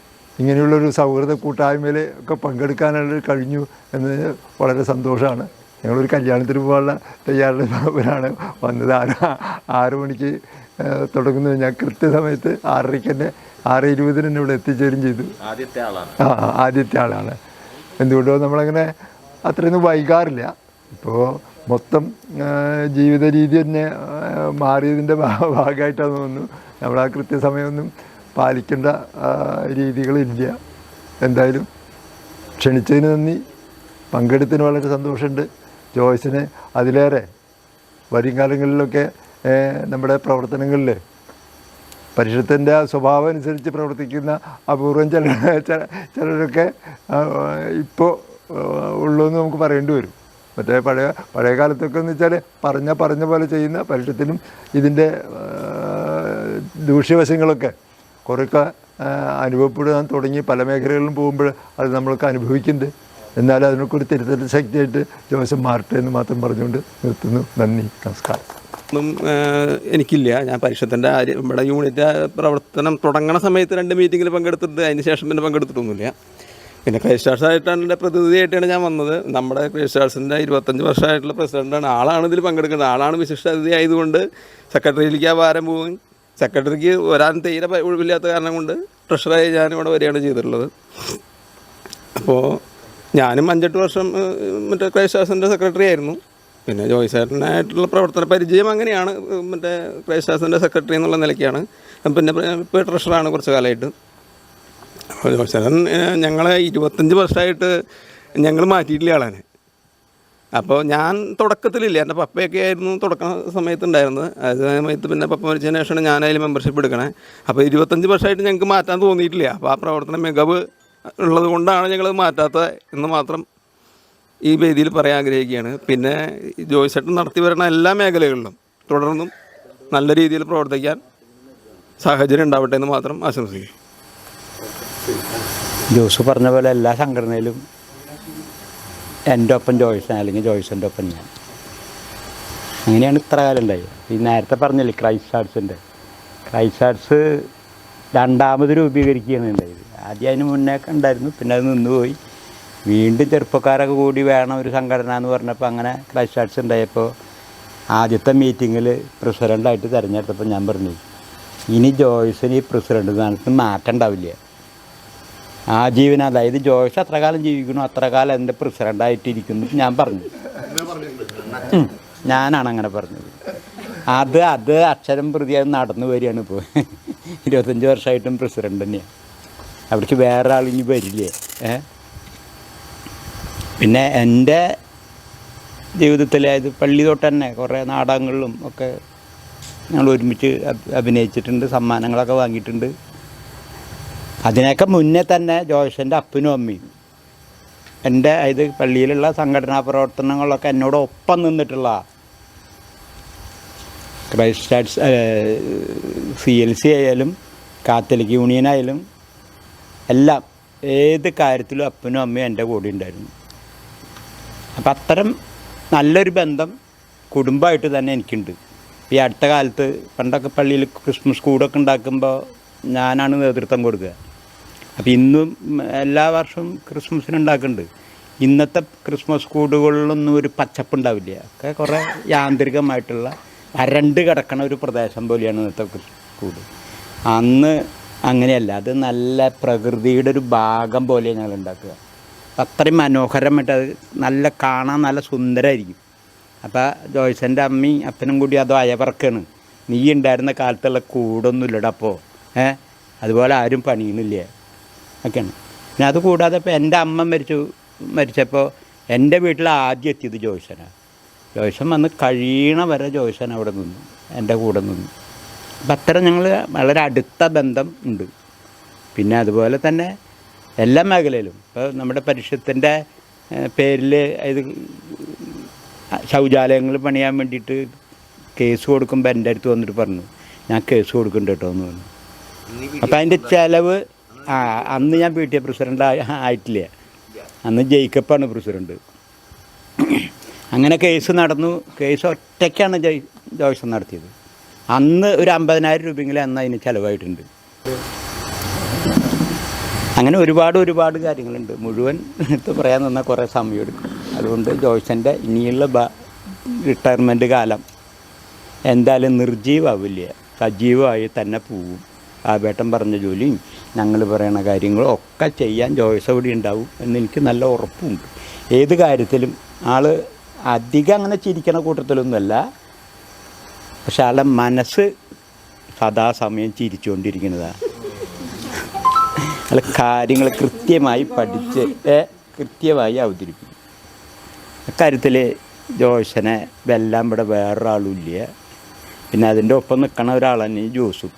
ഇങ്ങനെയുള്ളൊരു സൗഹൃദ കൂട്ടായ്മയിൽ ഒക്കെ പങ്കെടുക്കാനുള്ള കഴിഞ്ഞു എന്നതിന് വളരെ സന്തോഷമാണ്. ഞങ്ങളൊരു കല്യാണത്തിന് പോകാനുള്ള തയ്യാറെടുപ്പിലാണ് വന്നത്. 6 മണിക്ക് തുടങ്ങുന്നത്. ഞാൻ കൃത്യസമയത്ത് 6:30 തന്നെ 6:20 തന്നെ ഇവിടെ എത്തിച്ചേരും ചെയ്തു. ആദ്യത്തെ ആളാണ്. എന്തുകൊണ്ടോ നമ്മളങ്ങനെ അത്രയൊന്നും വൈകാറില്ല. ഇപ്പോൾ മൊത്തം ജീവിത രീതി തന്നെ മാറിയതിൻ്റെ ഭാഗമായിട്ടാണ് തോന്നുന്നു. നമ്മൾ ആ കൃത്യസമയമൊന്നും പാലിക്കേണ്ട രീതികളില്ല. എന്തായാലും ക്ഷണിച്ചതിന് നന്ദി, പങ്കെടുത്തതിന് വളരെ സന്തോഷമുണ്ട്. ജോയ്സിന് അതിലേറെ വരും കാലങ്ങളിലൊക്കെ നമ്മുടെ പ്രവർത്തനങ്ങളിൽ പരിഷത്തിൻ്റെ സ്വഭാവം അനുസരിച്ച് പ്രവർത്തിക്കുന്ന അപൂർവം ചിലരൊക്കെ ഇപ്പോൾ ഉള്ളൂന്ന് നമുക്ക് പറയേണ്ടി വരും. മറ്റേ പഴയ കാലത്തൊക്കെ എന്ന് വെച്ചാൽ പറഞ്ഞ പോലെ ചെയ്യുന്ന പരിഷത്തിനും ഇതിൻ്റെ ദൂഷ്യവശങ്ങളൊക്കെ കുറേയൊക്കെ അനുഭവപ്പെടാൻ തുടങ്ങി. പല മേഖലകളിലും പോകുമ്പോൾ അത് നമ്മൾക്ക് അനുഭവിക്കുന്നുണ്ട്. എന്നാലും അതിനൊക്കെ ഒരു തിരുത്തൽ ശക്തിയായിട്ട് ജോസഫ് മാറട്ടെ എന്ന് മാത്രം പറഞ്ഞുകൊണ്ട് നിർത്തുന്നു. നന്ദി, നമസ്കാരം. ഒന്നും എനിക്കില്ല. ഞാൻ പരിഷത്തിൻ്റെ ഇവിടെ യൂണിറ്റ് പ്രവർത്തനം തുടങ്ങണ സമയത്ത് 2 മീറ്റിങ്ങിൽ പങ്കെടുത്തിട്ടുണ്ട്. അതിന് ശേഷം പിന്നെ പങ്കെടുത്തിട്ടൊന്നുമില്ല. പിന്നെ ക്രൈസ്റ്റാർസായിട്ടാണ് എൻ്റെ പ്രതിനിധിയായിട്ടാണ് ഞാൻ വന്നത്. നമ്മുടെ ക്രൈസ്റ്റാർസിൻ്റെ 25 വർഷമായിട്ടുള്ള പ്രസിഡൻ്റാണ്. ആളാണ് ഇതിൽ പങ്കെടുക്കുന്നത്. ആളാണ് വിശിഷ്ട അതിഥി ആയതുകൊണ്ട് സെക്രട്ടറിയിലേക്ക് ആ ഭാരം പോവും. സെക്രട്ടറിക്ക് വരാൻ തീരെ ഒഴിവില്ലാത്ത കാരണം കൊണ്ട് ട്രഷറായി ഞാനിവിടെ വരികയാണ് ചെയ്തിട്ടുള്ളത്. അപ്പോൾ ഞാനും 5-8 വർഷം മറ്റേ ക്രൈസ്റ്റാർസിൻ്റെ സെക്രട്ടറി ആയിരുന്നു. പിന്നെ ജോയ്സേട്ടനായിട്ടുള്ള പ്രവർത്തന പരിചയം അങ്ങനെയാണ്. മറ്റേ ക്രൈസ്റ്റാർസിൻ്റെ സെക്രട്ടറി എന്നുള്ള നിലയ്ക്കാണ്. പിന്നെ ഇപ്പോൾ ട്രഷറാണ് കുറച്ച് കാലമായിട്ട്. അപ്പോൾ ജോയ്സേട്ടൻ ഞങ്ങളെ 25 വർഷമായിട്ട് ഞങ്ങൾ മാറ്റിയിട്ടില്ല ആളാണ്. അപ്പോൾ ഞാൻ തുടക്കത്തിലില്ല, എൻ്റെ പപ്പയൊക്കെ ആയിരുന്നു തുടക്കുന്ന സമയത്തുണ്ടായിരുന്നത്. അത് സമയത്ത് പിന്നെ പപ്പ മരിച്ചതിന് ശേഷമാണ് ഞാനതിൽ മെമ്പർഷിപ്പ് എടുക്കണേ. അപ്പോൾ 25 വർഷമായിട്ട് ഞങ്ങൾക്ക് മാറ്റാൻ തോന്നിയിട്ടില്ല. അപ്പോൾ ആ പ്രവർത്തന മികവ് ഉള്ളത് കൊണ്ടാണ് ഞങ്ങൾ മാറ്റാത്തത് എന്ന് മാത്രം ഈ വേദിയിൽ പറയാൻ ആഗ്രഹിക്കുകയാണ്. പിന്നെ ജോയ്സ് ചേട്ടൻ നടത്തി വരുന്ന എല്ലാ മേഖലകളിലും തുടർന്നും നല്ല രീതിയിൽ പ്രവർത്തിക്കാൻ സാഹചര്യം ഉണ്ടാവട്ടെ എന്ന് മാത്രം ആശംസിക്കുന്നു. ജോസ് പറഞ്ഞ പോലെ എല്ലാ സംഘടനയിലും എൻ്റെ ഒപ്പം ജോയ്സൻ, അല്ലെങ്കിൽ ജോയ്സൻ്റെ ഒപ്പം ഞാൻ. അങ്ങനെയാണ് ഇത്ര കാലം ഉണ്ടായത്. ഈ നേരത്തെ പറഞ്ഞില്ലേ ക്രൈസ്റ്റ് ആർട്സ് രണ്ടാമത് രൂപീകരിക്കുകയാണ് ഉണ്ടായത്. ആദ്യം അതിന് മുന്നേ ഉണ്ടായിരുന്നു, പിന്നെ അത് നിന്നുപോയി. വീണ്ടും ചെറുപ്പക്കാരൊക്കെ കൂടി വേണം ഒരു സംഘടന എന്ന് പറഞ്ഞപ്പോൾ അങ്ങനെ ക്രൈസ്റ്റ് ആർട്സ് ഉണ്ടായപ്പോൾ ആദ്യത്തെ മീറ്റിങ്ങിൽ പ്രസിഡൻ്റായിട്ട് തിരഞ്ഞെടുത്തപ്പോൾ ഞാൻ പറഞ്ഞു, ഇനി ജോയ്സിന് ഈ പ്രസിഡന്റ് സ്ഥാനത്ത് മാറ്റം ഉണ്ടാവില്ല. ആജീവനം, അതായത് ജോയ്സ് അത്ര കാലം ജീവിക്കണു അത്ര കാലം എൻ്റെ പ്രസിഡൻ്റായിട്ടിരിക്കുന്നു ഞാൻ പറഞ്ഞു. ഞാനാണ് അങ്ങനെ പറഞ്ഞത്. അത് അക്ഷരം പ്രതി അത് നടന്നു വരികയാണ് ഇപ്പോൾ. 25 വർഷമായിട്ടും പ്രസിഡൻ്റ് തന്നെയാണ്. അവിടേക്ക് വേറെ ആൾ ഇനി വരില്ലേ? പിന്നെ എൻ്റെ ജീവിതത്തിൽ അത് പള്ളി തൊട്ട് തന്നെ കുറേ നാടകങ്ങളിലും ഒക്കെ ഞങ്ങൾ ഒരുമിച്ച് അഭിനയിച്ചിട്ടുണ്ട്, സമ്മാനങ്ങളൊക്കെ വാങ്ങിയിട്ടുണ്ട്. അതിനൊക്കെ മുന്നേ തന്നെ ജോയ്സൻ്റെ അപ്പനും അമ്മയും എൻ്റെ ഇത് പള്ളിയിലുള്ള സംഘടനാ പ്രവർത്തനങ്ങളൊക്കെ എന്നോട് ഒപ്പം നിന്നിട്ടുള്ള ക്രൈസ്റ്റ് ആർട്സ് CLC ആയാലും കാത്തലിക് യൂണിയൻ ആയാലും എല്ലാം ഏത് കാര്യത്തിലും അപ്പനും അമ്മയും എൻ്റെ കൂടെ ഉണ്ടായിരുന്നു. അപ്പം അത്തരം നല്ലൊരു ബന്ധം കുടുംബമായിട്ട് തന്നെ എനിക്കുണ്ട്. ഈ അടുത്ത കാലത്ത് പണ്ടൊക്കെ പള്ളിയിൽ ക്രിസ്മസ് കൂടൊക്കെ ഉണ്ടാക്കുമ്പോൾ ഞാനാണ് നേതൃത്വം കൊടുക്കുക. അപ്പോൾ ഇന്നും എല്ലാ വർഷവും ക്രിസ്മസിന് ഉണ്ടാക്കുന്നുണ്ട്. ഇന്നത്തെ ക്രിസ്മസ് കൂടുകളിലൊന്നും ഒരു പച്ചപ്പുണ്ടാവില്ല. ഒക്കെ കുറേ യാന്ത്രികമായിട്ടുള്ള വരണ്ട് കിടക്കണ ഒരു പ്രദേശം പോലെയാണ് ഇന്നത്തെ കൂട്. അന്ന് അങ്ങനെയല്ല, അത് നല്ല പ്രകൃതിയുടെ ഒരു ഭാഗം പോലെയാണ് ഞങ്ങൾ ഉണ്ടാക്കുക. അത്രയും മനോഹരമായിട്ട് അത് നല്ല കാണാൻ നല്ല സുന്ദരമായിരിക്കും. അപ്പോൾ ജോയ്സൻ്റെ അമ്മയും അപ്പനും കൂടി അതോ അയവറക്കാണ്, നീ ഉണ്ടായിരുന്ന കാലത്തുള്ള കൂടൊന്നും ഇല്ലടാ അപ്പോൾ അതുപോലെ ആരും പണിയണില്ല ഒക്കെയാണ്. പിന്നെ അത് കൂടാതെ ഇപ്പോൾ എൻ്റെ അമ്മ മരിച്ചപ്പോൾ എൻ്റെ വീട്ടിൽ ആദ്യം എത്തിയത് ജോയ്സനാണ്. ജോയ്സൻ വന്ന് കഴിയണ വരെ ജോയ്സൻ അവിടെ നിന്നു, എൻ്റെ കൂടെ നിന്നു. അപ്പം അത്തരം ഞങ്ങൾ വളരെ അടുത്ത ബന്ധം ഉണ്ട്. പിന്നെ അതുപോലെ തന്നെ എല്ലാ മേഖലയിലും ഇപ്പോൾ നമ്മുടെ പരിഷത്തിൻ്റെ പേരിൽ ഇത് ശൗചാലയങ്ങൾ പണിയാൻ വേണ്ടിയിട്ട് കേസ് കൊടുക്കുമ്പോൾ എൻ്റെ അടുത്ത് വന്നിട്ട് പറഞ്ഞു, ഞാൻ കേസ് കൊടുക്കുന്നുണ്ട് കേട്ടോ എന്ന് പറഞ്ഞു. അപ്പം അതിൻ്റെ ചിലവ് അന്ന് ഞാൻ PTA പ്രസിഡൻ്റ് ആയിട്ടില്ല, അന്ന് ജയിക്കപ്പാണ് പ്രസിഡൻറ്റ്. അങ്ങനെ കേസ് നടന്നു. കേസ് ഒറ്റയ്ക്കാണ് ജോയ്സൺ നടത്തിയത്. അന്ന് ഒരു 50,000 രൂപയെങ്കിലും അന്ന് അതിന് ചിലവായിട്ടുണ്ട്. അങ്ങനെ ഒരുപാട് കാര്യങ്ങളുണ്ട്. മുഴുവൻ എടുത്ത് പറയാൻ നിന്നാൽ കുറേ സമയമെടുക്കും. അതുകൊണ്ട് ജോയ്സൻ്റെ ഇനിയുള്ള റിട്ടയർമെൻറ്റ് കാലം എന്തായാലും നിർജീവാവില്ല, സജീവമായി തന്നെ പോവും. ആബേട്ടൻ പറഞ്ഞ ജോലിയും ഞങ്ങൾ പറയുന്ന കാര്യങ്ങളും ഒക്കെ ചെയ്യാൻ ജോയ്സ് അവിടെ ഉണ്ടാവും എന്നെനിക്ക് നല്ല ഉറപ്പുണ്ട്. ഏത് കാര്യത്തിലും ആൾ അധികം അങ്ങനെ ചിരിക്കണ കൂട്ടത്തിലൊന്നുമല്ല, പക്ഷെ ആളുടെ മനസ്സ് സദാസമയം ചിരിച്ചുകൊണ്ടിരിക്കുന്നതാണ്. അയാൾ കാര്യങ്ങൾ കൃത്യമായി പഠിച്ച് കൃത്യമായി അവതരിപ്പിക്കും. അക്കാര്യത്തിൽ ജോയ്സനെ വെല്ലാൻ ഇവിടെ വേറൊരാളും ഇല്ല. പിന്നെ അതിൻ്റെ ഒപ്പം നിൽക്കണ ഒരാൾ തന്നെ ജോസും.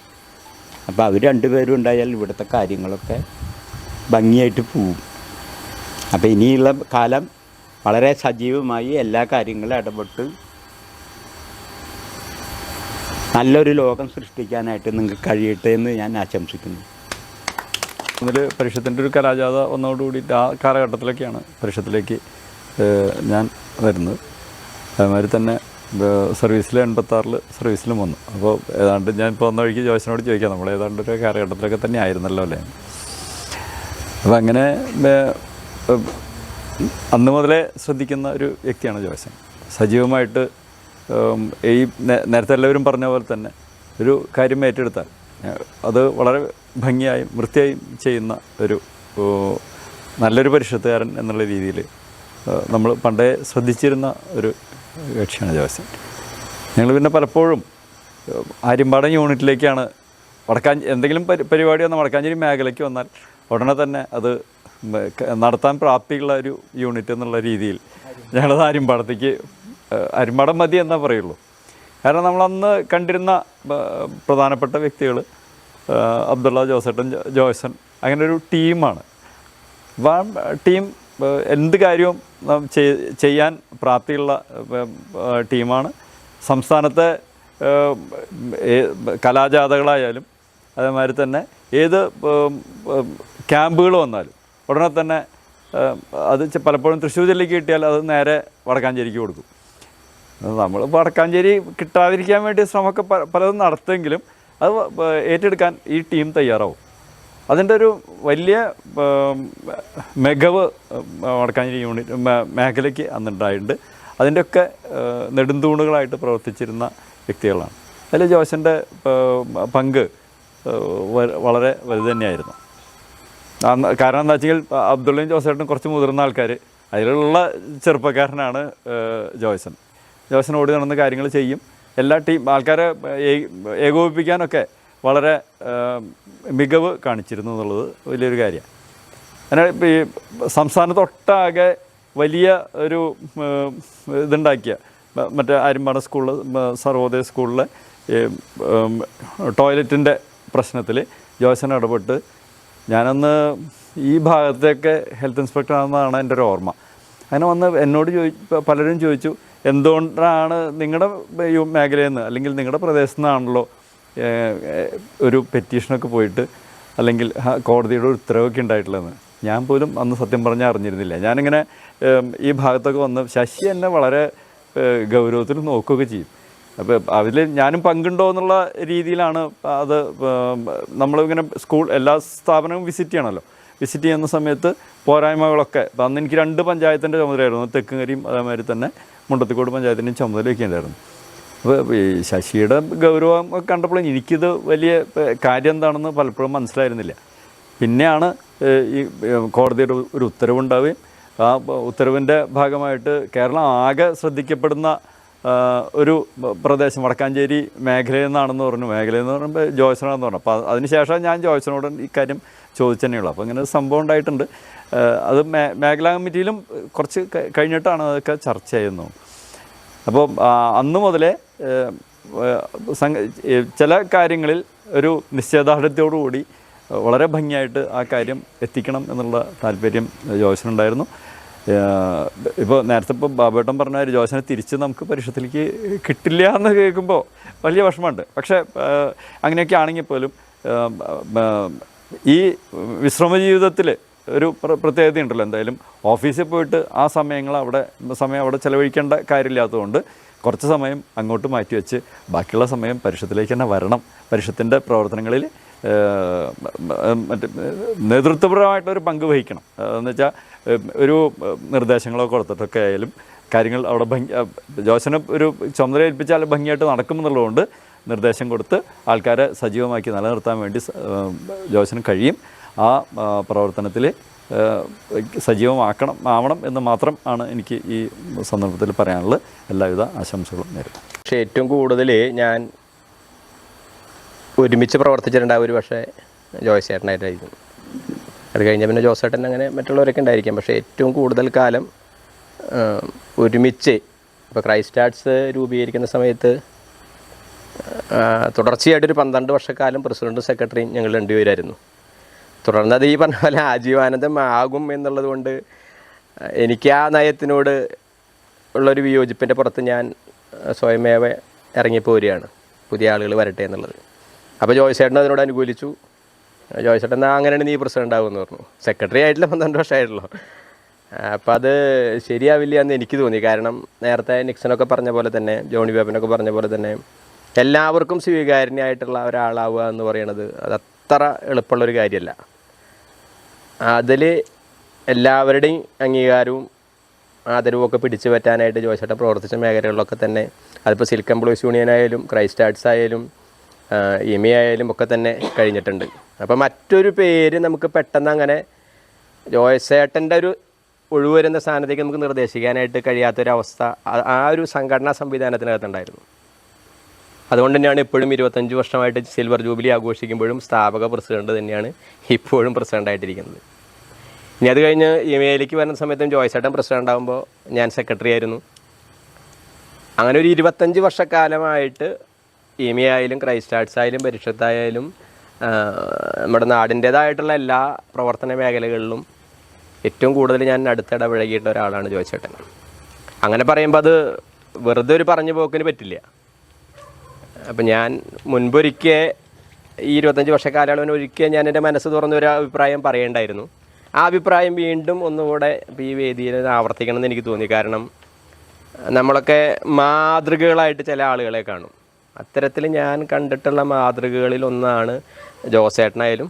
അപ്പോൾ അവർ രണ്ടുപേരും ഉണ്ടായാൽ ഇവിടുത്തെ കാര്യങ്ങളൊക്കെ ഭംഗിയായിട്ട് പോവും. അപ്പോൾ ഇനിയുള്ള കാലം വളരെ സജീവമായി എല്ലാ കാര്യങ്ങളും ഇടപെട്ട് നല്ലൊരു ലോകം സൃഷ്ടിക്കാനായിട്ട് നിങ്ങൾക്ക് കഴിയട്ടെ എന്ന് ഞാൻ ആശംസിക്കുന്നു. അതിൽ പരിഷത്തിൻ്റെ ഒരു കലാജാഥ വന്നതോടുകൂടിയിട്ട് ആ കാലഘട്ടത്തിലൊക്കെയാണ് പരിഷത്തിലേക്ക് ഞാൻ വരുന്നത്. അതുമാതിരി തന്നെ സർവീസിൽ 86 സർവീസിലും വന്നു. അപ്പോൾ ഏതാണ്ട് ഞാൻ ഇപ്പോൾ വന്ന വഴിക്ക് ജോയ്സിനോട് ചോദിക്കാം, നമ്മൾ ഏതാണ്ട് ഒരു കാലഘട്ടത്തിലൊക്കെ തന്നെ ആയിരുന്നല്ലോ അല്ലേ. അപ്പോൾ അങ്ങനെ അന്ന് മുതലേ ശ്രദ്ധിക്കുന്ന ഒരു വ്യക്തിയാണ് ജോയ്സൺ. സജീവമായിട്ട് ഈ നേരത്തെ എല്ലാവരും പറഞ്ഞ പോലെ തന്നെ ഒരു കാര്യം ഏറ്റെടുത്താൽ അത് വളരെ ഭംഗിയായും വൃത്തിയായും ചെയ്യുന്ന ഒരു നല്ലൊരു പരിഷത്തുകാരൻ എന്നുള്ള രീതിയിൽ നമ്മൾ പണ്ടേ ശ്രദ്ധിച്ചിരുന്ന ഒരു കക്ഷിയാണ് ജോയ്സൺ. ഞങ്ങൾ പിന്നെ പലപ്പോഴും ആര്യമ്പാടം യൂണിറ്റിലേക്കാണ് എന്തെങ്കിലും പരിപാടി വന്നാൽ വടക്കാഞ്ചേരി മേഖലയ്ക്ക് വന്നാൽ ഉടനെ തന്നെ അത് നടത്താൻ പ്രാപ്തിയുള്ള ഒരു യൂണിറ്റ് എന്നുള്ള രീതിയിൽ ഞങ്ങളത് അരിമ്പാടം മതി എന്നേ പറയുള്ളൂ. കാരണം നമ്മളന്ന് കണ്ടിരുന്ന പ്രധാനപ്പെട്ട വ്യക്തികൾ അബ്ദുള്ള, ജോസേട്ടൻ, ജോയ്സൺ, അങ്ങനെ ഒരു ടീമാണ്. അപ്പോൾ ആ ടീം എന്ത് കാര്യവും ചെയ്യാൻ പ്രാപ്തിയുള്ള ടീമാണ്. സംസ്ഥാനത്തെ കലാജാഥകളായാലും അതേമാതിരി തന്നെ ഏത് ക്യാമ്പുകൾ വന്നാലും ഉടനെ തന്നെ അത് പലപ്പോഴും തൃശ്ശൂർ ജില്ലയ്ക്ക് കിട്ടിയാൽ അത് നേരെ വടക്കാഞ്ചേരിക്ക് കൊടുക്കും. നമ്മൾ വടക്കാഞ്ചേരി കിട്ടാതിരിക്കാൻ വേണ്ടി ശ്രമമൊക്കെ പലതും നടത്തുമെങ്കിലും അത് ഏറ്റെടുക്കാൻ ഈ ടീം തയ്യാറാവും. അതിൻ്റെ ഒരു വലിയ മികവ് വടക്കാഞ്ചേരി യൂണിറ്റ് മേഖലയ്ക്ക് അന്നുണ്ടായിട്ടുണ്ട്. അതിൻ്റെയൊക്കെ നെടുന്തൂണുകളായിട്ട് പ്രവർത്തിച്ചിരുന്ന വ്യക്തികളാണ്. അതിൽ ജോയ്സൻ്റെ പങ്ക് വളരെ വലുത് തന്നെയായിരുന്നു. കാരണം എന്താ വെച്ചാൽ അബ്ദുള്ളയും ജോസേട്ടനും കുറച്ച് മുതിർന്ന ആൾക്കാർ, അതിലുള്ള ചെറുപ്പക്കാരനാണ് ജോയ്സൺ. ജോയ്സൺ ഓടി നടന്ന കാര്യങ്ങൾ ചെയ്യും. എല്ലാ ആൾക്കാരെ ഏകോപിപ്പിക്കാനൊക്കെ വളരെ മികവ് കാണിച്ചിരുന്നു എന്നുള്ളത് വലിയൊരു കാര്യമാണ്. അങ്ങനെ ഈ സംസ്ഥാനത്തൊട്ടാകെ വലിയ ഒരു ഇതുണ്ടാക്കിയ മറ്റേ അരിമ്പാടം സ്കൂളിൽ, സർവോദയ സ്കൂളിലെ ടോയ്ലറ്റിൻ്റെ പ്രശ്നത്തിൽ ജോയ്സൺ ഇടപെട്ട്, ഞാനന്ന് ഈ ഭാഗത്തൊക്കെ ഹെൽത്ത് ഇൻസ്പെക്ടർ ആണെന്നാണ് എൻ്റെ ഒരു ഓർമ്മ. അങ്ങനെ വന്ന് എന്നോട് പലരും ചോദിച്ചു, എന്തുകൊണ്ടാണ് നിങ്ങളുടെ മേഖലയിൽ നിന്ന് അല്ലെങ്കിൽ നിങ്ങളുടെ പ്രദേശത്തു നിന്നാണല്ലോ ഒരു പെറ്റീഷനൊക്കെ പോയിട്ട് അല്ലെങ്കിൽ കോടതിയുടെ ഒരു ഉത്തരവൊക്കെ ഉണ്ടായിട്ടുള്ളതെന്ന്. ഞാൻ പോലും അന്ന് സത്യം പറഞ്ഞാൽ അറിഞ്ഞിരുന്നില്ല. ഞാനിങ്ങനെ ഈ ഭാഗത്തൊക്കെ വന്ന് ശശി എന്നെ വളരെ ഗൗരവത്തിൽ നോക്കുകയൊക്കെ ചെയ്യും. അപ്പോൾ അതിൽ ഞാനും പങ്കുണ്ടോ എന്നുള്ള രീതിയിലാണ് അത്. നമ്മളിങ്ങനെ എല്ലാ സ്ഥാപനവും വിസിറ്റ് ചെയ്യണമല്ലോ. വിസിറ്റ് ചെയ്യുന്ന സമയത്ത് പോരായ്മകളൊക്കെ, അന്ന് എനിക്ക് 2 പഞ്ചായത്തിൻ്റെ ചുമതലയായിരുന്നു, തെക്കുംകരിയും അതേമാതിരി തന്നെ മുണ്ടത്തിക്കോട് പഞ്ചായത്തിൻ്റെയും ചുമതലയൊക്കെ ഉണ്ടായിരുന്നു. അപ്പോൾ ഈ ശശിയുടെ ഗൗരവം കണ്ടപ്പോൾ എനിക്കിത് വലിയ കാര്യം എന്താണെന്ന് പലപ്പോഴും മനസ്സിലായിരുന്നില്ല. പിന്നെയാണ് ഈ കോടതിയുടെ ഒരു ഉത്തരവുണ്ടാവുകയും ആ ഉത്തരവിൻ്റെ ഭാഗമായിട്ട് കേരളം ആകെ ശ്രദ്ധിക്കപ്പെടുന്ന ഒരു പ്രദേശം വടക്കാഞ്ചേരി മേഖലയിൽ നിന്നാണെന്ന് പറഞ്ഞു. മേഖലയെന്ന് പറയുമ്പോൾ ജോയ്സണാണെന്ന് പറഞ്ഞു. അപ്പോൾ അതിനുശേഷം ഞാൻ ജോയ്സണോട് ഇക്കാര്യം ചോദിച്ചു തന്നെയുള്ളൂ. അപ്പോൾ ഇങ്ങനെ സംഭവം ഉണ്ടായിട്ടുണ്ട്. അത് മേഖലാ കമ്മിറ്റിയിലും കുറച്ച് കഴിഞ്ഞിട്ടാണ് അതൊക്കെ ചർച്ച ചെയ്യുന്നത്. അപ്പോൾ അന്ന് മുതലേ ചില കാര്യങ്ങളിൽ ഒരു നിശ്ചയദാർഢ്യത്തോടുകൂടി വളരെ ഭംഗിയായിട്ട് ആ കാര്യം എത്തിക്കണം എന്നുള്ള താല്പര്യം ജോയ്സനുണ്ടായിരുന്നു. ഇപ്പോൾ നേരത്തെ ബാബുവേട്ടൻ പറഞ്ഞ ജോയ്സനെ തിരിച്ച് നമുക്ക് പരിഷത്തിലേക്ക് കിട്ടില്ല എന്ന് കേൾക്കുമ്പോൾ വലിയ വിഷമമുണ്ട്. പക്ഷേ അങ്ങനെയൊക്കെ ആണെങ്കിൽ പോലും ഈ വിശ്രമ ജീവിതത്തിൽ ഒരു പ്രത്യേകതയുണ്ടല്ലോ. എന്തായാലും ഓഫീസിൽ പോയിട്ട് ആ സമയം അവിടെ ചിലവഴിക്കേണ്ട കാര്യമില്ലാത്തതുകൊണ്ട് കുറച്ച് സമയം അങ്ങോട്ട് മാറ്റിവെച്ച് ബാക്കിയുള്ള സമയം പരിഷത്തിലേക്ക് തന്നെ വരണം. പരിഷത്തിൻ്റെ പ്രവർത്തനങ്ങളിൽ മറ്റേ നേതൃത്വപരമായിട്ടൊരു പങ്ക് വഹിക്കണം. എന്ന് വെച്ചാൽ ഒരു നിർദ്ദേശങ്ങളൊക്കെ കൊടുത്തിട്ടൊക്കെ ആയാലും കാര്യങ്ങൾ അവിടെ ജോയ്സനെ ഒരു ചുമതല ഏൽപ്പിച്ചാൽ ഭംഗിയായിട്ട് നടക്കുമെന്നുള്ളതുകൊണ്ട് നിർദ്ദേശം കൊടുത്ത് ആൾക്കാരെ സജീവമാക്കി നിലനിർത്താൻ വേണ്ടി ജോയ്സന് കഴിയും. ആ പ്രവർത്തനത്തിൽ ആവണം എന്ന് മാത്രം ആണ് എനിക്ക് ഈ സന്ദർഭത്തിൽ പറയാനുള്ളത്. എല്ലാവിധ ആശംസകളും നേരുന്നു. പക്ഷേ ഏറ്റവും കൂടുതൽ ഞാൻ ഒരുമിച്ച് പ്രവർത്തിച്ചിട്ടുണ്ടാവും ഒരു പക്ഷേ ജോയ്സ് ചേട്ടനായിട്ടായിരിക്കും. അത് കഴിഞ്ഞാൽ പിന്നെ ജോസേട്ടൻ അങ്ങനെ മറ്റുള്ളവരൊക്കെ ഉണ്ടായിരിക്കാം. പക്ഷേ ഏറ്റവും കൂടുതൽ കാലം ഒരുമിച്ച് ഇപ്പോൾ ക്രൈസ്റ്റ് ആർട്സ് രൂപീകരിക്കുന്ന സമയത്ത് തുടർച്ചയായിട്ടൊരു 12 വർഷക്കാലം പ്രസിഡൻറ്റും സെക്രട്ടറിയും ഞങ്ങൾ 2 പേരായിരുന്നു. തുടർന്ന് അത് ഈ പറഞ്ഞ പോലെ ആജീവാനന്ദം ആകും എന്നുള്ളത് കൊണ്ട് എനിക്ക് ആ നയത്തിനോട് ഉള്ളൊരു വിയോജിപ്പിൻ്റെ പുറത്ത് ഞാൻ സ്വയമേവ ഇറങ്ങിപ്പോരുകയാണ്, പുതിയ ആളുകൾ വരട്ടെ എന്നുള്ളത്. അപ്പോൾ ജോയ്സേട്ടൻ അതിനോട് അനുകൂലിച്ചു. ജോയ്സേട്ടൻ എന്നാൽ അങ്ങനെയാണ് നീ പ്രസിഡൻ്റ് ആകുമെന്ന് പറഞ്ഞു. സെക്രട്ടറി ആയിട്ടില്ല, 12 വർഷമായിട്ടുള്ളൂ. അപ്പോൾ അത് ശരിയാവില്ല എന്ന് എനിക്ക് തോന്നി. കാരണം നേരത്തെ നിക്സനൊക്കെ പറഞ്ഞ പോലെ തന്നെ, ജോണി ബേബനൊക്കെ പറഞ്ഞ പോലെ തന്നെ എല്ലാവർക്കും സ്വീകാര്യനായിട്ടുള്ള ഒരാളാവുക എന്ന് പറയുന്നത് അത് അത്ര എളുപ്പമുള്ളൊരു കാര്യമല്ല. അതിൽ എല്ലാവരുടെയും അംഗീകാരവും ആദരവും ഒക്കെ പിടിച്ചു പറ്റാനായിട്ട് ജോയ്സേട്ടൻ പ്രവർത്തിച്ച മേഖലകളിലൊക്കെ തന്നെ, അതിപ്പോൾ സിൽക്ക് എംപ്ലോയീസ് യൂണിയൻ ആയാലും ക്രൈസ്റ്റ് ആർട്സ് ആയാലും ഇമി ആയാലും ഒക്കെ തന്നെ കഴിഞ്ഞിട്ടുണ്ട്. അപ്പോൾ മറ്റൊരു പേര് നമുക്ക് പെട്ടെന്ന് അങ്ങനെ ജോയ്സേട്ടൻ്റെ ഒരു ഒഴിവ് വരുന്ന സ്ഥാനത്തേക്ക് നമുക്ക് നിർദ്ദേശിക്കാനായിട്ട് കഴിയാത്തൊരവസ്ഥ ആ ഒരു സംഘടനാ സംവിധാനത്തിനകത്തുണ്ടായിരുന്നു. അതുകൊണ്ട് തന്നെയാണ് ഇപ്പോഴും 25 വർഷമായിട്ട് സിൽവർ ജൂബിലി ആഘോഷിക്കുമ്പോഴും സ്ഥാപക പ്രസിഡന്റ് തന്നെയാണ് ഇപ്പോഴും പ്രസിഡൻ്റായിട്ടിരിക്കുന്നത്. ഇനി അത് കഴിഞ്ഞ് ഇമെയിലേക്ക് വരുന്ന സമയത്തും ജോയ്സേട്ടൻ പ്രസിഡൻ്റ് ആകുമ്പോൾ ഞാൻ സെക്രട്ടറി ആയിരുന്നു. അങ്ങനെ ഒരു 25 വർഷക്കാലമായിട്ട് ഇമെ ആയാലും ക്രൈസ്റ്റ് ആർട്സ് ആയാലും പരിഷത്തായാലും നമ്മുടെ നാടിൻ്റേതായിട്ടുള്ള എല്ലാ പ്രവർത്തന മേഖലകളിലും ഏറ്റവും കൂടുതൽ ഞാൻ അടുത്തിടപഴകിയിട്ട ഒരാളാണ് ജോയ്സേട്ടൻ. അങ്ങനെ പറയുമ്പോൾ അത് വെറുതെ ഒരു പറഞ്ഞു പോക്കിന് പറ്റില്ല. അപ്പം ഞാൻ മുൻപൊരിക്കൽ ഈ 25 വർഷക്കാലയളവിന് ഒരിക്കൽ ഞാൻ എൻ്റെ മനസ്സ് തുറന്നൊരു അഭിപ്രായം പറയേണ്ടായിരുന്നു. ആ അഭിപ്രായം വീണ്ടും ഒന്നുകൂടെ ഈ വേദിയിൽ ആവർത്തിക്കണമെന്ന് എനിക്ക് തോന്നി. കാരണം നമ്മളൊക്കെ മാതൃകകളായിട്ട് ചില ആളുകളെ കാണും. അത്തരത്തിൽ ഞാൻ കണ്ടിട്ടുള്ള മാതൃകകളിൽ ഒന്നാണ് ജോസേട്ടനായാലും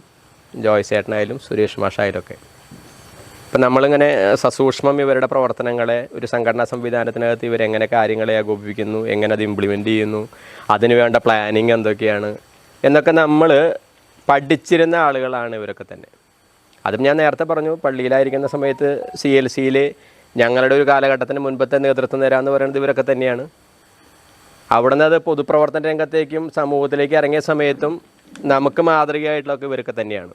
ജോയ്സേട്ടനായാലും സുരേഷ് മാഷായാലും ഒക്കെ. ഇപ്പം നമ്മളിങ്ങനെ സസൂക്ഷ്മം ഇവരുടെ പ്രവർത്തനങ്ങളെ ഒരു സംഘടനാ സംവിധാനത്തിനകത്ത് ഇവരെങ്ങനെ കാര്യങ്ങളെ ഏകോപിപ്പിക്കുന്നു, എങ്ങനെ അത് ഇംപ്ലിമെൻ്റ് ചെയ്യുന്നു, അതിന് വേണ്ട പ്ലാനിങ് എന്തൊക്കെയാണ് എന്നൊക്കെ നമ്മൾ പഠിച്ചിരുന്ന ആളുകളാണ് ഇവരൊക്കെ തന്നെ. അതും ഞാൻ നേരത്തെ പറഞ്ഞു, പള്ളിയിലായിരിക്കുന്ന സമയത്ത് CLC-യിൽ ഞങ്ങളുടെ ഒരു കാലഘട്ടത്തിന് മുൻപത്തെ നേതൃത്വം തരാമെന്ന് പറയുന്നത് ഇവരൊക്കെ തന്നെയാണ്. അവിടെ നിന്ന് അത് പൊതുപ്രവർത്തന രംഗത്തേക്കും സമൂഹത്തിലേക്ക് ഇറങ്ങിയ സമയത്തും നമുക്ക് മാതൃകയായിട്ടുള്ളതൊക്കെ ഇവരൊക്കെ തന്നെയാണ്.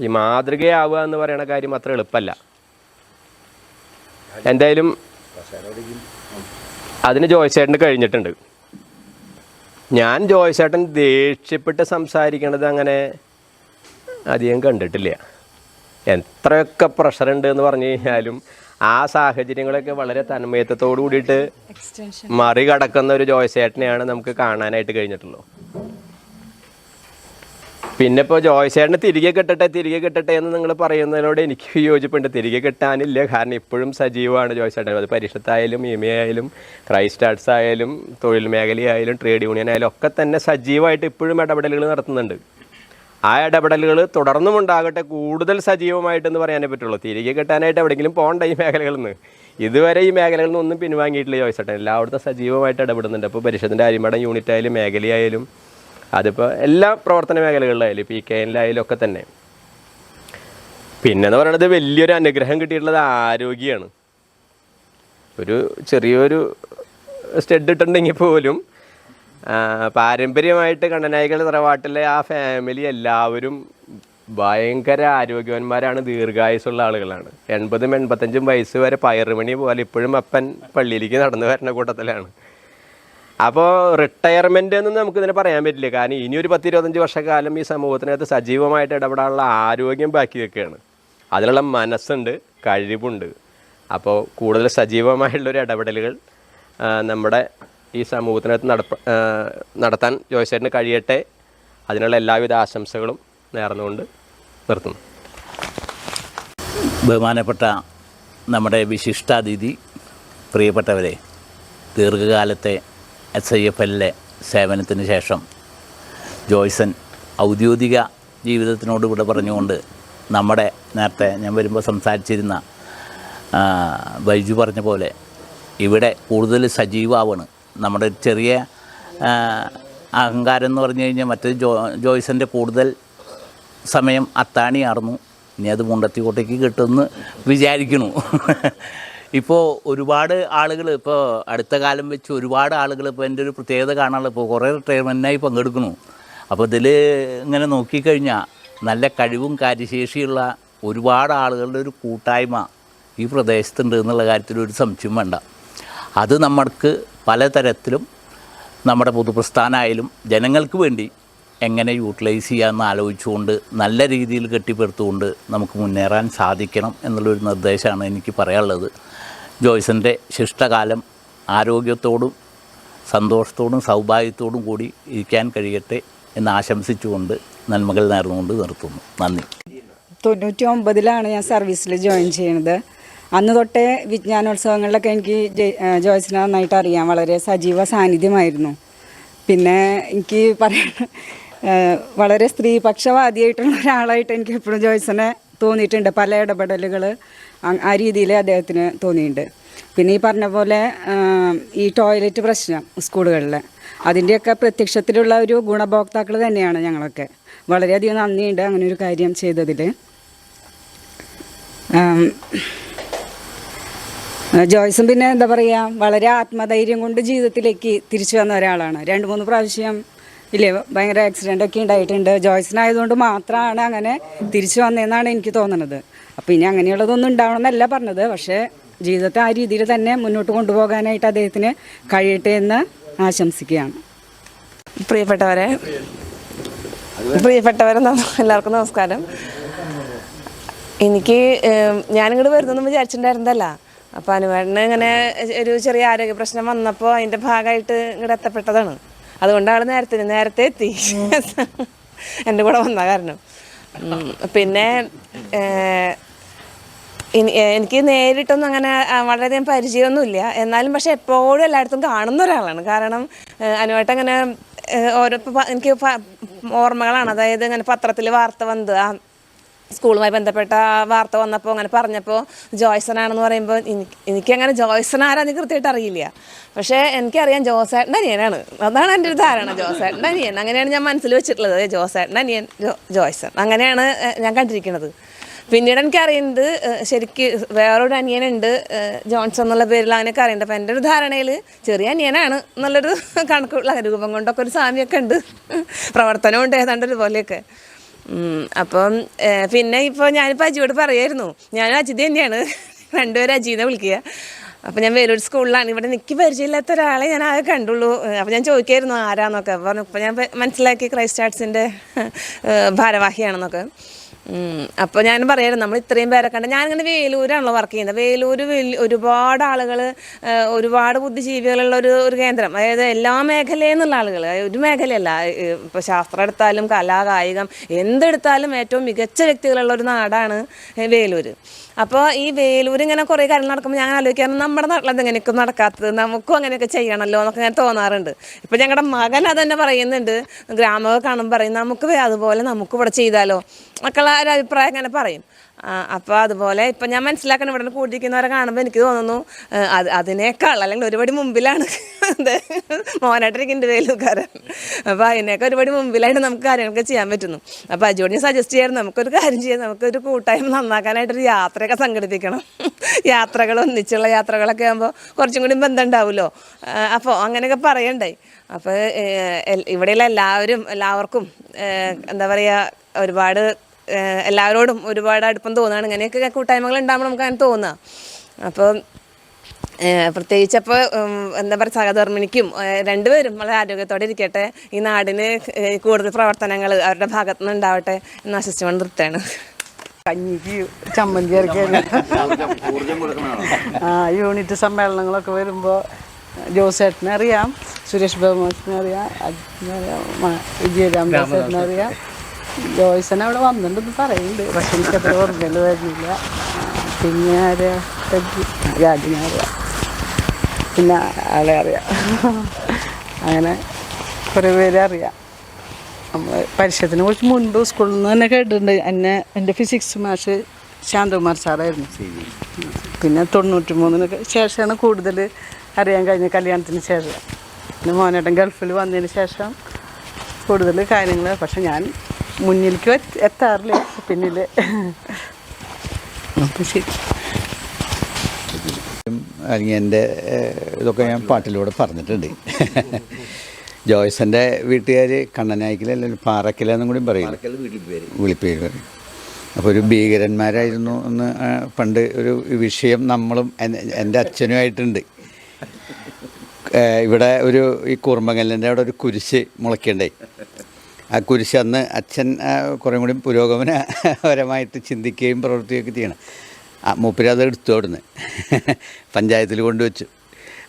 ഈ മാതൃകയാവുക എന്ന് പറയുന്ന കാര്യം അത്ര എളുപ്പമല്ല. എന്തായാലും അതിന് ജോയ്സേട്ടന് കഴിഞ്ഞിട്ടുണ്ട്. ഞാൻ ജോയ്സേട്ടൻ ദേഷ്യപ്പെട്ട് സംസാരിക്കണത് അങ്ങനെ അധികം കണ്ടിട്ടില്ല. എത്രയൊക്കെ പ്രഷറുണ്ട് എന്ന് പറഞ്ഞു കഴിഞ്ഞാലും ആ സാഹചര്യങ്ങളൊക്കെ വളരെ തന്മയത്വത്തോടു കൂടിയിട്ട് മറികടക്കുന്ന ഒരു ജോയ്സേട്ടനെയാണ് നമുക്ക് കാണാനായിട്ട് കഴിഞ്ഞിട്ടുള്ളൂ. പിന്നെ ഇപ്പോൾ ജോയ്സേട്ടന് തിരികെ കെട്ടട്ടെ എന്ന് നിങ്ങൾ പറയുന്നതിനോട് എനിക്ക് യോജിപ്പുണ്ട്. തിരികെ കെട്ടാനില്ല. കാരണം ഇപ്പോഴും സജീവമാണ് ജോയ്സേട്ടൻ. അത് പരിഷത്തായാലും ഇമെ ആയാലും ക്രൈസ്റ്റ് ആർട്സ് ആയാലും തൊഴിൽ മേഖലയായാലും ട്രേഡ് യൂണിയൻ ആയാലും ഒക്കെ തന്നെ സജീവമായിട്ട് ഇപ്പോഴും ഇടപെടലുകൾ നടത്തുന്നുണ്ട്. ആ ഇടപെടലുകൾ തുടർന്നും ഉണ്ടാകട്ടെ, കൂടുതൽ സജീവമായിട്ടെന്ന് പറയാനേ പറ്റുള്ളൂ. തിരികെ കെട്ടാനായിട്ട് എവിടെയെങ്കിലും പോകണ്ട ഈ മേഖലകളിൽ നിന്ന്. ഇതുവരെ ഈ മേഖലകളിൽ നിന്ന് ഒന്നും പിൻവാങ്ങിയിട്ടില്ല ജോയ്സേട്ടൻ. എല്ലായിടത്തും സജീവമായിട്ട് ഇടപെടുന്നുണ്ട്. അപ്പോൾ പരിഷത്തിൻ്റെ അരിമടം യൂണിറ്റ് ആയാലും മേഖലയായാലും അതിപ്പോൾ എല്ലാ പ്രവർത്തന മേഖലകളിലായാലും PKN-ലായാലും ഒക്കെ തന്നെ. പിന്നെന്ന് പറയുന്നത് വലിയൊരു അനുഗ്രഹം കിട്ടിയിട്ടുള്ളത് ആരോഗ്യമാണ്. ഒരു ചെറിയൊരു സ്റ്റഡ് ഇട്ടുണ്ടെങ്കിൽ പോലും പാരമ്പര്യമായിട്ട് കണ്ണനായികൾ തറവാട്ടിലെ ആ ഫാമിലി എല്ലാവരും ഭയങ്കര ആരോഗ്യവാന്മാരാണ്, ദീർഘായുസുള്ള ആളുകളാണ്. 80-85 വയസ്സ് വരെ പയറുമണി പോലെ ഇപ്പോഴും അപ്പൻ പള്ളിയിലേക്ക് നടന്നു വരുന്ന കൂട്ടത്തിലാണ്. അപ്പോൾ റിട്ടയർമെൻ്റ് എന്ന് നമുക്കിതിനെ പറയാൻ പറ്റില്ല. കാരണം ഇനിയൊരു 10-25 വർഷക്കാലം ഈ സമൂഹത്തിനകത്ത് സജീവമായിട്ട് ഇടപെടാനുള്ള ആരോഗ്യം ബാക്കി വെക്കുകയാണ്. അതിനുള്ള മനസ്സുണ്ട്, കഴിവുണ്ട്. അപ്പോൾ കൂടുതൽ സജീവമായിട്ടുള്ളൊരു ഇടപെടലുകൾ നമ്മുടെ ഈ സമൂഹത്തിനകത്ത് നടത്താൻ ജോയ്സേട്ടന് കഴിയട്ടെ. അതിനുള്ള എല്ലാവിധ ആശംസകളും നേർന്നുകൊണ്ട് നിർത്തുന്നു. ബഹുമാനപ്പെട്ട നമ്മുടെ വിശിഷ്ടാതിഥി, പ്രിയപ്പെട്ടവരെ, ദീർഘകാലത്തെ SIFL-ലെ സേവനത്തിന് ശേഷം ജോയ്സൺ ഔദ്യോഗിക ജീവിതത്തിനോട് ഇവിടെ പറഞ്ഞുകൊണ്ട് നമ്മുടെ നേരത്തെ ഞാൻ വരുമ്പോൾ സംസാരിച്ചിരുന്ന ബൈജു പറഞ്ഞ പോലെ ഇവിടെ കൂടുതൽ സജീവമാണ്. നമ്മുടെ ചെറിയ അഹങ്കാരം എന്ന് പറഞ്ഞു കഴിഞ്ഞാൽ മറ്റൊരു ജോയ്സൻ്റെ കൂടുതൽ സമയം അത്താണിയാർന്നു. ഇനി അത് മുണ്ടത്തിക്കോട്ടേക്ക് കിട്ടുമെന്ന് വിചാരിക്കണു. ഇപ്പോൾ ഒരുപാട് ആളുകൾ, ഇപ്പോൾ അടുത്ത കാലം വെച്ച് ഒരുപാട് ആളുകൾ, ഇപ്പോൾ എൻ്റെ ഒരു പ്രത്യേകത കാണാനുള്ള, ഇപ്പോൾ കുറേ റിട്ടയർമെൻറ്റിനായി പങ്കെടുക്കുന്നു. അപ്പോൾ ഇതിൽ ഇങ്ങനെ നോക്കിക്കഴിഞ്ഞാൽ നല്ല കഴിവും കാര്യശേഷിയുള്ള ഒരുപാട് ആളുകളുടെ ഒരു കൂട്ടായ്മ ഈ പ്രദേശത്തുണ്ട് എന്നുള്ള കാര്യത്തിൽ ഒരു സംശയം വേണ്ട. അത് നമ്മൾക്ക് പലതരത്തിലും നമ്മുടെ പൊതുപ്രസ്ഥാനമായാലും ജനങ്ങൾക്ക് വേണ്ടി എങ്ങനെ യൂട്ടിലൈസ് ചെയ്യാമെന്ന് ആലോചിച്ചുകൊണ്ട് നല്ല രീതിയിൽ കെട്ടിപ്പടുത്തുകൊണ്ട് നമുക്ക് മുന്നേറാൻ സാധിക്കണം എന്നുള്ളൊരു നിർദ്ദേശമാണ് എനിക്ക് പറയാനുള്ളത്. ജോയ്സൻ്റെ ശിഷ്ടകാലം ആരോഗ്യത്തോടും സന്തോഷത്തോടും സൗഭാഗ്യത്തോടും കൂടി ഇരിക്കാൻ കഴിയട്ടെ എന്ന് ആശംസിച്ചുകൊണ്ട് നന്മകൾ നേർന്നുകൊണ്ട് നിർത്തുന്നു. നന്ദി. 99-ലാണ് ഞാൻ സർവീസിൽ ജോയിൻ ചെയ്യണത്. അന്ന് തൊട്ടേ വിജ്ഞാനോത്സവങ്ങളിലൊക്കെ എനിക്ക് ജോയ്സിനെ നന്നായിട്ട് അറിയാം. വളരെ സജീവ സാന്നിധ്യമായിരുന്നു. പിന്നെ എനിക്ക് പറയാൻ വളരെ സ്ത്രീപക്ഷവാദിയായിട്ടുള്ള ഒരാളായിട്ട് എനിക്ക് എപ്പോഴും ജോയ്സിനെ തോന്നിയിട്ടുണ്ട്. പല ഇടപെടലുകൾ ആ രീതിയിൽ അദ്ദേഹത്തിന് തോന്നിയിട്ടുണ്ട്. പിന്നെ ഈ പറഞ്ഞ പോലെ ഈ ടോയ്ലറ്റ് പ്രശ്നം സ്കൂളുകളിൽ, അതിൻ്റെയൊക്കെ പ്രത്യക്ഷത്തിലുള്ള ഒരു ഗുണഭോക്താക്കൾ തന്നെയാണ് ഞങ്ങളൊക്കെ. വളരെയധികം നന്ദിയുണ്ട് അങ്ങനെ ഒരു കാര്യം ചെയ്തതിൽ. ജോയ്സും പിന്നെ എന്താ പറയുക, വളരെ ആത്മധൈര്യം കൊണ്ട് ജീവിതത്തിലേക്ക് തിരിച്ചു വന്ന ഒരാളാണ്. 2-3 പ്രാവശ്യം ഇല്ലേ ഭയങ്കര ആക്സിഡൻ്റൊക്കെ ഉണ്ടായിട്ടുണ്ട്. ജോയ്സിനായതുകൊണ്ട് മാത്രമാണ് അങ്ങനെ തിരിച്ചു വന്നതെന്നാണ് എനിക്ക് തോന്നുന്നത്. അപ്പോൾ ഇനി അങ്ങനെയുള്ളതൊന്നും ഉണ്ടാവണമെന്നല്ല പറഞ്ഞത്, പക്ഷേ ജീവിതത്തെ ആ രീതിയിൽ തന്നെ മുന്നോട്ട് കൊണ്ടുപോകാനായിട്ട് അദ്ദേഹത്തിന് കഴിയട്ടെ എന്ന് ആശംസിക്കുകയാണ്. പ്രിയപ്പെട്ടവരെ എല്ലാവർക്കും നമസ്കാരം. എനിക്ക് ഞാനിങ്ങോട്ട് വരുന്നൊന്നും വിചാരിച്ചിട്ടുണ്ടായിരുന്നല്ല. അപ്പോൾ അനുവേട്ടന് ഇങ്ങനെ ഒരു ചെറിയ ആരോഗ്യ പ്രശ്നം വന്നപ്പോൾ അതിൻ്റെ ഭാഗമായിട്ട് ഇങ്ങോട്ട് എത്തപ്പെട്ടതാണ്. അതുകൊണ്ടാണ് നേരത്തെ എത്തി എൻ്റെ കൂടെ വന്ന കാരണം. പിന്നെ എനിക്ക് നേരിട്ടൊന്നും അങ്ങനെ വളരെയധികം പരിചയമൊന്നുമില്ല. എന്നാലും പക്ഷെ എപ്പോഴും എല്ലായിടത്തും കാണുന്ന ഒരാളാണ്. കാരണം അനുവേട്ടൻ അങ്ങനെ ഓരോ എനിക്ക് ഓർമ്മകളാണ്. അതായത് ഇങ്ങനെ പത്രത്തിൽ വാർത്ത വന്നത്, ആ സ്കൂളുമായി ബന്ധപ്പെട്ട വാർത്ത വന്നപ്പോൾ അങ്ങനെ പറഞ്ഞപ്പോൾ ജോയ്സനാണെന്ന് പറയുമ്പോൾ എനിക്കങ്ങനെ ജോയ്സൺ ആരാന്ന് കൃത്യമായിട്ട് അറിയില്ല. പക്ഷേ എനിക്കറിയാം ജോസേട്ടൻ്റെ അനിയനാണ്. അതാണ് എൻ്റെ ഒരു ധാരണ, ജോസേട്ടൻ്റെ അനിയൻ. അങ്ങനെയാണ് ഞാൻ മനസ്സിൽ വെച്ചിട്ടുള്ളത്. ജോസേട്ടൻ്റെ അനിയൻ ജോയ്സൺ, അങ്ങനെയാണ് ഞാൻ കണ്ടിരിക്കുന്നത്. പിന്നീട് എനിക്കറിയുന്നത് ശരിക്ക് വേറൊരു അനിയനുണ്ട് ജോൺസൺ എന്നുള്ള പേരിൽ, അങ്ങനെയൊക്കെ അറിയുന്നുണ്ട്. അപ്പം എൻ്റെ ഒരു ധാരണയിൽ ചെറിയ അനിയനാണ് എന്നുള്ളൊരു കണക്കുള്ള രൂപം കൊണ്ടൊക്കെ ഒരു സാമ്യമൊക്കെ ഉണ്ട്, പ്രവർത്തനമുണ്ട് ഏതാണ്ട് ഒരുപോലെയൊക്കെ. അപ്പം പിന്നെ ഇപ്പോൾ ഞാനിപ്പോൾ അജിയോട് പറയായിരുന്നു, ഞാനും അജിത് തന്നെയാണ്, രണ്ടുപേരും അജീനെ വിളിക്കുക. അപ്പോൾ ഞാൻ വേലൂർ സ്കൂളിലാണ്. ഇവിടെ എനിക്ക് പരിചയമില്ലാത്ത ഒരാളെ ഞാൻ ആകെ കണ്ടുള്ളൂ. അപ്പോൾ ഞാൻ ചോദിക്കായിരുന്നു ആരാന്നൊക്കെ. പറഞ്ഞു ഇപ്പോൾ ഞാൻ മനസ്സിലാക്കി ക്രൈസ്റ്റ് ആർട്സിൻ്റെ ഭാരവാഹിയാണെന്നൊക്കെ. അപ്പോൾ ഞാൻ പറയായിരുന്നു നമ്മൾ ഇത്രയും പേരെ കണ്ട്. ഞാനിങ്ങനെ വേലൂരാണല്ലോ വർക്ക് ചെയ്യുന്നത്. വേലൂർ ഒരുപാട് ആളുകൾ, ഒരുപാട് ബുദ്ധിജീവികളുള്ള ഒരു കേന്ദ്രം. അതായത് എല്ലാ മേഖലയിൽ നിന്നുള്ള ആളുകൾ, ഒരു മേഖലയല്ല. ഇപ്പോൾ ശാസ്ത്രം എടുത്താലും കലാ കായികം എന്തെടുത്താലും ഏറ്റവും മികച്ച വ്യക്തികളുള്ള ഒരു നാടാണ് വേലൂർ. അപ്പോൾ ഈ വേലൂർ ഇങ്ങനെ കുറേ കാര്യങ്ങൾ നടക്കുമ്പോൾ ഞാൻ ആലോചിക്കാറുണ്ട്, നമ്മുടെ നാട്ടിലത് എങ്ങനെയൊക്കെ നടക്കാത്തത്, നമുക്കും അങ്ങനെയൊക്കെ ചെയ്യണമല്ലോ എന്നൊക്കെ ഞാൻ തോന്നാറുണ്ട്. ഇപ്പോൾ ഞങ്ങളുടെ മകൻ അതന്നെ പറയുന്നുണ്ട്, ഗ്രാമമൊക്കെ കാണുമ്പോൾ പറയും നമുക്ക് അതുപോലെ നമുക്ക് ഇവിടെ ചെയ്താലോ മക്കളെ ഒരു അഭിപ്രായം അങ്ങനെ പറയും. അപ്പോൾ അതുപോലെ ഇപ്പം ഞാൻ മനസ്സിലാക്കണം, ഇവിടെ കൂട്ടിയിരിക്കുന്നവരെ കാണുമ്പോൾ എനിക്ക് തോന്നുന്നു അതിനേക്കാൾ അല്ലെങ്കിൽ ഒരുപടി മുമ്പിലാണ് മോനായിട്ടിരിക്കുന്നുണ്ട് വേലൂർക്കാരൻ. അപ്പോൾ അതിനേക്കാൾ ഒരുപടി മുമ്പിലായിട്ട് നമുക്ക് കാര്യങ്ങളൊക്കെ ചെയ്യാൻ പറ്റുന്നു. അപ്പോൾ അജോട് ഞാൻ സജസ്റ്റ് ചെയ്യാറ്, നമുക്കൊരു കാര്യം ചെയ്യാം, നമുക്കൊരു കൂട്ടായ്മ നന്നാക്കാനായിട്ടൊരു യാത്രയൊക്കെ സംഘടിപ്പിക്കണം. യാത്രകൾ ഒന്നിച്ചുള്ള യാത്രകളൊക്കെ ആകുമ്പോൾ കുറച്ചും കൂടി ബന്ധം ഉണ്ടാവുമല്ലോ. അപ്പോൾ അങ്ങനെയൊക്കെ പറയണ്ടായി. അപ്പോൾ ഇവിടെയുള്ള എല്ലാവർക്കും എന്താ പറയുക, ഒരുപാട് എല്ലാവരോടും ഒരുപാട് അടുപ്പം തോന്നുകയാണ്. ഇങ്ങനെയൊക്കെ കൂട്ടായ്മകൾ ഉണ്ടാകുമ്പോൾ നമുക്ക് അങ്ങനെ തോന്നുക. അപ്പോൾ പ്രത്യേകിച്ച് അപ്പോൾ എന്താ പറയുക, സഹധർമ്മിണിക്കും രണ്ടുപേരും വളരെ ആരോഗ്യത്തോടെ ഇരിക്കട്ടെ, ഈ നാടിന് കൂടുതൽ പ്രവർത്തനങ്ങൾ അവരുടെ ഭാഗത്തു നിന്ന് ഉണ്ടാവട്ടെ എന്ന് ആശിച്ചുകൊണ്ട് നിർത്തുകയാണ്. കഞ്ഞിക്ക് ചമ്മന്തി ഇറക്കിയാണ്. യൂണിറ്റ് സമ്മേളനങ്ങളൊക്കെ വരുമ്പോൾ ജോസേട്ടനെ അറിയാം, സുരേഷ് ബാബുമാഷിനെ അറിയാം, അജിത്തിനറിയാം, വിജയരാമദാസേട്ടനെ അറിയാം. ജോയ്സൻ അവിടെ വന്നിട്ടുണ്ടെന്ന് പറയുന്നുണ്ട്, പക്ഷെ എനിക്കത്ര ഓർമ്മയിൽ വരുന്നില്ല. പിന്നെ രാജിനെ അറിയാം, പിന്നെ ആളെ അറിയാം. അങ്ങനെ കുറേ പേരെ അറിയാം. നമ്മൾ പരിഷത്തിനെ കുറിച്ച് മുൻപ് സ്കൂളിൽ നിന്ന് തന്നെ കേട്ടിട്ടുണ്ട്. എൻ്റെ ഫിസിക്സ് മാഷ് ശാന്തകുമാർ സാറായിരുന്നു. പിന്നെ 93-ന് ശേഷമാണ് കൂടുതൽ അറിയാൻ കഴിഞ്ഞ, കല്യാണത്തിന് ശേഷം. പിന്നെ മോനേട്ടൻ ഗൾഫിൽ വന്നതിന് ശേഷം കൂടുതൽ കാര്യങ്ങൾ. പക്ഷെ ഞാൻ മുന്നിലേക്ക് എത്താറില്ല, പിന്നിൽ. അപ്പം ശരി. അല്ലെങ്കിൽ എൻ്റെ ഇതൊക്കെ ഞാൻ പാട്ടിലൂടെ പറഞ്ഞിട്ടുണ്ട്. ജോയ്സൻ്റെ വീട്ടുകാർ കണ്ണനായ്ക്കലല്ല പാറക്കലെന്നും കൂടി പറയും, വിളിപ്പേര് പറയും. അപ്പോൾ ഒരു ഭീകരന്മാരായിരുന്നു എന്ന് പണ്ട് ഒരു വിഷയം നമ്മളും എൻ്റെ അച്ഛനുമായിട്ടുണ്ട്. ഇവിടെ ഈ കൂർമ്മങ്കല്ലിൻ്റെ അവിടെ ഒരു കുരിശ് മുളയ്ക്കണ്ടേ, ആ കുരിശ് അന്ന് അച്ഛൻ കുറേ കൂടി പുരോഗമനപരമായിട്ട് ചിന്തിക്കുകയും പ്രവർത്തിക്കുകയൊക്കെ ചെയ്യണം. മൂപ്പര് അത് എടുത്തു അവിടുന്ന് പഞ്ചായത്തിൽ കൊണ്ടുവച്ചു.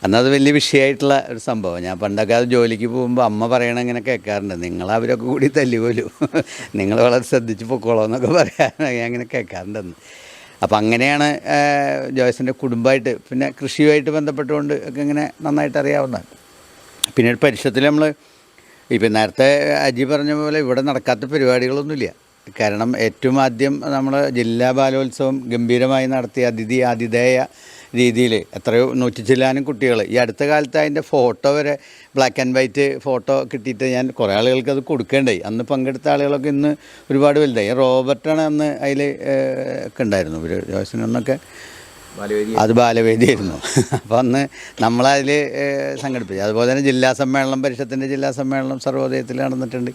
അന്നത് വലിയ വിഷയമായിട്ടുള്ള ഒരു സംഭവം. ഞാൻ പണ്ടൊക്കെ അത് ജോലിക്ക് പോകുമ്പോൾ അമ്മ പറയണ ഇങ്ങനെ കേൾക്കാറുണ്ട്, നിങ്ങൾ അവരൊക്കെ കൂടി തല്ലുപോലും, നിങ്ങൾ വളരെ ശ്രദ്ധിച്ച് പൊക്കോളൂ എന്നൊക്കെ പറയാൻ അങ്ങനെ കേൾക്കാറുണ്ടെന്ന്. അപ്പം അങ്ങനെയാണ് ജോയ്സിൻ്റെ കുടുംബമായിട്ട്, പിന്നെ കൃഷിയുമായിട്ട് ബന്ധപ്പെട്ടുകൊണ്ട് ഒക്കെ ഇങ്ങനെ നന്നായിട്ട് അറിയാവുന്നതാണ്. പിന്നീട് പരിഷത്തിൽ നമ്മൾ ഇപ്പം നേരത്തെ അജി പറഞ്ഞ പോലെ ഇവിടെ നടക്കാത്ത പരിപാടികളൊന്നുമില്ല. കാരണം ഏറ്റവും ആദ്യം നമ്മൾ ജില്ലാ ബാലോത്സവം ഗംഭീരമായി നടത്തിയ ആതിഥേയ രീതിയിൽ എത്രയോ 100 ചില്ലാനും കുട്ടികൾ, ഈ അടുത്ത കാലത്ത് അതിൻ്റെ ഫോട്ടോ വരെ ബ്ലാക്ക് ആൻഡ് വൈറ്റ് ഫോട്ടോ കിട്ടിയിട്ട് ഞാൻ കുറേ ആളുകൾക്ക് അത് കൊടുക്കേണ്ടായി. അന്ന് പങ്കെടുത്ത ആളുകളൊക്കെ ഇന്ന് ഒരുപാട് വലുതായി. റോബർട്ടാണ് അന്ന് അതിൽ ഒക്കെ ഉണ്ടായിരുന്നു, ഇവർ ജോയ്സിനൊന്നൊക്കെ അത് ബാലവേദിയായിരുന്നു. അപ്പോൾ അന്ന് നമ്മളതിൽ സംഘടിപ്പിച്ചു. അതുപോലെ തന്നെ ജില്ലാ സമ്മേളനം, പരിഷത്തിൻ്റെ ജില്ലാ സമ്മേളനം സർവോദയത്തിൽ നടന്നിട്ടുണ്ട്.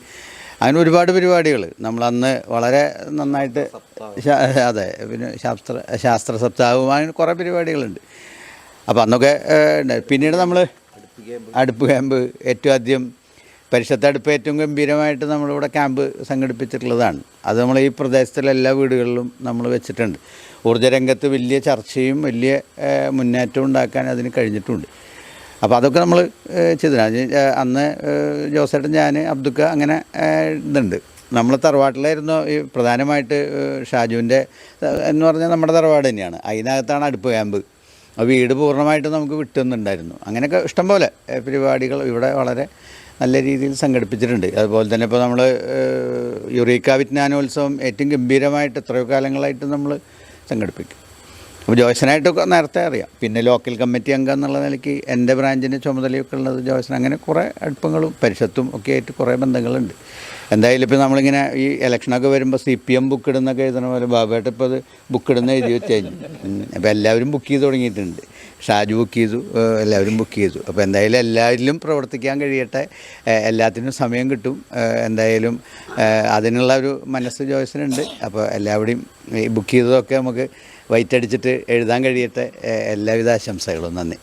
അങ്ങനെ ഒരുപാട് പരിപാടികൾ നമ്മളന്ന് വളരെ നന്നായിട്ട് അതെ, പിന്നെ ശാസ്ത്ര സപ്താഹവും അങ്ങനെ കുറേ പരിപാടികളുണ്ട്. അപ്പോൾ അന്നൊക്കെ പിന്നീട് നമ്മൾ അടുപ്പ് ക്യാമ്പ് ഏറ്റവും ആദ്യം പരിഷത്ത് അടുപ്പ് ഏറ്റവും ഗംഭീരമായിട്ട് നമ്മളിവിടെ ക്യാമ്പ് സംഘടിപ്പിച്ചിട്ടുള്ളതാണ്. അത് നമ്മൾ ഈ പ്രദേശത്തുള്ള എല്ലാ വീടുകളിലും നമ്മൾ വെച്ചിട്ടുണ്ട്. ഊർജ്ജരംഗത്ത് വലിയ ചർച്ചയും വലിയ മുന്നേറ്റവും ഉണ്ടാക്കാൻ അതിന് കഴിഞ്ഞിട്ടുണ്ട്. അപ്പോൾ അതൊക്കെ നമ്മൾ ചെയ്തിട്ടുണ്ട്. അന്ന് ജോസേട്ടൻ, ഞാൻ, അബ്ദുക്ക അങ്ങനെ ഇതുണ്ട്. നമ്മൾ തറവാട്ടിലായിരുന്നു ഈ പ്രധാനമായിട്ട് ഷാജുവിൻ്റെ എന്ന് പറഞ്ഞാൽ നമ്മുടെ തറവാട് തന്നെയാണ്. അതിനകത്താണ് അടുപ്പ് ക്യാമ്പ്. ആ വീട് പൂർണ്ണമായിട്ട് നമുക്ക് വിട്ടുന്നുണ്ടായിരുന്നു. അങ്ങനെയൊക്കെ ഇഷ്ടംപോലെ പരിപാടികൾ ഇവിടെ വളരെ നല്ല രീതിയിൽ സംഘടിപ്പിച്ചിട്ടുണ്ട്. അതുപോലെ തന്നെ ഇപ്പോൾ നമ്മൾ യുറീക്ക വിജ്ഞാനോത്സവം ഏറ്റവും ഗംഭീരമായിട്ട് എത്രയോ കാലങ്ങളായിട്ട് നമ്മൾ സംഘടിപ്പിക്കും. അപ്പോൾ ജോയ്സനായിട്ടൊക്കെ നേരത്തെ അറിയാം. പിന്നെ ലോക്കൽ കമ്മിറ്റി അംഗം എന്നുള്ള നിലയ്ക്ക് എൻ്റെ ബ്രാഞ്ചിൻ്റെ ചുമതലയൊക്കെ ഉള്ളത് ജോയ്സൻ. അങ്ങനെ കുറേ അടുപ്പങ്ങളും പരിഷത്തും ഒക്കെ ആയിട്ട് കുറേ ബന്ധങ്ങളുണ്ട്. എന്തായാലും ഇപ്പോൾ നമ്മളിങ്ങനെ ഈ ഇലക്ഷനൊക്കെ വരുമ്പോൾ CPM ബുക്ക് ഇടുന്നൊക്കെ എഴുതണ പോലെ ബാബുവേട്ട ഇപ്പോൾ അത് ബുക്ക് ഇടുന്ന എഴുതി വെച്ച് കഴിഞ്ഞു. അപ്പോൾ എല്ലാവരും ബുക്ക് ചെയ്ത് തുടങ്ങിയിട്ടുണ്ട്. ഷാജു ബുക്ക് ചെയ്തു, എല്ലാവരും ബുക്ക് ചെയ്തു. അപ്പോൾ എന്തായാലും എല്ലാവരിലും പ്രവർത്തിക്കാൻ കഴിയട്ടെ, എല്ലാത്തിനും സമയം കിട്ടും. എന്തായാലും അതിനുള്ള ഒരു മനസ്സ് ജോയ്സിനുണ്ട്. അപ്പോൾ എല്ലാവരുടെയും ഈ ബുക്ക് ചെയ്തതൊക്കെ നമുക്ക് വൈറ്റടിച്ചിട്ട് എഴുതാൻ കഴിയട്ടെ. എല്ലാവിധ ആശംസകളും. നന്ദി.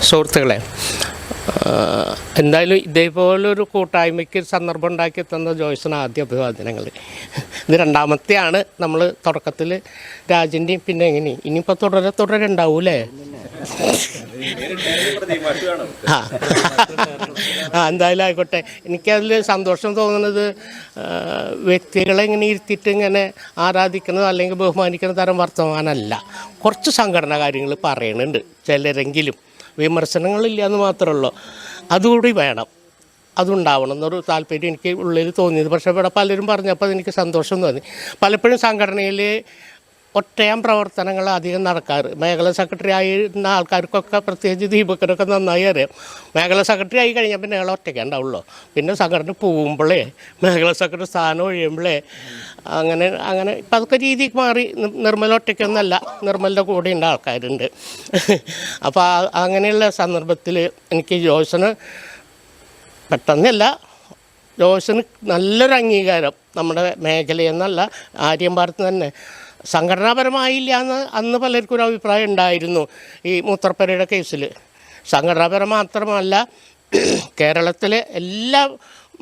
സുഹൃത്തുക്കളെ, എന്തായാലും ഇതേപോലൊരു കൂട്ടായ്മയ്ക്ക് സന്ദർഭം ഉണ്ടാക്കി തന്ന ജോയ്സിന് ആദ്യ അഭിവാദനങ്ങൾ. ഇത് രണ്ടാമത്തെയാണ്. നമ്മൾ തുടക്കത്തിൽ രാജൻ്റെയും പിന്നെ എങ്ങനെയും ഇനിയിപ്പോൾ തുടരെ ഉണ്ടാവൂലേ? എന്തായാലും ആയിക്കോട്ടെ. എനിക്കതിൽ സന്തോഷം തോന്നുന്നത് വ്യക്തികളെ ഇങ്ങനെ ഇരുത്തിയിട്ട് ഇങ്ങനെ ആരാധിക്കുന്നത് അല്ലെങ്കിൽ ബഹുമാനിക്കുന്ന തരം വർത്തമാനമല്ല. കുറച്ച് സംഘടനാ കാര്യങ്ങൾ പറയുന്നുണ്ട് ചിലരെങ്കിലും. വിമർശനങ്ങളില്ല എന്ന് മാത്രമേ ഉള്ളൂ. അതുകൂടി വേണം, അതുണ്ടാവണം എന്നൊരു താല്പര്യം എനിക്ക് ഉള്ളിൽ തോന്നിയത്. പക്ഷേ ഇവിടെ പലരും പറഞ്ഞപ്പോൾ അതെനിക്ക് സന്തോഷം തോന്നി. പലപ്പോഴും സംഘടനയിൽ ഒറ്റയാം പ്രവർത്തനങ്ങൾ അധികം നടക്കാറ്. മേഖലാ സെക്രട്ടറി ആയിരുന്ന ആൾക്കാർക്കൊക്കെ, പ്രത്യേകിച്ച് ദീപക്കനൊക്കെ നന്നായി അറിയാം. മേഖലാ സെക്രട്ടറി ആയി കഴിഞ്ഞാൽ പിന്നെ അയാൾ ഒറ്റയ്ക്ക് ഉണ്ടാവുള്ളൂ. പിന്നെ സംഘടന പോകുമ്പോഴേ, മേഖലാ സെക്രട്ടറി സ്ഥാനം ഒഴിയുമ്പോഴേ അങ്ങനെ ഇപ്പം അതൊക്കെ രീതിക്ക് മാറി. നിർമ്മല ഒറ്റയ്ക്കൊന്നല്ല, നിർമ്മലിൻ്റെ കൂടെ ഉണ്ട് ആൾക്കാരുണ്ട്. അപ്പോൾ അങ്ങനെയുള്ള സന്ദർഭത്തിൽ എനിക്ക് ജോയ്സന് പെട്ടെന്നല്ല, ജോയ്സന് നല്ലൊരു അംഗീകാരം നമ്മുടെ മേഖലയെന്നല്ല ആര്യമ്പാടത്ത് തന്നെ. സംഘടനാപരമായില്ല എന്ന് അന്ന് പലർക്കും ഒരു അഭിപ്രായം ഉണ്ടായിരുന്നു ഈ മൂത്രപ്പുരയുടെ കേസിൽ. സംഘടനാപരം മാത്രമല്ല, കേരളത്തിലെ എല്ലാ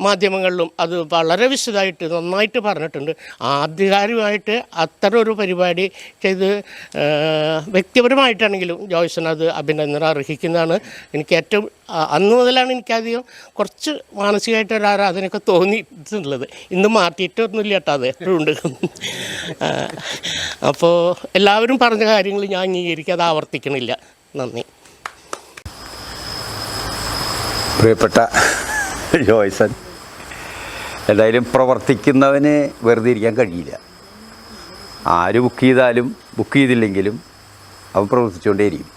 മാധ്യമങ്ങളിലും അത് വളരെ വിശദമായിട്ട് നന്നായിട്ട് പറഞ്ഞിട്ടുണ്ട്. ആധികാരികമായിട്ട് അത്തരം ഒരു പരിപാടി ചെയ്ത് വ്യക്തിപരമായിട്ടാണെങ്കിലും ജോയ്സൺ അത് അഭിനന്ദനം അർഹിക്കുന്നതാണ്. എനിക്ക് ഏറ്റവും അന്ന് മുതലാണ് എനിക്കധികം കുറച്ച് മാനസികമായിട്ട് ഒരു ആരാധനയൊക്കെ തോന്നിയിട്ടുള്ളത്. ഇന്ന് മാറ്റിയിട്ടൊന്നുമില്ല കേട്ടോ, അത് എപ്പോഴും ഉണ്ട്. അപ്പോൾ എല്ലാവരും പറഞ്ഞ കാര്യങ്ങൾ ഞാൻ അംഗീകരിക്കുക, അത് ആവർത്തിക്കണില്ല. നന്ദി. പ്രിയപ്പെട്ട ജോയ്സൺ, എന്തായാലും പ്രവർത്തിക്കുന്നവന് വെറുതെ ഇരിക്കാൻ കഴിയില്ല. ആര് ബുക്ക് ചെയ്താലും ബുക്ക് ചെയ്തില്ലെങ്കിലും അവൻ പ്രവർത്തിച്ചുകൊണ്ടേയിരിക്കും.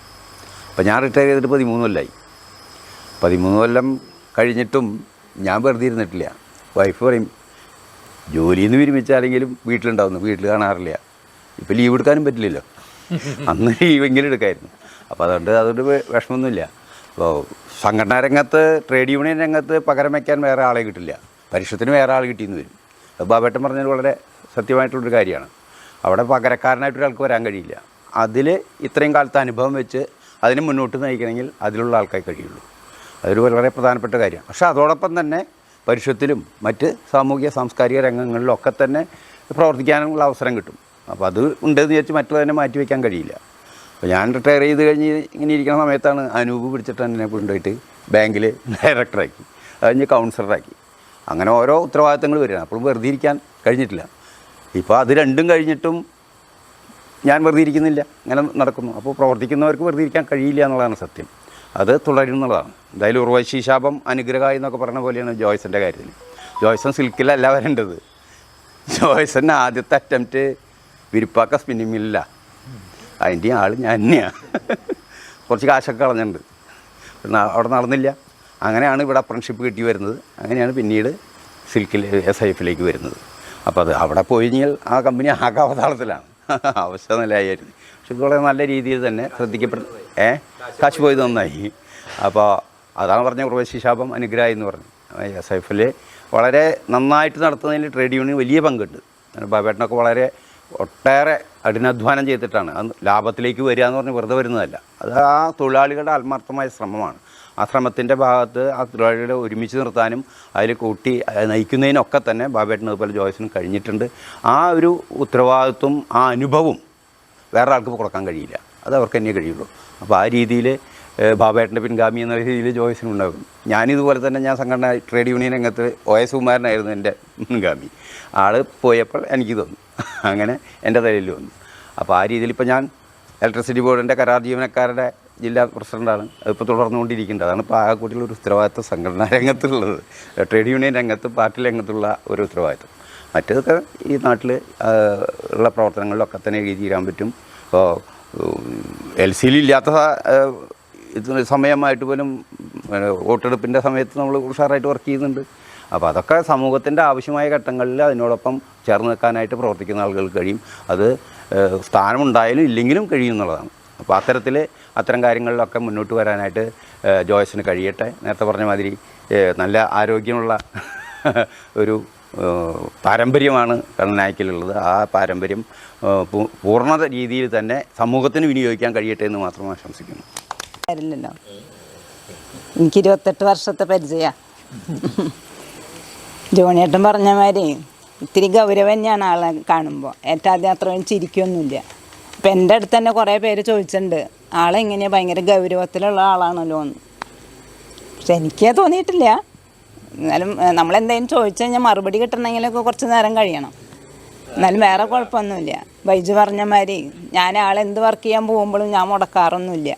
അപ്പോൾ ഞാൻ റിട്ടയർ ചെയ്തിട്ട് 13 കൊല്ലമായി. 13 കൊല്ലം കഴിഞ്ഞിട്ടും ഞാൻ വെറുതെ ഇരുന്നിട്ടില്ല. വൈഫ് പറയും, ജോലിയിൽ നിന്ന് വിരമിച്ചാലെങ്കിലും വീട്ടിലുണ്ടാവുന്നു, വീട്ടിൽ കാണാറില്ല. ഇപ്പോൾ ലീവ് എടുക്കാനും പറ്റില്ലല്ലോ. അന്ന് ലീവെങ്കിലും എടുക്കായിരുന്നു. അപ്പോൾ അതുകൊണ്ട് വിഷമമൊന്നുമില്ല. അപ്പോൾ സംഘടനാ രംഗത്ത്, ട്രേഡ് യൂണിയൻ രംഗത്ത് പകരം വയ്ക്കാൻ വേറെ ആളെ കിട്ടില്ല. പരിഷത്തിന് വേറെ ആൾ കിട്ടിയെന്ന് വരും. അത് ബാബേട്ടൻ പറഞ്ഞത് വളരെ സത്യമായിട്ടുള്ളൊരു കാര്യമാണ്. അവിടെ പകരക്കാരനായിട്ടൊരാൾക്ക് വരാൻ കഴിയില്ല. അതിൽ ഇത്രയും കാലത്തെ അനുഭവം വെച്ച് അതിനെ മുന്നോട്ട് നയിക്കണമെങ്കിൽ അതിലുള്ള ആൾക്കാർ കഴിയുള്ളൂ. അതൊരു വളരെ പ്രധാനപ്പെട്ട കാര്യമാണ്. പക്ഷേ അതോടൊപ്പം തന്നെ പരിഷത്തിലും മറ്റ് സാമൂഹിക സാംസ്കാരിക രംഗങ്ങളിലൊക്കെ തന്നെ പ്രവർത്തിക്കാനുള്ള അവസരം കിട്ടും. അപ്പോൾ അത് ഉണ്ടെന്ന് വിചാരിച്ച് മറ്റുള്ളതിനെ മാറ്റി വയ്ക്കാൻ കഴിയില്ല. അപ്പോൾ ഞാൻ റിട്ടയർ ചെയ്ത് കഴിഞ്ഞ് ഇങ്ങനെ ഇരിക്കുന്ന സമയത്താണ് അനൂപ് പിടിച്ചിട്ട് എന്നെ കൊണ്ടുപോയിട്ട് ബാങ്കിൽ ഡയറക്ടറാക്കി, അത് കഴിഞ്ഞ് കൗൺസിലറാക്കി. അങ്ങനെ ഓരോ ഉത്തരവാദിത്തങ്ങൾ വരികയാണ്. അപ്പോഴും വെറുതെ ഇരിക്കാൻ കഴിഞ്ഞിട്ടില്ല. ഇപ്പോൾ അത് രണ്ടും കഴിഞ്ഞിട്ടും ഞാൻ വെറുതെ ഇരിക്കുന്നില്ല, ഇങ്ങനെ നടക്കുന്നു. അപ്പോൾ പ്രവർത്തിക്കുന്നവർക്ക് വെറുതെ ഇരിക്കാൻ കഴിയില്ല എന്നുള്ളതാണ് സത്യം. അത് തുടരുന്നതാണ്. എന്തായാലും ഉർവശി ശാപം അനുഗ്രഹമായി എന്നൊക്കെ പറഞ്ഞ പോലെയാണ് ജോയ്സൻ്റെ കാര്യത്തിൽ. ജോയ്സൺ സിൽക്കിലല്ല വരേണ്ടത്. ജോയ്സൻ്റെ ആദ്യത്തെ അറ്റംപ്റ്റ് വിരിപ്പാക്ക സ്പിന്നിങ് മില്ലില്ല. അതിൻ്റെ ആൾ ഞാൻ തന്നെയാണ്. കുറച്ച് കാശൊക്കെ കളഞ്ഞിട്ടുണ്ട്, അവിടെ നടന്നില്ല. അങ്ങനെയാണ് ഇവിടെ അപ്രന്റീസ്ഷിപ്പ് കിട്ടി വരുന്നത്. അങ്ങനെയാണ് പിന്നീട് സിൽക്കിൽ SIF വരുന്നത്. അപ്പോൾ അത് അവിടെ പോയി കഴിഞ്ഞാൽ ആ കമ്പനി ആകെ അവതാളത്തിലാണ്. അവസ്ഥ നിലയായിരുന്നു. പക്ഷെ ഇത് വളരെ നല്ല രീതിയിൽ തന്നെ ശ്രദ്ധിക്കപ്പെടും. കാശ് പോയത് നന്നായി. അപ്പോൾ അതാണ് പറഞ്ഞ ഉർവശി ശാപം അനുഗ്രഹം എന്ന് പറഞ്ഞു. SIFL വളരെ നന്നായിട്ട് നടത്തുന്നതിൽ ട്രേഡ് യൂണിയൻ വലിയ പങ്കുണ്ട്. ബാബേട്ടനൊക്കെ വളരെ ഒട്ടേറെ കഠിനാധ്വാനം ചെയ്തിട്ടാണ് അത് ലാഭത്തിലേക്ക് വരിക എന്ന് പറഞ്ഞ് വെറുതെ വരുന്നതല്ല. അത് ആ തൊഴിലാളികളുടെ ആത്മാർത്ഥമായ ശ്രമമാണ്. ആ ശ്രമത്തിൻ്റെ ഭാഗത്ത് ആ തൊഴിലാളികളെ ഒരുമിച്ച് നിർത്താനും അതിൽ കൂട്ടി നയിക്കുന്നതിനൊക്കെ തന്നെ ബാബേട്ടനും അതുപോലെ ജോയ്സിനും കഴിഞ്ഞിട്ടുണ്ട്. ആ ഒരു ഉത്തരവാദിത്വം ആ അനുഭവം വേറെ ആൾക്ക് കൊടുക്കാൻ കഴിയില്ല. അത് അവർക്ക് തന്നെ കഴിയുള്ളൂ. അപ്പോൾ ആ രീതിയിൽ ബാബേട്ടൻ്റെ പിൻഗാമി എന്ന രീതിയിൽ ജോയ്സിനുണ്ടാകും. ഞാനിതുപോലെ തന്നെ ഞാൻ സംഘടന ട്രേഡ് യൂണിയൻ രംഗത്ത് OS കുമാരനായിരുന്നു എൻ്റെ മുൻഗാമി. ആൾ പോയപ്പോൾ എനിക്ക് തോന്നി, അങ്ങനെ എൻ്റെ തലയിൽ വന്നു. അപ്പോൾ ആ രീതിയിൽ ഇപ്പോൾ ഞാൻ ഇലക്ട്രിസിറ്റി ബോർഡിൻ്റെ കരാർ ജീവനക്കാരുടെ ജില്ലാ പ്രസിഡൻ്റാണ്. അതിപ്പോൾ തുടർന്നുകൊണ്ടിരിക്കുന്നത്. അതാണ് ഇപ്പോൾ ആകെക്കൂട്ടിയുള്ള ഒരു ഉത്തരവാദിത്വം സംഘടനാ രംഗത്തുള്ളത്. ട്രേഡ് യൂണിയൻ രംഗത്ത് പാർട്ടി രംഗത്തുള്ള ഒരു ഉത്തരവാദിത്വം. മറ്റേതൊക്കെ ഈ നാട്ടിൽ ഉള്ള പ്രവർത്തനങ്ങളിലൊക്കെ തന്നെ എഴുതി തീരാൻ പറ്റും. ഇപ്പോൾ LCയിൽ ഇല്ലാത്ത സമയമായിട്ട് പോലും വോട്ടെടുപ്പിൻ്റെ സമയത്ത് നമ്മൾ ഉഷാറായിട്ട് വർക്ക് ചെയ്യുന്നുണ്ട്. അപ്പോൾ അതൊക്കെ സമൂഹത്തിൻ്റെ ആവശ്യമായ ഘട്ടങ്ങളിൽ അതിനോടൊപ്പം ചേർന്ന് നിൽക്കാനായിട്ട് പ്രവർത്തിക്കുന്ന ആളുകൾക്ക് കഴിയും. അത് സ്ഥാനമുണ്ടായാലും ഇല്ലെങ്കിലും കഴിയും എന്നുള്ളതാണ്. അപ്പോൾ അത്തരം കാര്യങ്ങളിലൊക്കെ മുന്നോട്ട് വരാനായിട്ട് ജോയ്സിന് കഴിയട്ടെ. നേരത്തെ പറഞ്ഞ മാതിരി നല്ല ആരോഗ്യമുള്ള ഒരു പാരമ്പര്യമാണ് കണ്ണനായ്ക്കലുള്ളത്. ആ പാരമ്പര്യം പൂർണ്ണ രീതിയിൽ തന്നെ സമൂഹത്തിന് വിനിയോഗിക്കാൻ കഴിയട്ടെ എന്ന് മാത്രം ആശംസിക്കുന്നു. ല്ലോ എനിക്ക് 28 വർഷത്തെ പരിചയ. ജോണിയേട്ടൻ പറഞ്ഞ മാതിരി ഇത്തിരി ഗൗരവം തന്നെയാണ് ആളെ കാണുമ്പോൾ. ഏറ്റവും ആദ്യം അത്രയും ചിരിക്കൊന്നുമില്ല. അപ്പം എൻ്റെ അടുത്ത് തന്നെ കുറേ പേര് ചോദിച്ചിട്ടുണ്ട് ആളെങ്ങനെയാണ് ഭയങ്കര ഗൗരവത്തിലുള്ള ആളാണല്ലോ എന്ന്. പക്ഷെ എനിക്ക് തോന്നിയിട്ടില്ല. എന്നാലും നമ്മളെന്തെങ്കിലും ചോദിച്ചു കഴിഞ്ഞാൽ മറുപടി കിട്ടണമെങ്കിലൊക്കെ കുറച്ച് നേരം കഴിയണം. എന്നാലും വേറെ കുഴപ്പമൊന്നുമില്ല. ബൈജു പറഞ്ഞ മാതിരി ഞാൻ ആളെന്ത് വർക്ക് ചെയ്യാൻ പോകുമ്പോഴും ഞാൻ മുടക്കാറൊന്നുമില്ല.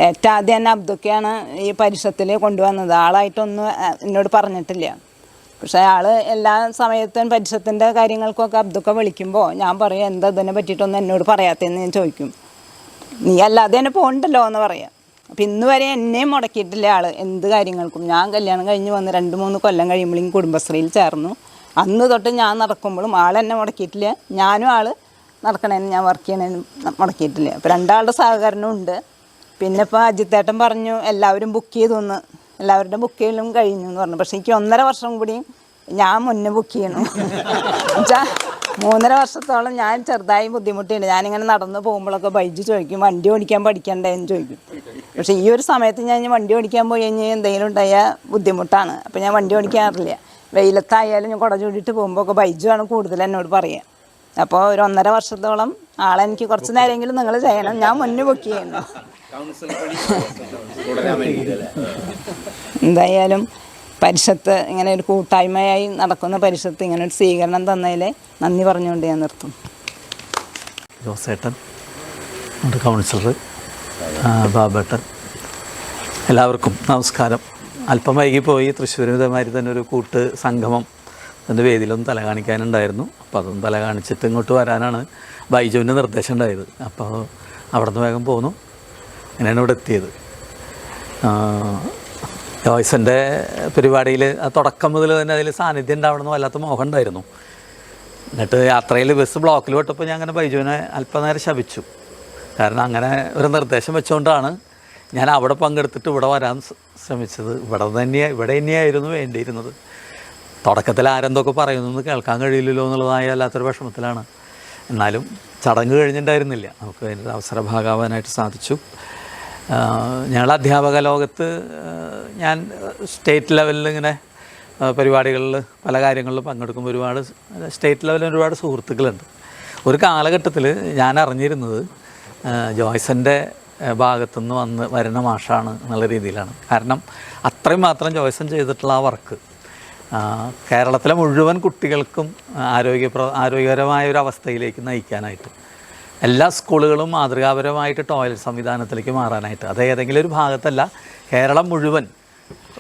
ഏറ്റവും ആദ്യം തന്നെ അബ്ദുക്കയാണ് ഈ പരിഷത്തിൽ കൊണ്ടുവന്നത്. ആളായിട്ടൊന്നും എന്നോട് പറഞ്ഞിട്ടില്ല. പക്ഷേ ആൾ എല്ലാ സമയത്തും പരിഷത്തിൻ്റെ കാര്യങ്ങൾക്കൊക്കെ അബ്ദുക്ക വിളിക്കുമ്പോൾ ഞാൻ പറയും എന്താ ഇതിനെ പറ്റിയിട്ടൊന്നും എന്നോട് പറയാത്തതെന്ന് ഞാൻ ചോദിക്കും. നീ അല്ലാതെ തന്നെ പോകണ്ടല്ലോ എന്ന് പറയാം. അപ്പം ഇന്ന് വരെ എന്നെയും മുടക്കിയിട്ടില്ല ആൾ എന്ത് കാര്യങ്ങൾക്കും. ഞാൻ കല്യാണം കഴിഞ്ഞ് വന്ന് 2-3 കൊല്ലം കഴിയുമ്പോഴേക്കും കുടുംബശ്രീയിൽ ചേർന്നു. അന്ന് തൊട്ട് ഞാൻ നടക്കുമ്പോഴും ആളെന്നെ മുടക്കിയിട്ടില്ല. ഞാനും ആൾ നടക്കണേന് ഞാൻ വർക്ക് ചെയ്യണേനും മുടക്കിയിട്ടില്ല. അപ്പോൾ രണ്ടാളുടെ സഹകരണം ഉണ്ട്. പിന്നെ ഇപ്പോൾ അജിത്തേട്ടൻ പറഞ്ഞു എല്ലാവരും ബുക്ക് ചെയ്തൊന്ന്, എല്ലാവരുടെ ബുക്ക് ചെയ്യലും കഴിഞ്ഞു എന്ന് പറഞ്ഞു. പക്ഷേ എനിക്ക് 1.5 വർഷം കൂടി ഞാൻ മുന്നേ ബുക്ക് ചെയ്യണം. എന്നുവെച്ചാൽ 3.5 വർഷത്തോളം ഞാൻ ചെറുതായി ബുദ്ധിമുട്ടുണ്ട്. ഞാനിങ്ങനെ നടന്ന് പോകുമ്പോഴൊക്കെ ബൈജു ചോദിക്കും വണ്ടി ഓടിക്കാൻ പഠിക്കണ്ടേ എന്ന് ചോദിക്കും. പക്ഷേ ഈ ഒരു സമയത്ത് ഞാൻ വണ്ടി ഓടിക്കാൻ പോയി കഴിഞ്ഞാൽ എന്തെങ്കിലും ഉണ്ടായാൽ ബുദ്ധിമുട്ടാണ്. അപ്പോൾ ഞാൻ വണ്ടി ഓടിക്കാറില്ല. വെയിലത്തായാലും ഞാൻ കുട ചൂടിയിട്ട് പോകുമ്പോൾ ഒക്കെ ബൈജു ആണ് കൂടുതൽ എന്നോട് പറയുക. അപ്പോൾ ഒരു 1.5 വർഷത്തോളം ആളെനിക്ക് കുറച്ച് നേരമെങ്കിലും നിങ്ങൾ ചെയ്യണം, ഞാൻ മുന്നേ ബുക്ക് ചെയ്യണം. എന്തായാലും പരിഷത്ത് ഇങ്ങനെ ഒരു കൂട്ടായ്മയായി നടക്കുന്ന പരിഷത്ത് ഇങ്ങനെ ഒരു സ്വീകരണം തന്നതിൽ നന്ദി പറഞ്ഞുകൊണ്ട് ഞാൻ നിർത്തും. ജോസേട്ടൻ, നമ്മുടെ കൗൺസിലർ ബാബേട്ടൻ, എല്ലാവർക്കും നമസ്കാരം. അല്പം വൈകിപ്പോയി. തൃശ്ശൂരും ഇതേമാതിരി തന്നെ ഒരു കൂട്ട് സംഗമം അതിൻ്റെ വേദിയിലൊന്നും തല കാണിക്കാനുണ്ടായിരുന്നു. അപ്പോൾ അതൊന്നും തല കാണിച്ചിട്ട് ഇങ്ങോട്ട് വരാനാണ് ബൈജുവിൻ്റെ നിർദ്ദേശം ഉണ്ടായത്. അപ്പോൾ അവിടെ നിന്ന് വേഗം പോന്നു. അങ്ങനെയാണ് ഇവിടെ എത്തിയത്. ജോയ്സിൻ്റെ പരിപാടിയിൽ തുടക്കം മുതൽ തന്നെ അതിൽ സാന്നിധ്യം ഉണ്ടാവണമെന്ന് വല്ലാത്ത മോഹം ഉണ്ടായിരുന്നു. എന്നിട്ട് യാത്രയിൽ ബസ് ബ്ലോക്കിൽ വിട്ടപ്പോൾ ഞാൻ അങ്ങനെ ബൈജുവിനെ അല്പനേരം ശപിച്ചു. കാരണം അങ്ങനെ ഒരു നിർദ്ദേശം വെച്ചുകൊണ്ടാണ് ഞാൻ അവിടെ പങ്കെടുത്തിട്ട് ഇവിടെ വരാൻ ശ്രമിച്ചത്. ഇവിടെ തന്നെയായിരുന്നു വേണ്ടിയിരുന്നത്. തുടക്കത്തിൽ ആരെന്തൊക്കെ പറയുന്നു കേൾക്കാൻ കഴിയില്ലല്ലോ എന്നുള്ളതായ വല്ലാത്തൊരു വിഷമത്തിലാണ്. എന്നാലും ചടങ്ങ് കഴിഞ്ഞിട്ടുണ്ടായിരുന്നില്ല. നമുക്ക് അതിൻ്റെ അവസരഭാഗമാവാനായിട്ട് സാധിച്ചു. ഞങ്ങൾ അധ്യാപക ലോകത്ത് ഞാൻ സ്റ്റേറ്റ് ലെവലിൽ ഇങ്ങനെ പരിപാടികളിൽ പല കാര്യങ്ങളിലും പങ്കെടുക്കുമ്പോൾ ഒരുപാട് സ്റ്റേറ്റ് ലെവലിൽ ഒരുപാട് സുഹൃത്തുക്കളുണ്ട്. ഒരു കാലഘട്ടത്തിൽ ഞാൻ അറിഞ്ഞിരുന്നത് ജോയ്സൻ്റെ ഭാഗത്തുനിന്ന് വരുന്ന മാഷാണ് എന്നുള്ള രീതിയിലാണ്. കാരണം അത്രയും മാത്രം ജോയ്സൺ ചെയ്തിട്ടുള്ള ആ വർക്ക് കേരളത്തിലെ മുഴുവൻ കുട്ടികൾക്കും ആരോഗ്യകരമായ ഒരു അവസ്ഥയിലേക്ക് നയിക്കാനായിട്ട് എല്ലാ സ്കൂളുകളും മാതൃകാപരമായിട്ട് ടോയ്ലറ്റ് സംവിധാനത്തിലേക്ക് മാറാനായിട്ട്, അത് ഏതെങ്കിലും ഒരു ഭാഗത്തല്ല, കേരളം മുഴുവൻ,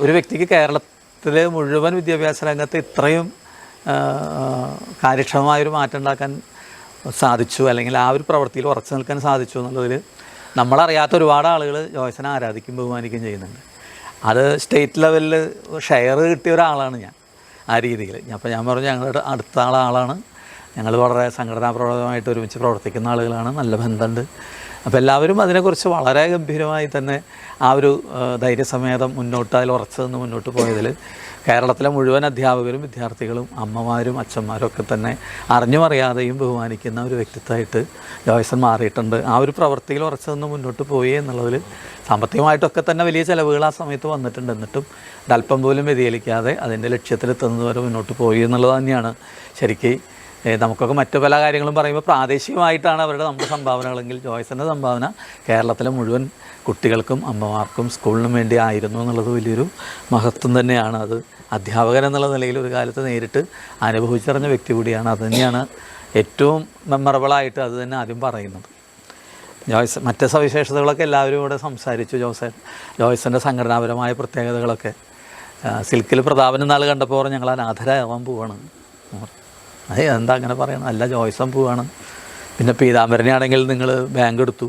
ഒരു വ്യക്തിക്ക് കേരളത്തിലെ മുഴുവൻ വിദ്യാഭ്യാസ രംഗത്ത് ഇത്രയും കാര്യക്ഷമമായൊരു മാറ്റം ഉണ്ടാക്കാൻ സാധിച്ചു, അല്ലെങ്കിൽ ആ ഒരു പ്രവൃത്തിയിൽ ഉറച്ചു നിൽക്കാൻ സാധിച്ചു എന്നുള്ളതിൽ നമ്മളറിയാത്ത ഒരുപാട് ആളുകൾ ജോയ്സനെ ആരാധിക്കും ബഹുമാനിക്കുകയും ചെയ്യുന്നുണ്ട്. അത് സ്റ്റേറ്റ് ലെവലിൽ ഷെയർ കിട്ടിയ ഒരാളാണ് ഞാൻ ആ രീതിയിൽ. അപ്പോൾ ഞാൻ പറഞ്ഞു ഞങ്ങളുടെ അടുത്ത ആളാണ് ഞങ്ങൾ വളരെ സംഘടനാപരമായിട്ട് ഒരുമിച്ച് പ്രവർത്തിക്കുന്ന ആളുകളാണ്, നല്ല ബന്ധമുണ്ട്. അപ്പോൾ എല്ലാവരും അതിനെക്കുറിച്ച് വളരെ ഗംഭീരമായി തന്നെ ആ ഒരു ധൈര്യസമേതം മുന്നോട്ട് അതിൽ ഉറച്ചു നിന്ന് മുന്നോട്ട് പോയതിൽ കേരളത്തിലെ മുഴുവൻ അധ്യാപകരും വിദ്യാർത്ഥികളും അമ്മമാരും അച്ഛന്മാരും ഒക്കെ തന്നെ അറിഞ്ഞും അറിയാതെയും ബഹുമാനിക്കുന്ന ഒരു വ്യക്തിത്വമായിട്ട് ജോയ്സൺ മാറിയിട്ടുണ്ട്. ആ ഒരു പ്രവൃത്തിയിൽ ഉറച്ചു നിന്ന് മുന്നോട്ട് പോയി എന്നുള്ളതിൽ സാമ്പത്തികമായിട്ടൊക്കെ തന്നെ വലിയ ചിലവുകൾ ആ സമയത്ത് വന്നിട്ടുണ്ട്. എന്നിട്ടും ഒരല്പം പോലും വ്യതിചലിക്കാതെ അതിൻ്റെ ലക്ഷ്യത്തിലെത്തുന്നത് വരെ മുന്നോട്ട് പോയി എന്നുള്ളത് തന്നെയാണ് ശരിക്കും. നമുക്കൊക്കെ മറ്റു പല കാര്യങ്ങളും പറയുമ്പോൾ പ്രാദേശികമായിട്ടാണ് അവരുടെ നമ്മുടെ സംഭാവനകളെങ്കിൽ ജോയ്സൻ്റെ സംഭാവന കേരളത്തിലെ മുഴുവൻ കുട്ടികൾക്കും അമ്മമാർക്കും സ്കൂളിനും വേണ്ടി ആയിരുന്നു എന്നുള്ളത് വലിയൊരു മഹത്വം തന്നെയാണ്. അത് അധ്യാപകൻ എന്നുള്ള നിലയിൽ ഒരു കാലത്ത് നേരിട്ട് അനുഭവിച്ചറിഞ്ഞ വ്യക്തി കൂടിയാണ്. അത് തന്നെയാണ് ഏറ്റവും മെമ്മറബിളായിട്ട് അത് തന്നെ ആദ്യം പറയുന്നത്. മറ്റ് സവിശേഷതകളൊക്കെ എല്ലാവരും ഇവിടെ സംസാരിച്ചു. ജോയ്സൻ്റെ സംഘടനാപരമായ പ്രത്യേകതകളൊക്കെ സിൽക്കിൽ പ്രതാപൻ നാൾ കണ്ടപ്പോൾ ഞങ്ങൾ അനാഥരാകാൻ പോവാണ്. എന്താ അങ്ങനെ പറയണം, അല്ല ജോയ്സൺ പോവാണ്. പിന്നെ പീതാംബരനെയാണെങ്കിൽ നിങ്ങൾ ബാങ്ക് എടുത്തു,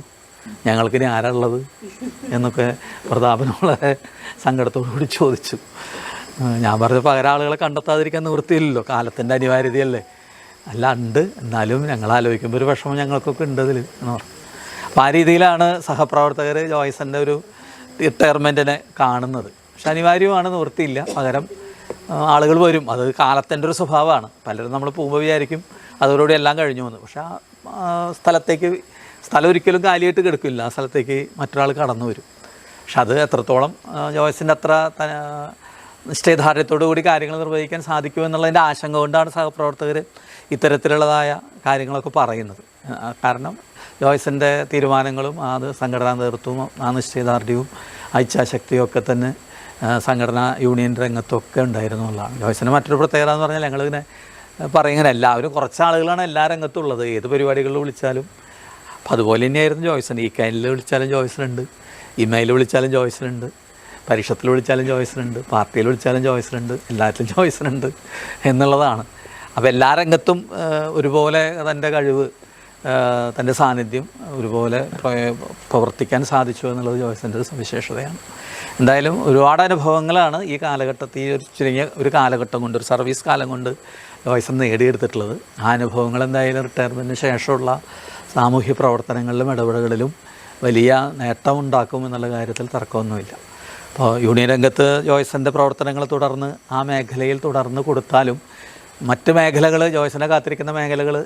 ഞങ്ങൾക്കിനി ആരാളുള്ളത് എന്നൊക്കെ പ്രതാപൻ വളരെ സങ്കടത്തോടു കൂടി ചോദിച്ചു. ഞാൻ പറഞ്ഞ പകരം ആളുകളെ കണ്ടെത്താതിരിക്കാൻ നിവൃത്തിയില്ലല്ലോ, കാലത്തിൻ്റെ അനിവാര്യതയല്ലേ. അല്ല ഉണ്ട്, എന്നാലും ഞങ്ങൾ ആലോചിക്കുമ്പോൾ ഒരു വിഷമം ഞങ്ങൾക്കൊക്കെ ഉണ്ട് അതിൽ എന്ന് പറഞ്ഞു. അപ്പോൾ ആ രീതിയിലാണ് സഹപ്രവർത്തകർ ജോയ്സൻ്റെ ഒരു റിട്ടയർമെൻറ്റിനെ കാണുന്നത്. പക്ഷെ അനിവാര്യമാണ്, നിവൃത്തിയില്ല. പകരം ആളുകൾ വരും, അത് കാലത്തിൻ്റെ ഒരു സ്വഭാവമാണ്. പലരും നമ്മൾ പോകുമ്പോൾ വിചാരിക്കും അതോടുകൂടി എല്ലാം കഴിഞ്ഞു വന്നു. പക്ഷെ ആ സ്ഥലം ഒരിക്കലും കാലിയായിട്ട് കിടക്കില്ല, ആ സ്ഥലത്തേക്ക് മറ്റൊരാൾ കടന്നു വരും. പക്ഷെ അത് എത്രത്തോളം ജോയ്സിൻ്റെ അത്ര നിശ്ചയദാർഢ്യത്തോടു കൂടി കാര്യങ്ങൾ നിർവഹിക്കാൻ സാധിക്കുമെന്നുള്ളതിൻ്റെ ആശങ്ക കൊണ്ടാണ് സഹപ്രവർത്തകർ ഇത്തരത്തിലുള്ളതായ കാര്യങ്ങളൊക്കെ പറയുന്നത്. കാരണം ജോയ്സിൻ്റെ തീരുമാനങ്ങളും അത് സംഘടനാ നേതൃത്വവും ആ നിശ്ചയദാർഢ്യവും ഇച്ഛാശക്തിയും ഒക്കെ തന്നെ സംഘടനാ യൂണിയൻ രംഗത്തൊക്കെ ഉണ്ടായിരുന്നു എന്നുള്ളതാണ്. ജോയ്സിന് മറ്റൊരു പ്രത്യേകത എന്ന് പറഞ്ഞാൽ ഞങ്ങളിങ്ങനെ പറയുന്നത് എല്ലാവരും കുറച്ച് ആളുകളാണ് എല്ലാ രംഗത്തും ഉള്ളത്. ഏത് പരിപാടികളിൽ വിളിച്ചാലും അപ്പോൾ അതുപോലെ തന്നെയായിരുന്നു ജോയ്സൺ. ഈ കാനിൽ വിളിച്ചാലും ജോയ്സനുണ്ട്, ഇമെയിൽ വിളിച്ചാലും ജോയ്സനുണ്ട്, പരീക്ഷത്തിൽ വിളിച്ചാലും ജോയ്സനുണ്ട്, പാർട്ടിയിൽ വിളിച്ചാലും ജോയ്സനുണ്ട്, എല്ലാത്തിലും ജോയ്സനുണ്ട് എന്നുള്ളതാണ്. അപ്പോൾ എല്ലാ രംഗത്തും ഒരുപോലെ തൻ്റെ കഴിവ്, തൻ്റെ സാന്നിധ്യം ഒരുപോലെ പ്രവർത്തിക്കാൻ സാധിച്ചു എന്നുള്ളത് ജോയ്സൻ്റെ ഒരു സവിശേഷതയാണ്. എന്തായാലും ഒരുപാട് അനുഭവങ്ങളാണ് ഈ കാലഘട്ടത്തിൽ, ഈ ഒരു ചുരുങ്ങിയ ഒരു കാലഘട്ടം കൊണ്ട്, ഒരു സർവീസ് കാലം കൊണ്ട് ജോയ്സൺ നേടിയെടുത്തിട്ടുള്ളത്. ആ അനുഭവങ്ങൾ എന്തായാലും റിട്ടയർമെൻറ്റിന് ശേഷമുള്ള സാമൂഹ്യ പ്രവർത്തനങ്ങളിലും ഇടപെടലുകളിലും വലിയ നേട്ടമുണ്ടാക്കും എന്നുള്ള കാര്യത്തിൽ തർക്കമൊന്നുമില്ല. അപ്പോൾ യൂണിയൻ രംഗത്ത് ജോയ്സൻ്റെ പ്രവർത്തനങ്ങൾ തുടർന്ന് ആ മേഖലയിൽ തുടർന്ന് കൊടുത്താലും മറ്റ് മേഖലകൾ, ജോയ്സനെ കാത്തിരിക്കുന്ന മേഖലകളിൽ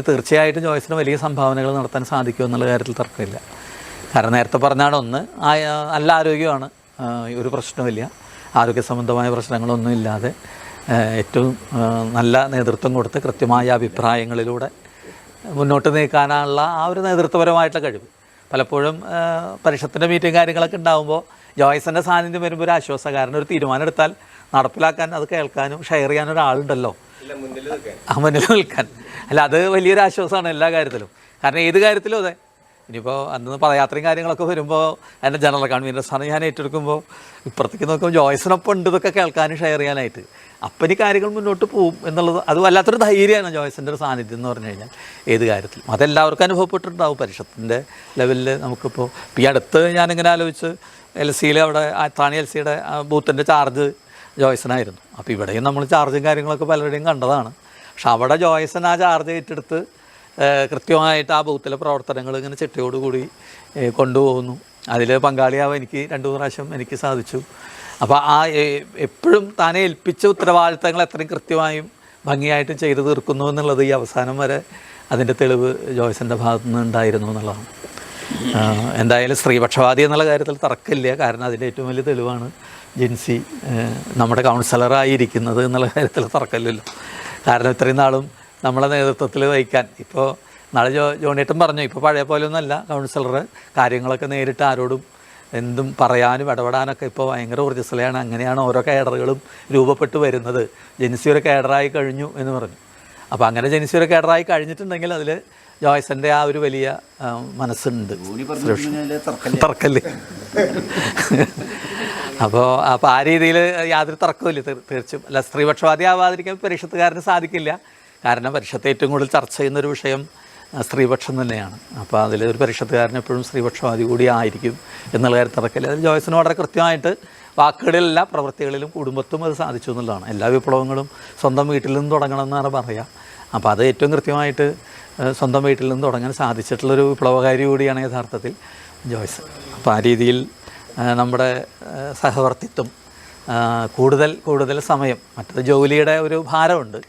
തീർച്ചയായിട്ടും ജോയ്സന് വലിയ സംഭാവനകൾ നടത്താൻ സാധിക്കും എന്നുള്ള കാര്യത്തിൽ തർക്കമില്ല. കാരണം നേരത്തെ പറഞ്ഞാണ്, ഒന്ന് നല്ല ആരോഗ്യമാണ്, ഒരു പ്രശ്നമില്ല, ആരോഗ്യ സംബന്ധമായ പ്രശ്നങ്ങളൊന്നും ഇല്ലാതെ ഏറ്റവും നല്ല നേതൃത്വം കൊടുത്ത് കൃത്യമായ അഭിപ്രായങ്ങളിലൂടെ മുന്നോട്ട് നീക്കാനുള്ള ആ ഒരു നേതൃത്വപരമായിട്ടുള്ള കഴിവ്. പലപ്പോഴും പരിഷത്തിൻ്റെ മീറ്റിംഗ് കാര്യങ്ങളൊക്കെ ഉണ്ടാകുമ്പോൾ ജോയ്സൻ്റെ സാന്നിധ്യം വരുമ്പോൾ ഒരു ആശ്വാസം. കാരണം ഒരു തീരുമാനം എടുത്താൽ നടപ്പിലാക്കാൻ, അത് കേൾക്കാനും ഷെയർ ചെയ്യാനും ഒരാളുണ്ടല്ലോ, മുന്നിൽ നിൽക്കാൻ. അല്ല, അത് വലിയൊരു ആശ്വാസമാണ് എല്ലാ കാര്യത്തിലും. കാരണം ഏത് കാര്യത്തിലും അതെ. ഇനിയിപ്പോൾ അന്ന് പദയാത്രയും കാര്യങ്ങളൊക്കെ വരുമ്പോൾ എൻ്റെ ജനറൽ കൺവീനർ സ്ഥാനം ഞാൻ ഏറ്റെടുക്കുമ്പോൾ ഇപ്പുറത്തേക്ക് നോക്കുമ്പോൾ ജോയ്സിനൊപ്പം ഉണ്ട് ഇതൊക്കെ കേൾക്കാനും ഷെയർ ചെയ്യാനായിട്ട്. അപ്പം ഈ കാര്യങ്ങൾ മുന്നോട്ട് പോകും എന്നുള്ളത് അത് വല്ലാത്തൊരു ധൈര്യമാണ് ജോയ്സിൻ്റെ ഒരു സാന്നിധ്യം എന്ന് പറഞ്ഞു കഴിഞ്ഞാൽ ഏത് കാര്യത്തിലും. അതെല്ലാവർക്കും അനുഭവപ്പെട്ടിട്ടുണ്ടാവും. പരിഷത്തിൻ്റെ ലെവലിൽ നമുക്കിപ്പോൾ ഈ അടുത്ത് ഞാനിങ്ങനെ ആലോചിച്ച് LC-യിൽ അവിടെ താണി LC-യുടെ ബൂത്തിൻ്റെ ചാർജ് ജോയ്സനായിരുന്നു. അപ്പോൾ ഇവിടെയും നമ്മൾ ചാർജും കാര്യങ്ങളൊക്കെ പലരുടെയും കണ്ടതാണ്. പക്ഷെ അവിടെ ജോയ്സൺ ആ ചാർജ് ഏറ്റെടുത്ത് കൃത്യമായിട്ട് ആ ബൂത്തിലെ പ്രവർത്തനങ്ങൾ ഇങ്ങനെ ചിട്ടയോടുകൂടി കൊണ്ടുപോകുന്നു. അതിൽ പങ്കാളിയാവാൻ എനിക്ക് 2-3 പ്രാവശ്യം എനിക്ക് സാധിച്ചു. അപ്പോൾ ആ എപ്പോഴും താനെ ഏൽപ്പിച്ച ഉത്തരവാദിത്തങ്ങൾ എത്രയും കൃത്യമായും ഭംഗിയായിട്ടും ചെയ്തു തീർക്കുന്നു എന്നുള്ളത് ഈ അവസാനം വരെ അതിൻ്റെ തെളിവ് ജോയ്സൻ്റെ ഭാഗത്തു നിന്ന് ഉണ്ടായിരുന്നു എന്നുള്ളതാണ്. എന്തായാലും സ്ത്രീപക്ഷപാതി എന്നുള്ള കാര്യത്തിൽ തർക്കമില്ല. കാരണം അതിൻ്റെ ഏറ്റവും വലിയ തെളിവാണ് ജിൻസി നമ്മുടെ കൗൺസിലറായിരിക്കുന്നത് എന്നുള്ള കാര്യത്തിൽ തർക്കമില്ലല്ലോ. കാരണം ഇത്രയും നാളും നമ്മളെ നേതൃത്വത്തിൽ വഹിക്കാൻ, ഇപ്പോൾ നാളെ ജോണിയേട്ടൻ പറഞ്ഞു, ഇപ്പോൾ പഴയ പോലെയൊന്നുമല്ല കൗൺസിലർ, കാര്യങ്ങളൊക്കെ നേരിട്ട് ആരോടും എന്തും പറയാനും ഇടപെടാനൊക്കെ ഇപ്പോൾ ഭയങ്കര ഊർജ്ജസ്വലയാണ്. അങ്ങനെയാണ് ഓരോ കേഡറുകളും രൂപപ്പെട്ട് വരുന്നത്. ജെൻസി ഒരു കേഡറായി കഴിഞ്ഞു എന്ന് പറഞ്ഞു. അപ്പോൾ അങ്ങനെ ജെൻസി ഒരു കേഡറായി കഴിഞ്ഞിട്ടുണ്ടെങ്കിൽ അതിൽ ജോയ്സൻ്റെ ആ ഒരു വലിയ മനസ്സുണ്ട്, തർക്കല്ലേ. അപ്പോൾ ആ രീതിയിൽ യാതൊരു തർക്കമില്ല തീർച്ചയായും. അല്ല, സ്ത്രീപക്ഷപാതി ആവാതിരിക്കാൻ പരിഷത്തുകാരന് സാധിക്കില്ല. കാരണം പരിഷത്ത് ഏറ്റവും കൂടുതൽ ചർച്ച ചെയ്യുന്നൊരു വിഷയം സ്ത്രീപക്ഷം തന്നെയാണ്. അപ്പോൾ അതിൽ ഒരു പരിഷത്തുകാരൻ എപ്പോഴും സ്ത്രീപക്ഷവാദി കൂടി ആയിരിക്കും എന്നുള്ള കാര്യം തർക്കമില്ല. അതിൽ ജോയ്സന് വളരെ കൃത്യമായിട്ട് വാക്കുകളിലല്ല പ്രവൃത്തികളിലും കുടുംബത്തും അത് സാധിച്ചു എന്നുള്ളതാണ്. എല്ലാ വിപ്ലവങ്ങളും സ്വന്തം വീട്ടിൽ നിന്ന് തുടങ്ങണമെന്നാണ് പറയുക. അപ്പോൾ അത് ഏറ്റവും കൃത്യമായിട്ട് സ്വന്തം വീട്ടിൽ നിന്ന് തുടങ്ങാൻ സാധിച്ചിട്ടുള്ളൊരു വിപ്ലവകാരി കൂടിയാണ് യഥാർത്ഥത്തിൽ ജോയ്സ്. അപ്പോൾ ആ രീതിയിൽ നമ്മുടെ സഹവർത്തിത്വം കൂടുതൽ സമയം, മറ്റത് ജോലിയുടെ ഒരു ഭാരമുണ്ട്,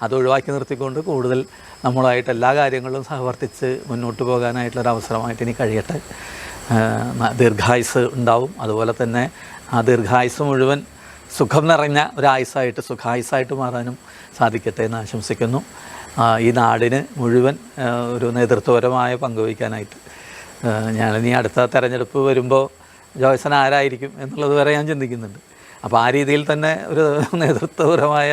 അത് ഒഴിവാക്കി നിർത്തിക്കൊണ്ട് കൂടുതൽ നമ്മളുമായിട്ട് എല്ലാ കാര്യങ്ങളിലും സഹവർത്തിച്ച് മുന്നോട്ട് പോകാനായിട്ടുള്ളൊരു അവസരമായിട്ട് ഇനി കഴിയട്ടെ. ദീർഘായുസ് ഉണ്ടാവും. അതുപോലെ തന്നെ ആ ദീർഘായുസ് മുഴുവൻ സുഖം നിറഞ്ഞ ഒരായുസ്സായിട്ട് സുഖായുസ്സായിട്ട് മാറാനും സാധിക്കട്ടെ എന്ന് ആശംസിക്കുന്നു. ഈ നാടിന് മുഴുവൻ ഒരു നേതൃത്വപരമായ പങ്കുവയ്ക്കാനായിട്ട് ഞാനിനി അടുത്ത തെരഞ്ഞെടുപ്പ് വരുമ്പോൾ ജോയ്സൺ ആരായിരിക്കും എന്നുള്ളത് വരെ ഞാൻ ചിന്തിക്കുന്നുണ്ട്. അപ്പോൾ ആ രീതിയിൽ തന്നെ ഒരു നേതൃത്വപരമായ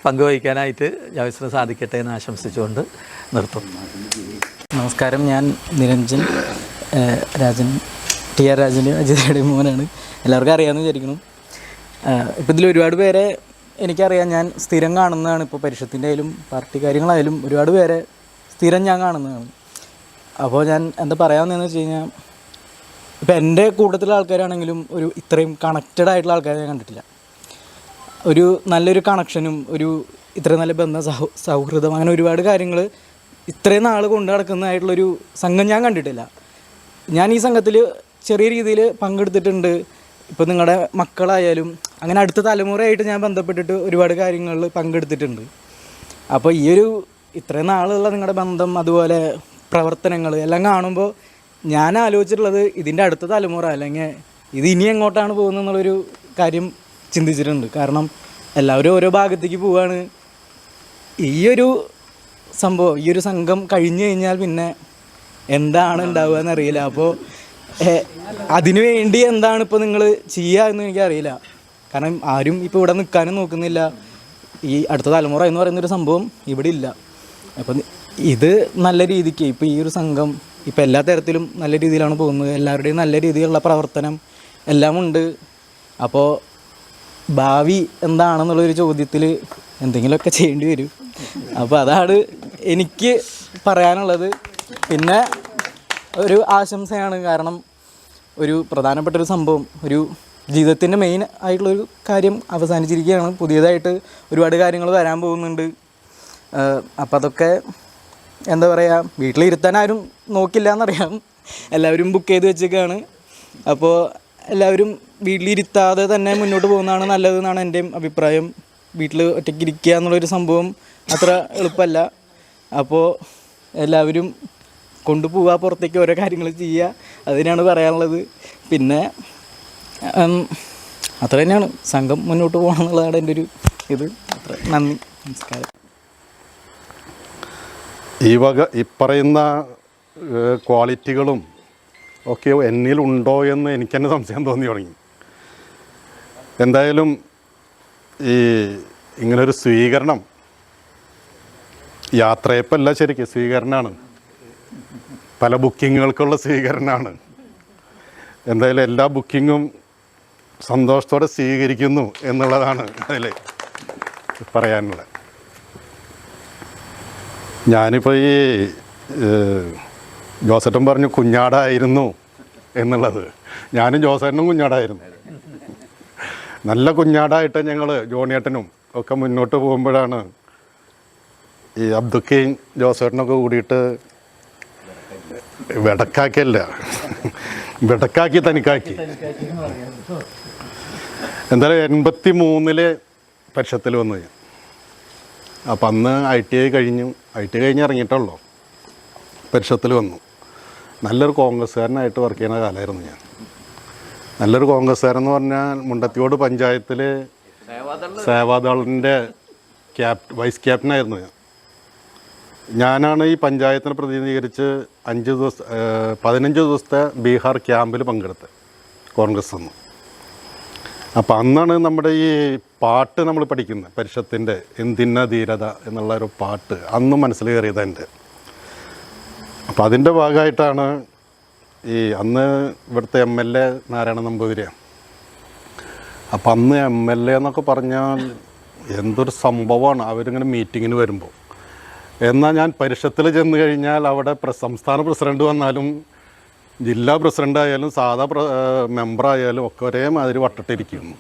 പങ്കുവയ്ക്കാനായിട്ട് ജോയ്സന് സാധിക്കട്ടെ എന്ന് ആശംസിച്ചുകൊണ്ട് നിർത്തുന്നു. നമസ്കാരം, ഞാൻ നിരഞ്ജൻ രാജൻ, TR രാജൻ്റെ അജിതയുടെ മോനാണ്. എല്ലാവർക്കും അറിയാമെന്ന് വിചാരിക്കുന്നു. ഇപ്പോൾ ഇതിൽ ഒരുപാട് പേരെ എനിക്കറിയാം, ഞാൻ സ്ഥിരം കാണുന്നതാണ്. ഇപ്പോൾ പരിഷത്തിൻ്റെ ആയാലും പാർട്ടി കാര്യങ്ങളായാലും ഒരുപാട് പേരെ സ്ഥിരം ഞാൻ കാണുന്നതാണ്. അപ്പോൾ ഞാൻ എന്താ പറയാമെന്ന് വെച്ച് കഴിഞ്ഞാൽ, ഇപ്പോൾ എൻ്റെ കൂട്ടത്തിലുള്ള ആൾക്കാരാണെങ്കിലും ഒരു ഇത്രയും കണക്റ്റഡ് ആയിട്ടുള്ള ആൾക്കാരെ ഞാൻ കണ്ടിട്ടില്ല. ഒരു നല്ലൊരു കണക്ഷനും ഒരു ഇത്രയും നല്ല ബന്ധം, സൗഹൃദം, അങ്ങനെ ഒരുപാട് കാര്യങ്ങൾ ഇത്രയും നാൾ കൊണ്ടു നടക്കുന്നതായിട്ടുള്ളൊരു സംഘം ഞാൻ കണ്ടിട്ടില്ല. ഞാൻ ഈ സംഘത്തിൽ ചെറിയ രീതിയിൽ പങ്കെടുത്തിട്ടുണ്ട്. ഇപ്പോൾ നിങ്ങളുടെ മക്കളായാലും അങ്ങനെ അടുത്ത തലമുറയായിട്ട് ഞാൻ ബന്ധപ്പെട്ടിട്ട് ഒരുപാട് കാര്യങ്ങളിൽ പങ്കെടുത്തിട്ടുണ്ട്. അപ്പോൾ ഈ ഒരു ഇത്രയും നാളുള്ള നിങ്ങളുടെ ബന്ധം, അതുപോലെ പ്രവർത്തനങ്ങൾ എല്ലാം കാണുമ്പോൾ ഞാൻ ആലോചിച്ചിട്ടുള്ളത് ഇതിൻ്റെ അടുത്ത തലമുറ അല്ലെങ്കിൽ ഇത് ഇനി എങ്ങോട്ടാണ് പോകുന്നത് എന്നുള്ളൊരു കാര്യം ചിന്തിച്ചിട്ടുണ്ട്. കാരണം എല്ലാവരും ഓരോ ഭാഗത്തേക്ക് പോവുകയാണ്. ഈയൊരു സംഭവം, ഈ ഒരു സംഘം കഴിഞ്ഞു കഴിഞ്ഞാൽ പിന്നെ എന്താണ് ഉണ്ടാവുക എന്നറിയില്ല. അപ്പോൾ അതിനു വേണ്ടി എന്താണ് ഇപ്പോൾ നിങ്ങൾ ചെയ്യുക എന്ന് എനിക്കറിയില്ല. കാരണം ആരും ഇപ്പോൾ ഇവിടെ നിൽക്കാനും നോക്കുന്നില്ല. ഈ അടുത്ത തലമുറ എന്ന് പറയുന്നൊരു സംഭവം ഇവിടെ ഇല്ല. അപ്പം ഇത് നല്ല രീതിക്ക് ഇപ്പോൾ ഈ ഒരു സംഘം ഇപ്പോൾ എല്ലാ തരത്തിലും നല്ല രീതിയിലാണ് പോകുന്നത്. എല്ലാവരുടെയും നല്ല രീതിയിലുള്ള പ്രവർത്തനം എല്ലാം ഉണ്ട്. അപ്പോൾ ഭാവി എന്താണെന്നുള്ളൊരു ചോദ്യത്തിൽ എന്തെങ്കിലുമൊക്കെ ചെയ്യേണ്ടി വരും. അപ്പോൾ അതാണ് എനിക്ക് പറയാനുള്ളത്. പിന്നെ ഒരു ആശംസയാണ്, കാരണം ഒരു പ്രധാനപ്പെട്ടൊരു സംഭവം, ഒരു ജീവിതത്തിൻ്റെ മെയിൻ ആയിട്ടുള്ളൊരു കാര്യം അവസാനിച്ചിരിക്കുകയാണ്. പുതിയതായിട്ട് ഒരുപാട് കാര്യങ്ങൾ വരാൻ പോകുന്നുണ്ട്. അപ്പം അതൊക്കെ എന്താ പറയുക, വീട്ടിലിരുത്താൻ ആരും നോക്കില്ല എന്നറിയാം. എല്ലാവരും ബുക്ക് ചെയ്ത് വെച്ചേക്കാണ്. അപ്പോൾ എല്ലാവരും വീട്ടിലിരുത്താതെ തന്നെ മുന്നോട്ട് പോകുന്നതാണ് നല്ലതെന്നാണ് എൻ്റെയും അഭിപ്രായം. വീട്ടിൽ ഒറ്റയ്ക്ക് ഇരിക്കുക എന്നുള്ളൊരു സംഭവം അത്ര എളുപ്പമല്ല. അപ്പോൾ എല്ലാവരും കൊണ്ടുപോവുക, പുറത്തേക്ക് ഓരോ കാര്യങ്ങൾ ചെയ്യുക, അതിനാണ് പറയാനുള്ളത്. പിന്നെ അത്ര തന്നെയാണ്, സംഘം മുന്നോട്ട് പോകണം എന്നുള്ളതാണ് എൻ്റെ ഒരു ഇത്. അത്ര. നന്ദി, നമസ്കാരം. ഈ പറയുന്ന ക്വാളിറ്റികളും ഒക്കെ എന്നിലുണ്ടോ എന്ന് എനിക്ക് തന്നെ സംശയം തോന്നി തുടങ്ങി. എന്തായാലും ഇങ്ങനൊരു സ്വീകരണം, യാത്രയപ്പല്ല, ശരിക്കും സ്വീകരണമാണ്, പല ബുക്കിങ്ങുകൾക്കുള്ള സ്വീകരണമാണ്. എന്തായാലും എല്ലാ ബുക്കിങ്ങും സന്തോഷത്തോടെ സ്വീകരിക്കുന്നു എന്നുള്ളതാണ് അതിൽ പറയാനുള്ളത്. ഞാനിപ്പോൾ ഈ ജോസേട്ടൻ പറഞ്ഞു കുഞ്ഞാടായിരുന്നു എന്നുള്ളത്. ഞാനും ജോസേട്ടനും കുഞ്ഞാടായിരുന്നു. നല്ല കുഞ്ഞാടായിട്ട് ഞങ്ങൾ ജോണിയേട്ടനും ഒക്കെ മുന്നോട്ട് പോകുമ്പോഴാണ് ഈ അബ്ദുക്കയും ജോസേട്ടനൊക്കെ കൂടിയിട്ട് വെടക്കാക്കിയല്ല, വെടക്കാക്കി തനിക്കാക്കി. എന്തായാലും 83 പരിഷത്തിൽ വന്നു ഞാൻ. അപ്പം അന്ന് ITI കഴിഞ്ഞു ഇറങ്ങിയിട്ടുള്ളൂ, പരിഷത്തിൽ വന്നു. നല്ലൊരു കോൺഗ്രസ്സുകാരനായിട്ട് വർക്ക് ചെയ്യുന്ന കാലമായിരുന്നു ഞാൻ. നല്ലൊരു കോൺഗ്രസ്സുകാരെന്ന് പറഞ്ഞാൽ മുണ്ടത്തിയോട് പഞ്ചായത്തിൽ സേവാദളിൻ്റെ വൈസ് ക്യാപ്റ്റനായിരുന്നു ഞാൻ. ഞാനാണ് ഈ പഞ്ചായത്തിനെ പ്രതിനിധീകരിച്ച് 15 ദിവസത്തെ ബീഹാർ ക്യാമ്പിൽ പങ്കെടുത്തത് കോൺഗ്രസ് അന്ന്. അപ്പം അന്നാണ് നമ്മുടെ ഈ പാട്ട് നമ്മൾ പഠിക്കുന്നത്, പരിഷത്തിൻ്റെ എന്തിന്ന ധീരത എന്നുള്ള ഒരു പാട്ട് അന്ന് മനസ്സിൽ കയറിയത് എൻ്റെ. അപ്പം അതിൻ്റെ ഭാഗമായിട്ടാണ് അന്ന് ഇവിടുത്തെ MLA നാരായണ നമ്പൂതിരിയാണ്. അപ്പം അന്ന് MLA എന്നൊക്കെ പറഞ്ഞാൽ എന്തൊരു സംഭവമാണ് അവരിങ്ങനെ മീറ്റിങ്ങിന് വരുമ്പോൾ. എന്നാൽ ഞാൻ പരിഷത്തിൽ ചെന്ന് കഴിഞ്ഞാൽ അവിടെ സംസ്ഥാന പ്രസിഡന്റ് വന്നാലും ജില്ലാ പ്രസിഡന്റ് ആയാലും സാധാ മെമ്പറായാലും ഒക്കെ ഒരേമാതിരി വട്ടിട്ടിരിക്കുന്നു.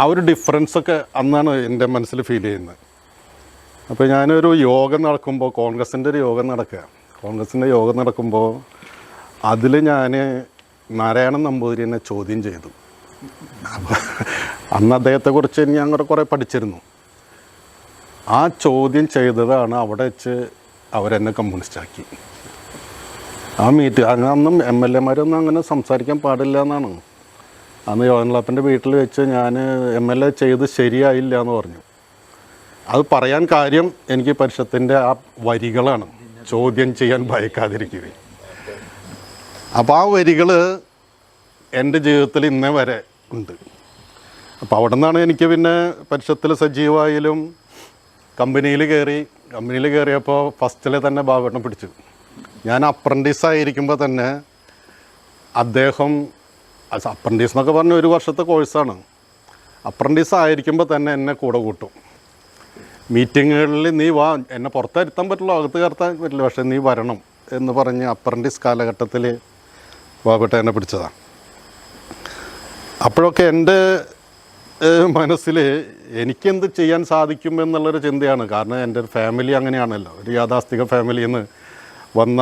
ആ ഒരു ഡിഫറൻസൊക്കെ അന്നാണ് എൻ്റെ മനസ്സിൽ ഫീൽ ചെയ്യുന്നത്. അപ്പോൾ ഞാനൊരു യോഗം നടക്കുമ്പോൾ, കോൺഗ്രസിൻ്റെ ഒരു യോഗം നടക്കുക, കോൺഗ്രസിൻ്റെ യോഗം നടക്കുമ്പോൾ അതിൽ ഞാൻ നാരായണൻ നമ്പൂതിരിനെ ചോദ്യം ചെയ്തു. അപ്പോൾ അന്ന് അദ്ദേഹത്തെക്കുറിച്ച് ഞാൻ കുറേ പഠിച്ചിരുന്നു. ആ ചോദ്യം ചെയ്തതാണ് അവിടെ വെച്ച് അവരെന്നെ കമ്മ്യൂണിസ്റ്റാക്കി. ആ അന്നും MLA-മാരൊന്നും അങ്ങനെ സംസാരിക്കാൻ പാടില്ല എന്നാണ്. അന്ന് യോഹൻലാപ്പൻ്റെ വീട്ടിൽ വെച്ച് ഞാൻ MLA ചെയ്ത് ശരിയായില്ല എന്ന് പറഞ്ഞു. അത് പറയാൻ കാര്യം എനിക്ക് പരിഷത്തിൻ്റെ ആ വരികളാണ്, ചോദ്യം ചെയ്യാൻ ഭയക്കാതിരിക്കുകയും. അപ്പോൾ ആ വരികൾ എൻ്റെ ജീവിതത്തിൽ ഇന്നേ വരെ ഉണ്ട്. അപ്പോൾ അവിടെ നിന്നാണ് എനിക്ക് പിന്നെ പരിഷത്തിൽ സജീവമായാലും കമ്പനിയിൽ കയറിയപ്പോൾ ഫസ്റ്റിലെ തന്നെ ബാബുവേട്ടനെ പിടിച്ചു. ഞാൻ അപ്രൻറ്റീസായിരിക്കുമ്പോൾ തന്നെ അദ്ദേഹം, അപ്രൻറ്റീസ് എന്നൊക്കെ പറഞ്ഞ 1 വർഷത്തെ കോഴ്സാണ്, അപ്രൻറ്റീസ് ആയിരിക്കുമ്പോൾ തന്നെ എന്നെ കൂടെ കൂട്ടും. മീറ്റിങ്ങുകളിൽ നീ വാ, എന്നെ പുറത്തിരുത്താൻ പറ്റില്ല, അകത്ത് കയർത്താൻ പറ്റില്ല, പക്ഷേ നീ വരണം എന്ന് പറഞ്ഞ് അപ്രൻറ്റീസ് കാലഘട്ടത്തിൽ ബാബുവേട്ടൻ എന്നെ പിടിച്ചതാണ്. അപ്പോഴൊക്കെ എൻ്റെ മനസ്സിൽ എനിക്കെന്ത് ചെയ്യാൻ സാധിക്കും എന്നുള്ളൊരു ചിന്തയാണ്. കാരണം എൻ്റെ ഒരു ഫാമിലി അങ്ങനെയാണല്ലോ, ഒരു യാഥാസ്ഥിക ഫാമിലിയിൽ നിന്ന് വന്ന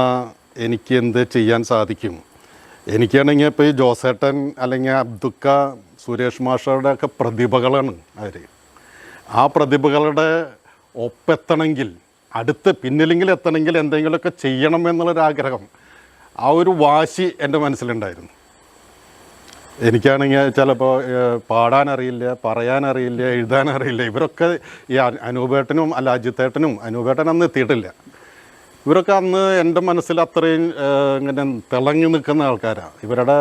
എനിക്ക് എന്ത് ചെയ്യാൻ സാധിക്കും. എനിക്കാണെങ്കിൽ ഇപ്പോൾ ഈ ജോസേട്ടൻ അല്ലെങ്കിൽ അബ്ദുക്ക, സുരേഷ് മാഷയുടെ ഒക്കെ പ്രതിഭകളാണ് അവർ. ആ പ്രതിഭകളുടെ ഒപ്പെത്തണമെങ്കിൽ, അടുത്ത് പിന്നിലെങ്കിൽ എത്തണമെങ്കിൽ എന്തെങ്കിലുമൊക്കെ ചെയ്യണം എന്നുള്ളൊരാഗ്രഹം, ആ ഒരു വാശി എൻ്റെ മനസ്സിലുണ്ടായിരുന്നു. എനിക്കാണെങ്കിൽ ചിലപ്പോൾ പാടാനറിയില്ല, പറയാനറിയില്ല, എഴുതാനറിയില്ല. ഇവരൊക്കെ ഈ അനൂപേട്ടനും അല്ല അജിത്തേട്ടനും, അനൂപേട്ടൻ അന്ന് എത്തിയിട്ടില്ല, ഇവരൊക്കെ അന്ന് എൻ്റെ മനസ്സിൽ അത്രയും ഇങ്ങനെ തിളങ്ങി നിൽക്കുന്ന ആൾക്കാരാണ്. ഇവരുടെ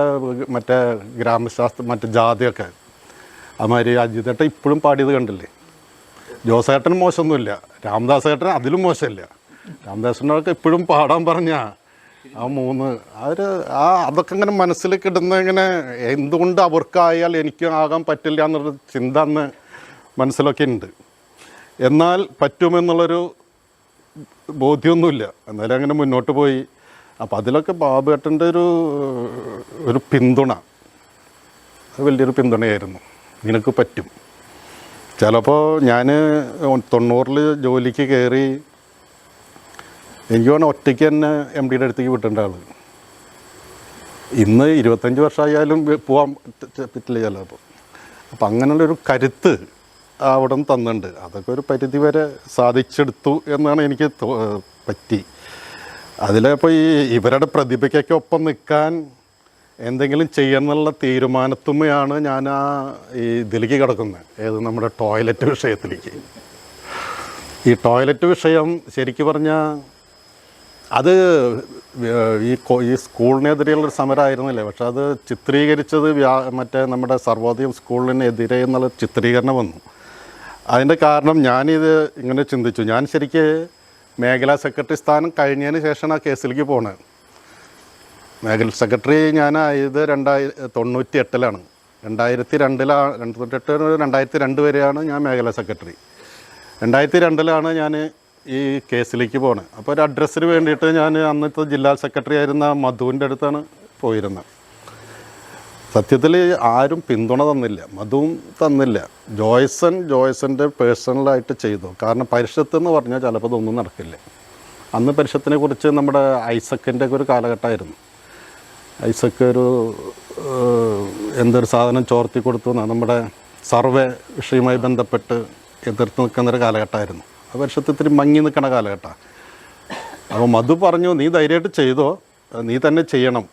മറ്റേ ഗ്രാമശാസ്ത്രം, മറ്റേ ജാതിയൊക്കെ അതുമാതിരി അജിത്തേട്ടൻ ഇപ്പോഴും പാടിയത് കണ്ടില്ലേ. ജോസേട്ടനും മോശമൊന്നുമില്ല, രാമദാസേട്ടൻ അതിലും മോശമില്ല. രാമദാസേട്ടനൊക്കെ ഇപ്പോഴും പാടാൻ പറഞ്ഞാൽ ആ 3 അതൊക്കെ ഇങ്ങനെ മനസ്സിൽ കിട്ടുന്ന, ഇങ്ങനെ എന്തുകൊണ്ട് അവർക്കായാൽ എനിക്ക് ആകാൻ പറ്റില്ല എന്നൊരു ചിന്ത അന്ന് മനസ്സിലൊക്കെ ഉണ്ട്. എന്നാൽ പറ്റുമെന്നുള്ളൊരു ബോധ്യമൊന്നുമില്ല. എന്നാലും അങ്ങനെ മുന്നോട്ട് പോയി. അപ്പോൾ അതിലൊക്കെ ബാബുവേട്ടൻ്റെ ഒരു പിന്തുണ, അത് വലിയൊരു പിന്തുണയായിരുന്നു. നിനക്ക് പറ്റും. ചിലപ്പോൾ ഞാൻ 90-ൽ ജോലിക്ക് കയറി, എനിക്ക് വേണം ഒറ്റയ്ക്ക് തന്നെ MD-യുടെ അടുത്തേക്ക് വിട്ടേണ്ട ആൾ. ഇന്ന് 25 വർഷമായാലും പോകാൻ പറ്റില്ല ചിലപ്പോൾ. അപ്പം അങ്ങനെയുള്ളൊരു കരുത്ത് അവിടെ നിന്ന് തന്നിട്ടുണ്ട്. അതൊക്കെ ഒരു പരിധി വരെ സാധിച്ചെടുത്തു എന്നാണ് എനിക്ക് പറ്റി. അതിലിപ്പോൾ ഇവരുടെ പ്രതിഭയ്ക്കൊക്കെ ഒപ്പം നിൽക്കാൻ എന്തെങ്കിലും ചെയ്യണമെന്നുള്ള തീരുമാനത്തുമ്മയാണ് ഞാൻ ഇതിലേക്ക് കിടക്കുന്നത്. ഏത് നമ്മുടെ ടോയ്ലറ്റ് വിഷയത്തിലേക്ക്. ഈ ടോയ്ലറ്റ് വിഷയം ശരിക്കും പറഞ്ഞാൽ അത് ഈ സ്കൂളിനെതിരെയുള്ളൊരു സമരമായിരുന്നില്ലേ, പക്ഷെ അത് ചിത്രീകരിച്ചത് മറ്റേ നമ്മുടെ സർവോദയം സ്കൂളിനെതിരെ എന്നുള്ള ചിത്രീകരണം വന്നു. അതിൻ്റെ കാരണം ഞാനിത് ഇങ്ങനെ ചിന്തിച്ചു. ഞാൻ ശരിക്ക് മേഖലാ സെക്രട്ടറി സ്ഥാനം കഴിഞ്ഞതിന് ശേഷമാണ് ആ കേസിലേക്ക് പോണത്. മേഖല സെക്രട്ടറി ഞാനായത് 1998-ലാണ്. 2002 വരെയാണ് ഞാൻ മേഖലാ സെക്രട്ടറി. 2002-ലാണ് ഞാൻ ഈ കേസിലേക്ക് പോണത്. അപ്പോൾ ഒരു അഡ്രസ്സിന് വേണ്ടിയിട്ട് ഞാൻ അന്നത്തെ ജില്ലാ സെക്രട്ടറി ആയിരുന്ന മധുവിൻ്റെ അടുത്താണ് പോയിരുന്നത്. സത്യത്തിൽ ആരും പിന്തുണ തന്നില്ല, മധുവും തന്നില്ല. ജോയ്സൻ്റെ പേഴ്സണലായിട്ട് ചെയ്തു. കാരണം പരിഷത്ത് എന്ന് പറഞ്ഞാൽ ചിലപ്പോൾ ഇതൊന്നും നടക്കില്ല. അന്ന് പരിഷത്തിനെ കുറിച്ച് നമ്മുടെ ഐസക്കിൻ്റെ ഒക്കെ ഒരു കാലഘട്ടമായിരുന്നു. ഐസക്ക് എന്തൊരു സാധനം ചോർത്തി കൊടുത്തു എന്നാണ്, നമ്മുടെ സർവേ വിഷയവുമായി ബന്ധപ്പെട്ട് എതിർത്ത് നിൽക്കുന്നൊരു കാലഘട്ടമായിരുന്നു. ആ പരിഷത്ത് ഇത്തിരി മങ്ങി നിൽക്കുന്ന കാലഘട്ടമാണ്. അപ്പോൾ മധു പറഞ്ഞു, നീ ധൈര്യമായിട്ട് ചെയ്തോ, നീ തന്നെ ചെയ്യണം.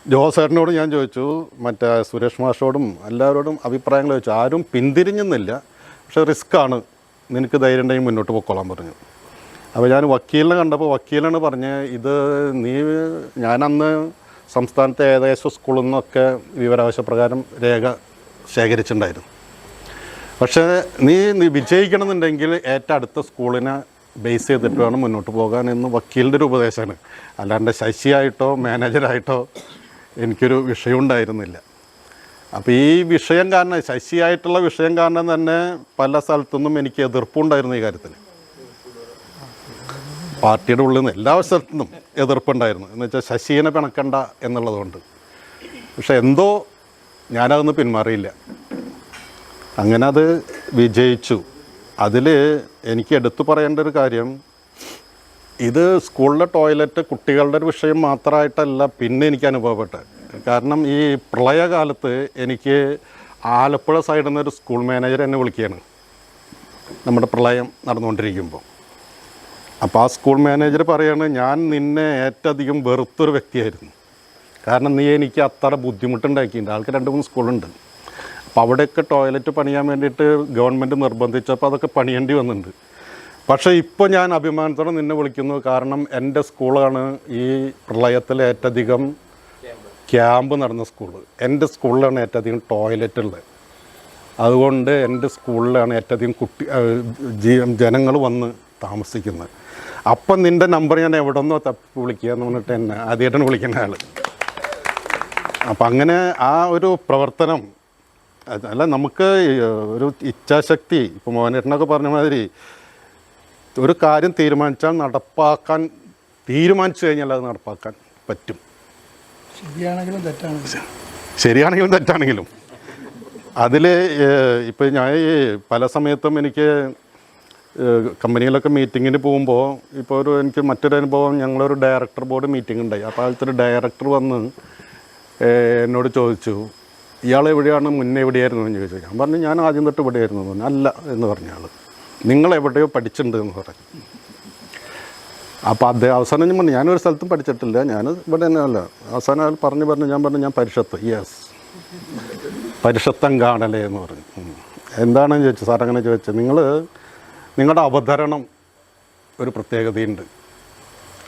ജോസേട്ടനോട് ഞാൻ ചോദിച്ചു, മറ്റേ സുരേഷ് മാഷോടും എല്ലാവരോടും അഭിപ്രായങ്ങൾ ചോദിച്ചു. ആരും പിന്തിരിഞ്ഞെന്നില്ല, പക്ഷേ റിസ്ക്കാണ്, നിനക്ക് ധൈര്യം ഉണ്ടെങ്കിൽ മുന്നോട്ട് പൊക്കോളാൻ പറഞ്ഞു. അപ്പോൾ ഞാൻ വക്കീലിനെ കണ്ടപ്പോൾ വക്കീലാണ് പറഞ്ഞത്, ഇത് ഞാനന്ന് സംസ്ഥാനത്തെ ഏകദേശം സ്കൂളിൽ നിന്നൊക്കെ വിവരാവകാശപ്രകാരം രേഖ ശേഖരിച്ചിട്ടുണ്ടായിരുന്നു. പക്ഷേ നീ വിജയിക്കണമെന്നുണ്ടെങ്കിൽ ഏറ്റവും അടുത്ത സ്കൂളിനെ ബേസ് ചെയ്തിട്ട് വേണം മുന്നോട്ട് പോകാൻ എന്ന് വക്കീലിൻ്റെ ഒരു ഉപദേശമാണ്. അല്ലാണ്ട് ശശിയായിട്ടോ മാനേജറായിട്ടോ എനിക്കൊരു വിഷയം ഉണ്ടായിരുന്നില്ല. അപ്പോൾ ഈ വിഷയം കാരണം, ശശിയായിട്ടുള്ള വിഷയം കാരണം തന്നെ പല സ്ഥലത്തുനിന്നും എനിക്ക് എതിർപ്പുണ്ടായിരുന്നു ഈ കാര്യത്തിൽ. പാർട്ടിയുടെ ഉള്ളിൽ നിന്ന് എല്ലാ സ്ഥലത്തുനിന്നും എതിർപ്പുണ്ടായിരുന്നു. എന്ന് വെച്ചാൽ ശശിയെ പിണക്കണ്ട എന്നുള്ളതുകൊണ്ട്. പക്ഷെ എന്തോ ഞാനതൊന്ന് പിന്മാറിയില്ല. അങ്ങനെ അത് വിജയിച്ചു. അതിൽ എനിക്ക് എടുത്തു പറയേണ്ട ഒരു കാര്യം, ഇത് സ്കൂളിലെ ടോയ്ലറ്റ് കുട്ടികളുടെ ഒരു വിഷയം മാത്രമായിട്ടല്ല പിന്നെ എനിക്ക് അനുഭവപ്പെട്ടത്. കാരണം ഈ പ്രളയകാലത്ത് എനിക്ക് ആലപ്പുഴ സൈഡിൽ നിന്ന് ഒരു സ്കൂൾ മാനേജർ എന്നെ വിളിക്കുകയാണ്, നമ്മുടെ പ്രളയം നടന്നുകൊണ്ടിരിക്കുമ്പോൾ. അപ്പോൾ ആ സ്കൂൾ മാനേജർ പറയാണ്, ഞാൻ നിന്നെ ഏറ്റവും അധികം വെറുത്തൊരു വ്യക്തിയായിരുന്നു. കാരണം നീ എനിക്ക് അത്ര ബുദ്ധിമുട്ടുണ്ടാക്കിയിട്ടുണ്ട്. ആൾക്ക് 2-3 സ്കൂളുണ്ട്. അപ്പോൾ അവിടെയൊക്കെ ടോയ്ലറ്റ് പണിയാൻ വേണ്ടിയിട്ട് ഗവൺമെൻറ് നിർബന്ധിച്ചപ്പോൾ അതൊക്കെ പണിയേണ്ടി വന്നിട്ടുണ്ട്. പക്ഷേ ഇപ്പോൾ ഞാൻ അഭിമാനത്തോടെ നിന്നെ വിളിക്കുന്നു. കാരണം എൻ്റെ സ്കൂളാണ് ഈ പ്രളയത്തിൽ ഏറ്റവും അധികം ക്യാമ്പ് നടന്ന സ്കൂള്. എൻ്റെ സ്കൂളിലാണ് ഏറ്റവും അധികം ടോയ്ലറ്റ് ഉള്ളത്. അതുകൊണ്ട് എൻ്റെ സ്കൂളിലാണ് ഏറ്റവും അധികം ജനങ്ങൾ വന്ന് താമസിക്കുന്നത്. അപ്പം നിൻ്റെ നമ്പർ ഞാൻ എവിടെ നിന്നോ തപ്പി വിളിക്കുക എന്ന് പറഞ്ഞിട്ട് എന്നെ ആദ്യമായിട്ടാണ് വിളിക്കുന്ന ആൾ. അപ്പം അങ്ങനെ ആ ഒരു പ്രവർത്തനം അല്ല, നമുക്ക് ഒരു ഇച്ഛാശക്തി, ഇപ്പോൾ മോഹനേട്ടനൊക്കെ പറഞ്ഞ മാതിരി ഒരു കാര്യം തീരുമാനിച്ചാൽ തീരുമാനിച്ചു കഴിഞ്ഞാൽ അത് നടപ്പാക്കാൻ പറ്റും. ശരിയാണെങ്കിലും തെറ്റാണെങ്കിലും അതിൽ ഇപ്പോൾ ഞാൻ പല സമയത്തും എനിക്ക് കമ്പനിയിലൊക്കെ മീറ്റിങ്ങിന് പോകുമ്പോൾ ഇപ്പോൾ എനിക്ക് മറ്റൊരു അനുഭവം, ഞങ്ങളൊരു ഡയറക്ടർ ബോർഡ് മീറ്റിംഗ് ഉണ്ടായി. അപ്പോൾ അതിലത്തെ ഒരു ഡയറക്ടർ വന്ന് എന്നോട് ചോദിച്ചു, ഇയാൾ എവിടെയാണ്, മുന്നേ എവിടെയായിരുന്നു എന്ന് ചോദിച്ചു. ഞാൻ പറഞ്ഞു, ഞാൻ ആദ്യം തൊട്ട് ഇവിടെയായിരുന്നു എന്ന് പറഞ്ഞു. അല്ല എന്ന് പറഞ്ഞ ആൾ, നിങ്ങൾ എവിടെയോ പഠിച്ചിട്ടുണ്ട് എന്ന് പറഞ്ഞു. അപ്പോൾ അദ്ദേഹം അവസാനം ഞാൻ പറഞ്ഞു, ഞാനൊരു സ്ഥലത്തും പഠിച്ചിട്ടില്ല, ഞാൻ ഇവിടെ തന്നെ അല്ല. അവസാനം അയാൾ പറഞ്ഞു ഞാൻ പരിഷത്ത്, യെസ് പരിഷത്തം കാണലേ എന്ന് പറഞ്ഞു. എന്താണെന്ന് ചോദിച്ചു. സാർ അങ്ങനെ ചോദിച്ചത്, നിങ്ങളുടെ അവതരണം ഒരു പ്രത്യേകതയുണ്ട്.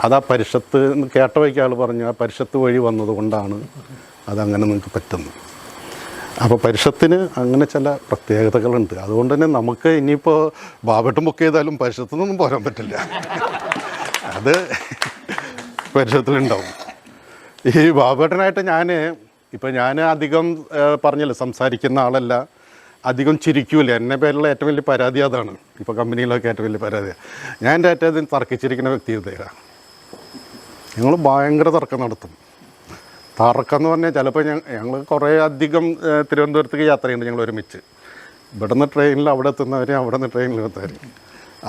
അതാ പരിഷത്ത് കേട്ട വയ്ക്ക് ആൾ പറഞ്ഞു, ആ പരിഷത്ത് വഴി വന്നതുകൊണ്ടാണ് അതങ്ങനെ നിങ്ങൾക്ക് പറ്റുന്നത്. അപ്പോൾ പരിഷത്തിന് അങ്ങനെ ചില പ്രത്യേകതകളുണ്ട്. അതുകൊണ്ട് തന്നെ നമുക്ക് ഇനിയിപ്പോൾ ബാബേട്ടൻ ബുക്ക് ചെയ്താലും പരിഷത്തുനിന്നൊന്നും പോരാൻ പറ്റില്ല. അത് പരിഷത്തിലുണ്ടാവും. ഈ ബാബേട്ടനായിട്ട് ഞാൻ അധികം പറഞ്ഞില്ല, സംസാരിക്കുന്ന ആളല്ല, അധികം ചിരിക്കൂല. എന്നെ പേരുള്ള ഏറ്റവും വലിയ പരാതി അതാണ്. ഇപ്പോൾ കമ്പനിയിലൊക്കെ ഏറ്റവും വലിയ പരാതിയാണ്. ഞാൻ എൻ്റെ ഏറ്റവും തർക്കിച്ചിരിക്കുന്ന വ്യക്തി ഇദ്ദേഹമാണ്. ഞങ്ങൾ ഭയങ്കര തർക്കം നടത്തും. തർക്കം എന്ന് പറഞ്ഞാൽ ചിലപ്പോൾ ഞങ്ങൾ കുറേ അധികം തിരുവനന്തപുരത്തേക്ക് യാത്രയുണ്ട് ഞങ്ങൾ ഒരുമിച്ച്. ഇവിടുന്ന് ട്രെയിനിൽ അവിടെ എത്തുന്നവരെ അവിടെ നിന്ന് ട്രെയിനിൽ എത്തുന്നവർ.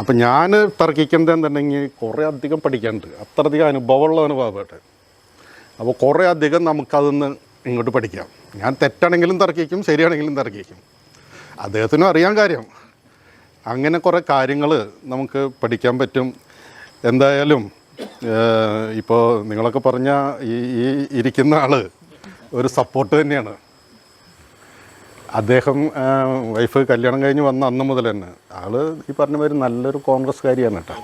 അപ്പം ഞാൻ തർക്കിക്കുന്നത് എന്തുണ്ടെങ്കിൽ കുറേ അധികം പഠിക്കാനുണ്ട്. അത്രയധികം അനുഭവമുള്ളവന് ബാബേട്ടൻ. അപ്പോൾ കുറേ അധികം നമുക്കതൊന്ന് ഇങ്ങോട്ട് പഠിക്കാം. ഞാൻ തെറ്റാണെങ്കിലും തർക്കിക്കും, ശരിയാണെങ്കിലും തർക്കിക്കും. അദ്ദേഹത്തിനും അറിയാൻ കാര്യം. അങ്ങനെ കുറേ കാര്യങ്ങൾ നമുക്ക് പഠിക്കാൻ പറ്റും. എന്തായാലും ഇപ്പോൾ നിങ്ങളൊക്കെ പറഞ്ഞ ഈ ഇരിക്കുന്ന ആൾ ഒരു സപ്പോർട്ട് തന്നെയാണ്. അദ്ദേഹം വൈഫ് കല്യാണം കഴിഞ്ഞ് വന്ന അന്ന് മുതൽ തന്നെ ആൾ ഈ പറഞ്ഞ മാതിരി നല്ലൊരു കോൺഗ്രസ്സുകാരിയാണ് കേട്ടോ.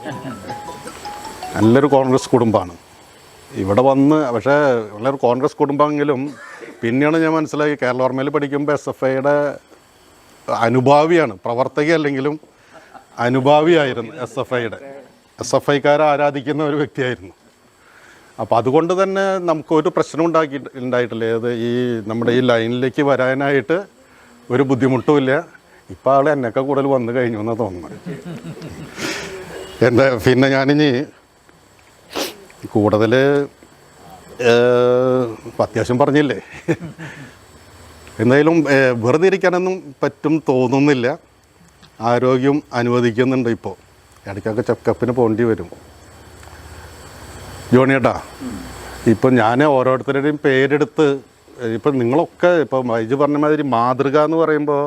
നല്ലൊരു കോൺഗ്രസ് കുടുംബമാണ്. ഇവിടെ വന്ന് പക്ഷേ വളരെ കോൺഗ്രസ് കുടുംബമെങ്കിലും പിന്നെയാണ് ഞാൻ മനസ്സിലാക്കി, കേരള ഓർമ്മയിൽ പഠിക്കുമ്പോൾ SFIയുടെ അനുഭാവിയാണ്. പ്രവർത്തകയല്ലെങ്കിലും അനുഭാവിയായിരുന്നു. SFIക്കാരെ ആരാധിക്കുന്ന ഒരു വ്യക്തിയായിരുന്നു. അപ്പോൾ അതുകൊണ്ട് തന്നെ നമുക്കൊരു പ്രശ്നം ഉണ്ടായിട്ടില്ല. ഏത് ഈ നമ്മുടെ ഈ ലൈനിലേക്ക് വരാനായിട്ട് ഒരു ബുദ്ധിമുട്ടുമില്ല. ഇപ്പോൾ ആൾ എന്നൊക്കെ കൂടുതൽ വന്നു കഴിഞ്ഞു എന്നാണ് തോന്നുന്നത്. പിന്നെ ഞാനിനി കൂടുതൽ അത്യാവശ്യം പറഞ്ഞില്ലേ. എന്തായാലും വെറുതെ ഇരിക്കാനൊന്നും പറ്റും തോന്നുന്നില്ല. ആരോഗ്യം അനുവദിക്കുന്നുണ്ട്. ഇപ്പോൾ ഇടയ്ക്കൊക്കെ ചെക്കപ്പിന് പോകേണ്ടി വരും. ജോണിയേട്ടാ, ഇപ്പം ഞാൻ ഓരോരുത്തരുടെയും പേരെടുത്ത് ഇപ്പം നിങ്ങളൊക്കെ ഇപ്പോൾ വൈജു പറഞ്ഞ മാതിരി മാതൃക എന്ന് പറയുമ്പോൾ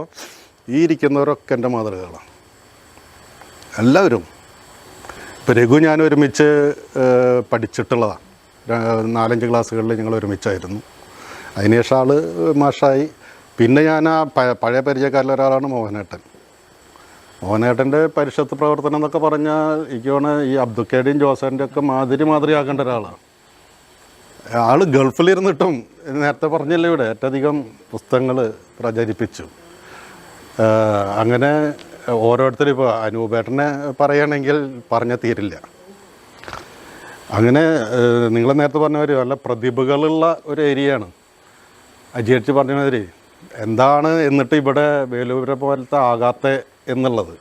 ഈ ഇരിക്കുന്നവരൊക്കെ എൻ്റെ മാതൃകകളാണ് എല്ലാവരും. ഇപ്പോൾ രഘു ഞാൻ ഒരുമിച്ച് പഠിച്ചിട്ടുള്ളതാണ്. 4-5 ക്ലാസ്സുകളിൽ ഞങ്ങൾ ഒരുമിച്ചായിരുന്നു. അതിനുശേഷം ആൾ മാഷായി. പിന്നെ ഞാൻ ആ പഴയ പരിചയക്കാരിലൊരാളാണ് മോഹനേട്ടൻ. മോഹനേട്ടൻ്റെ പരിഷത്ത് പ്രവർത്തനം എന്നൊക്കെ പറഞ്ഞാൽ എനിക്ക് തോന്നുന്നു ഈ അബ്ദുക്കേടിയും ജോസഫിൻ്റെ ഒക്കെ മാതിരിയാക്കേണ്ട ഒരാളാണ്. ആൾ ഗൾഫിലിരുന്നിട്ടും നേരത്തെ പറഞ്ഞല്ലേ ഇവിടെ ഏറ്റവും അധികം പുസ്തകങ്ങൾ പ്രചരിപ്പിച്ചു. അങ്ങനെ ഓരോരുത്തരും ഇപ്പോൾ അനൂപേട്ടനെ പറയുകയാണെങ്കിൽ പറഞ്ഞാൽ തീരില്ല. അങ്ങനെ നിങ്ങൾ നേരത്തെ പറഞ്ഞ മാതിരി നല്ല പ്രതിഭകളുള്ള ഒരു ഏരിയയാണ്. അജിയടിച്ച് പറഞ്ഞ മാതിരി എന്താണ് എന്നിട്ട് ഇവിടെ വേലൂരെ പോലത്തെ ആകാത്ത എന്നുള്ളത്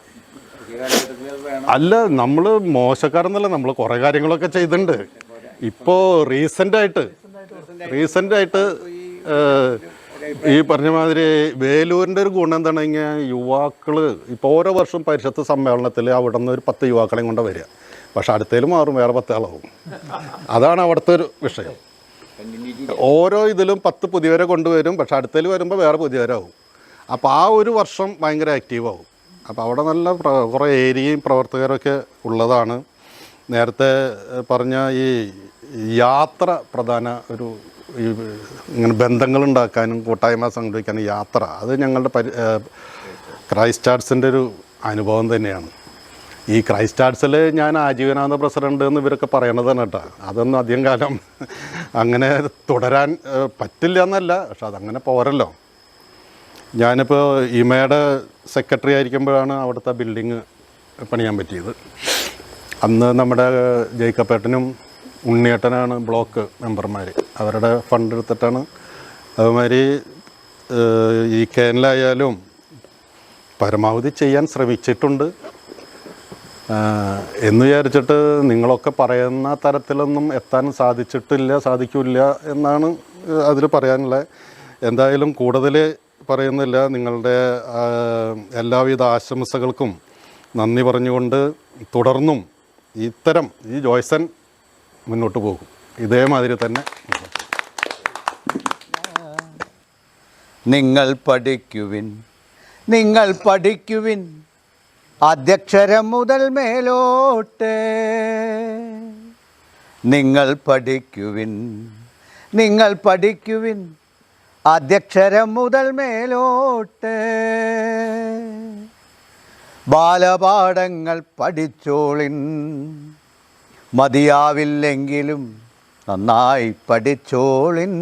അല്ല. നമ്മൾ മോശക്കാരെന്നല്ല, നമ്മൾ കുറേ കാര്യങ്ങളൊക്കെ ചെയ്തിട്ടുണ്ട്. ഇപ്പോൾ റീസെൻ്റായിട്ട് ഈ പറഞ്ഞ മാതിരി വേലൂരിൻ്റെ ഒരു ഗുണം എന്താണെങ്കിൽ യുവാക്കൾ ഇപ്പോൾ ഓരോ വർഷം പരിഷത്ത് സമ്മേളനത്തിൽ അവിടെ നിന്ന് ഒരു 10 യുവാക്കളെയും കൊണ്ട് വരിക. പക്ഷെ അടുത്തേലും മാറും, വേറെ 10 ആളാവും. അതാണ് അവിടുത്തെ ഒരു വിഷയം. ഓരോ ഇതിലും 10 പുതിയവരെ കൊണ്ടുവരും, പക്ഷെ അടുത്തേൽ വരുമ്പോൾ വേറെ പുതിയവരാകും. അപ്പോൾ ആ ഒരു വർഷം ഭയങ്കര ആക്റ്റീവാകും. അപ്പോൾ അവിടെ നല്ല കുറേ ഏരിയയും പ്രവർത്തകരൊക്കെ ഉള്ളതാണ്. നേരത്തെ പറഞ്ഞ ഈ യാത്ര പ്രധാന ഒരു ഈ ഇങ്ങനെ ബന്ധങ്ങളുണ്ടാക്കാനും കൂട്ടായ്മ സംഘടിപ്പിക്കാനും യാത്ര, അത് ഞങ്ങളുടെ ക്രൈസ്റ്റ് ആർട്സിൻ്റെ ഒരു അനുഭവം തന്നെയാണ്. ഈ ക്രൈസ്റ്റ് ആർട്സിൽ ഞാൻ ആജീവനാന്ത പ്രസിഡന്റ് എന്ന് ഇവരൊക്കെ പറയണതാണ് കേട്ടോ. അതൊന്നും അധികം കാലം അങ്ങനെ തുടരാൻ പറ്റില്ല എന്നല്ല, പക്ഷെ അതങ്ങനെ പോരല്ലോ. ഞാനിപ്പോൾ ഇമയുടെ സെക്രട്ടറി ആയിരിക്കുമ്പോഴാണ് അവിടുത്തെ ബിൽഡിങ് പണിയാൻ പറ്റിയത്. അന്ന് നമ്മുടെ ജയിക്കപ്പേട്ടനും ഉണ്ണിയേട്ടനാണ് ബ്ലോക്ക് മെമ്പർമാർ. അവരുടെ ഫണ്ട് എടുത്തിട്ടാണ്. അതുമാതിരി ഈ കേരളായാലും പരമാവധി ചെയ്യാൻ ശ്രമിച്ചിട്ടുണ്ട്. എന്ന് വിചാരിച്ചിട്ട് നിങ്ങളൊക്കെ പറയുന്ന തരത്തിലൊന്നും എത്താൻ സാധിക്കില്ല എന്നാണ് അതിൽ പറയാനുള്ളത്. എന്തായാലും കൂടുതൽ പറയുന്നില്ല. നിങ്ങളുടെ എല്ലാവിധ ആശംസകൾക്കും നന്ദി പറഞ്ഞുകൊണ്ട് തുടർന്നും ഇത്തരം ഈ ജോയ്സൺ മുന്നോട്ട് പോകും ഇതേമാതിരി തന്നെ. നിങ്ങൾ പഠിക്കുവിൻ ആദ്യക്ഷരം മുതൽ മേലോട്ട്. നിങ്ങൾ പഠിക്കുവിൻ ആദ്യക്ഷരം മുതൽ മേലോട്ട്. ബാലപാഠങ്ങൾ പഠിച്ചോളിൻ, മതിയാവില്ലെങ്കിലും നന്നായി പഠിച്ചോളിൻ.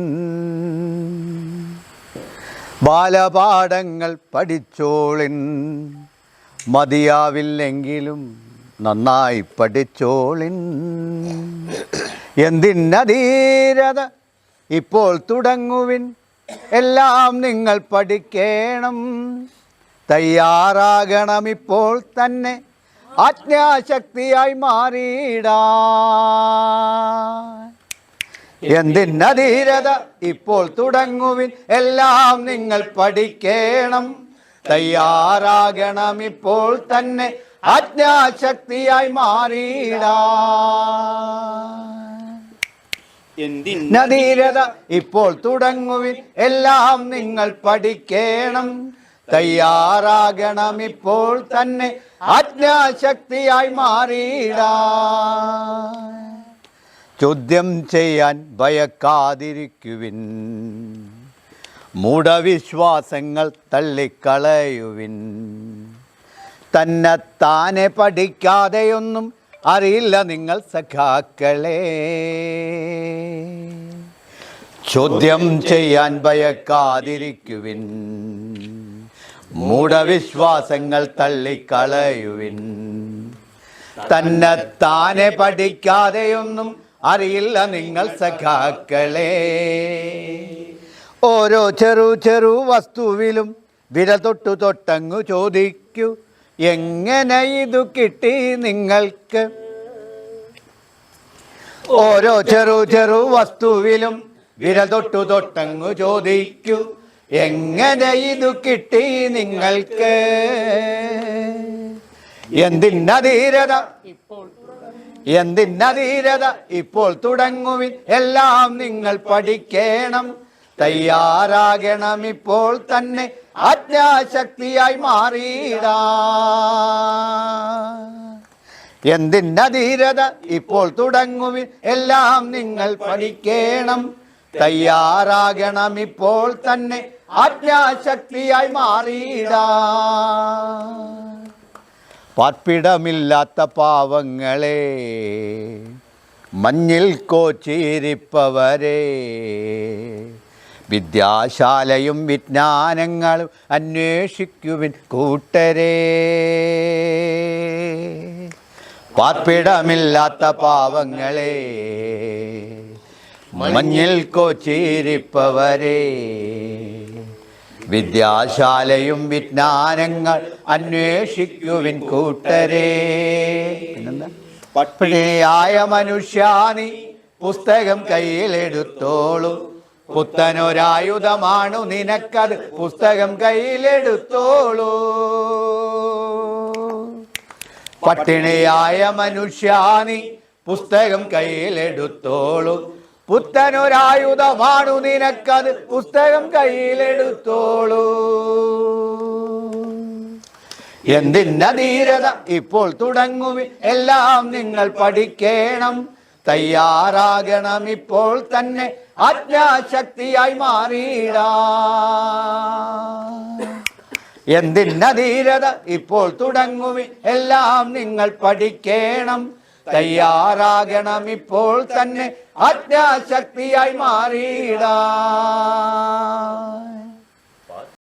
ബാലപാഠങ്ങൾ പഠിച്ചോളിൻ, മതിയാവില്ലെങ്കിലും നന്നായി പഠിച്ചോളിൻ. എന്തിനധീരത ഇപ്പോൾ തുടങ്ങുവിൻ, എല്ലാം നിങ്ങൾ പഠിക്കണം. തയ്യാറാകണം ഇപ്പോൾ തന്നെ ആജ്ഞാശക്തിയായി മാറിയിടാൻ. എന്തിനധീരത ഇപ്പോൾ തുടങ്ങുവിൻ, എല്ലാം നിങ്ങൾ പഠിക്കണം. തയ്യാറാകണം ഇപ്പോൾ തന്നെ ആജ്ഞാശക്തിയായി മാറിയിടാൻ. എന്തിനധീരത ഇപ്പോൾ തുടങ്ങുവിൻ, എല്ലാം നിങ്ങൾ പഠിക്കണം. തയ്യാറാകണം ഇപ്പോൾ തന്നെ ആജ്ഞാശക്തിയായി മാറിയിടാൻ. ചോദ്യം ചെയ്യാൻ ഭയക്കാതിരിക്കുവിൻ, മൂഢവിശ്വാസങ്ങൾ തള്ളിക്കളയുവിൻ. തന്നെത്താനെ പഠിക്കാതെയൊന്നും അറിയില്ല നിങ്ങൾ സഖാക്കളെ. ചോദ്യം ചെയ്യാൻ ഭയക്കാതിരിക്കുവിൻ, മൂഢവിശ്വാസങ്ങൾ തള്ളിക്കളയുവിൻ. തന്നെത്താനെ പഠിക്കാതെയൊന്നും അറിയില്ല നിങ്ങൾ സഖാക്കളെ. ഓരോ ചെറു വസ്തുവിലും വിരൽ തൊട്ടങ്ങു ചോദിക്കൂ, എങ്ങനെ ഇതു കിട്ടി നിങ്ങൾക്ക്. ഓരോ ചെറു വസ്തുവിലും വിരൽ തൊട്ടങ്ങു ചോദിക്കൂ, എങ്ങനെ ഇതു കിട്ടി നിങ്ങൾക്ക്. എന്തിനധീരത ഇപ്പോൾ തുടങ്ങുവിൻ, എല്ലാം നിങ്ങൾ പഠിക്കണം. തയ്യാറാകണം ഇപ്പോൾ തന്നെ ആജ്ഞാശക്തിയായി മാറിയിടാൻ. എന്തിനധീരത ഇപ്പോൾ തുടങ്ങുവിൻ, എല്ലാം നിങ്ങൾ പഠിക്കണം. തയ്യാറാകണം ഇപ്പോൾ തന്നെ ആജ്ഞാശക്തിയായി മാറിയിടാൻ. പാർപ്പിടമില്ലാത്ത പാവങ്ങളെ, മഞ്ഞിൽ കോച്ചിരിപ്പവരെ, വിദ്യാശാലയും വിജ്ഞാനങ്ങളും അന്വേഷിക്കുവിൻ കൂട്ടരെ. പാർപ്പിടമില്ലാത്ത പാവങ്ങളെ, മഞ്ഞിൽ കോച്ചിരിപ്പവരെ, വിദ്യാശാലയും വിജ്ഞാനങ്ങൾ അന്വേഷിക്കുവിൻ കൂട്ടരെ. പട്ടിണിയായ മനുഷ്യാനി പുസ്തകം കയ്യിലെടുത്തോളൂ, പുത്തനൊരായുധമാണു നിനക്കത് പുസ്തകം കയ്യിലെടുത്തോളൂ. പട്ടിണിയായ മനുഷ്യാനി പുസ്തകം കയ്യിലെടുത്തോളൂ. പുത്തനൊരായുധമാണു നിനക്കത് പുസ്തകം കയ്യിലെടുത്തോളൂ. എന്തിൻ്റെ ധീരത ഇപ്പോൾ തുടങ്ങുവി, എല്ലാം നിങ്ങൾ പഠിക്കണം. തയ്യാറാകണം ഇപ്പോൾ തന്നെ ആജ്ഞാശക്തിയായി മാറിയിടാം. എന്തിൻ്റെ ധീരത ഇപ്പോൾ തുടങ്ങുവി, എല്ലാം നിങ്ങൾ പഠിക്കണം. തയ്യാറാകണം ഇപ്പോൾ തന്നെ ആജ്ഞാശക്തിയായി മാറിയിടാം.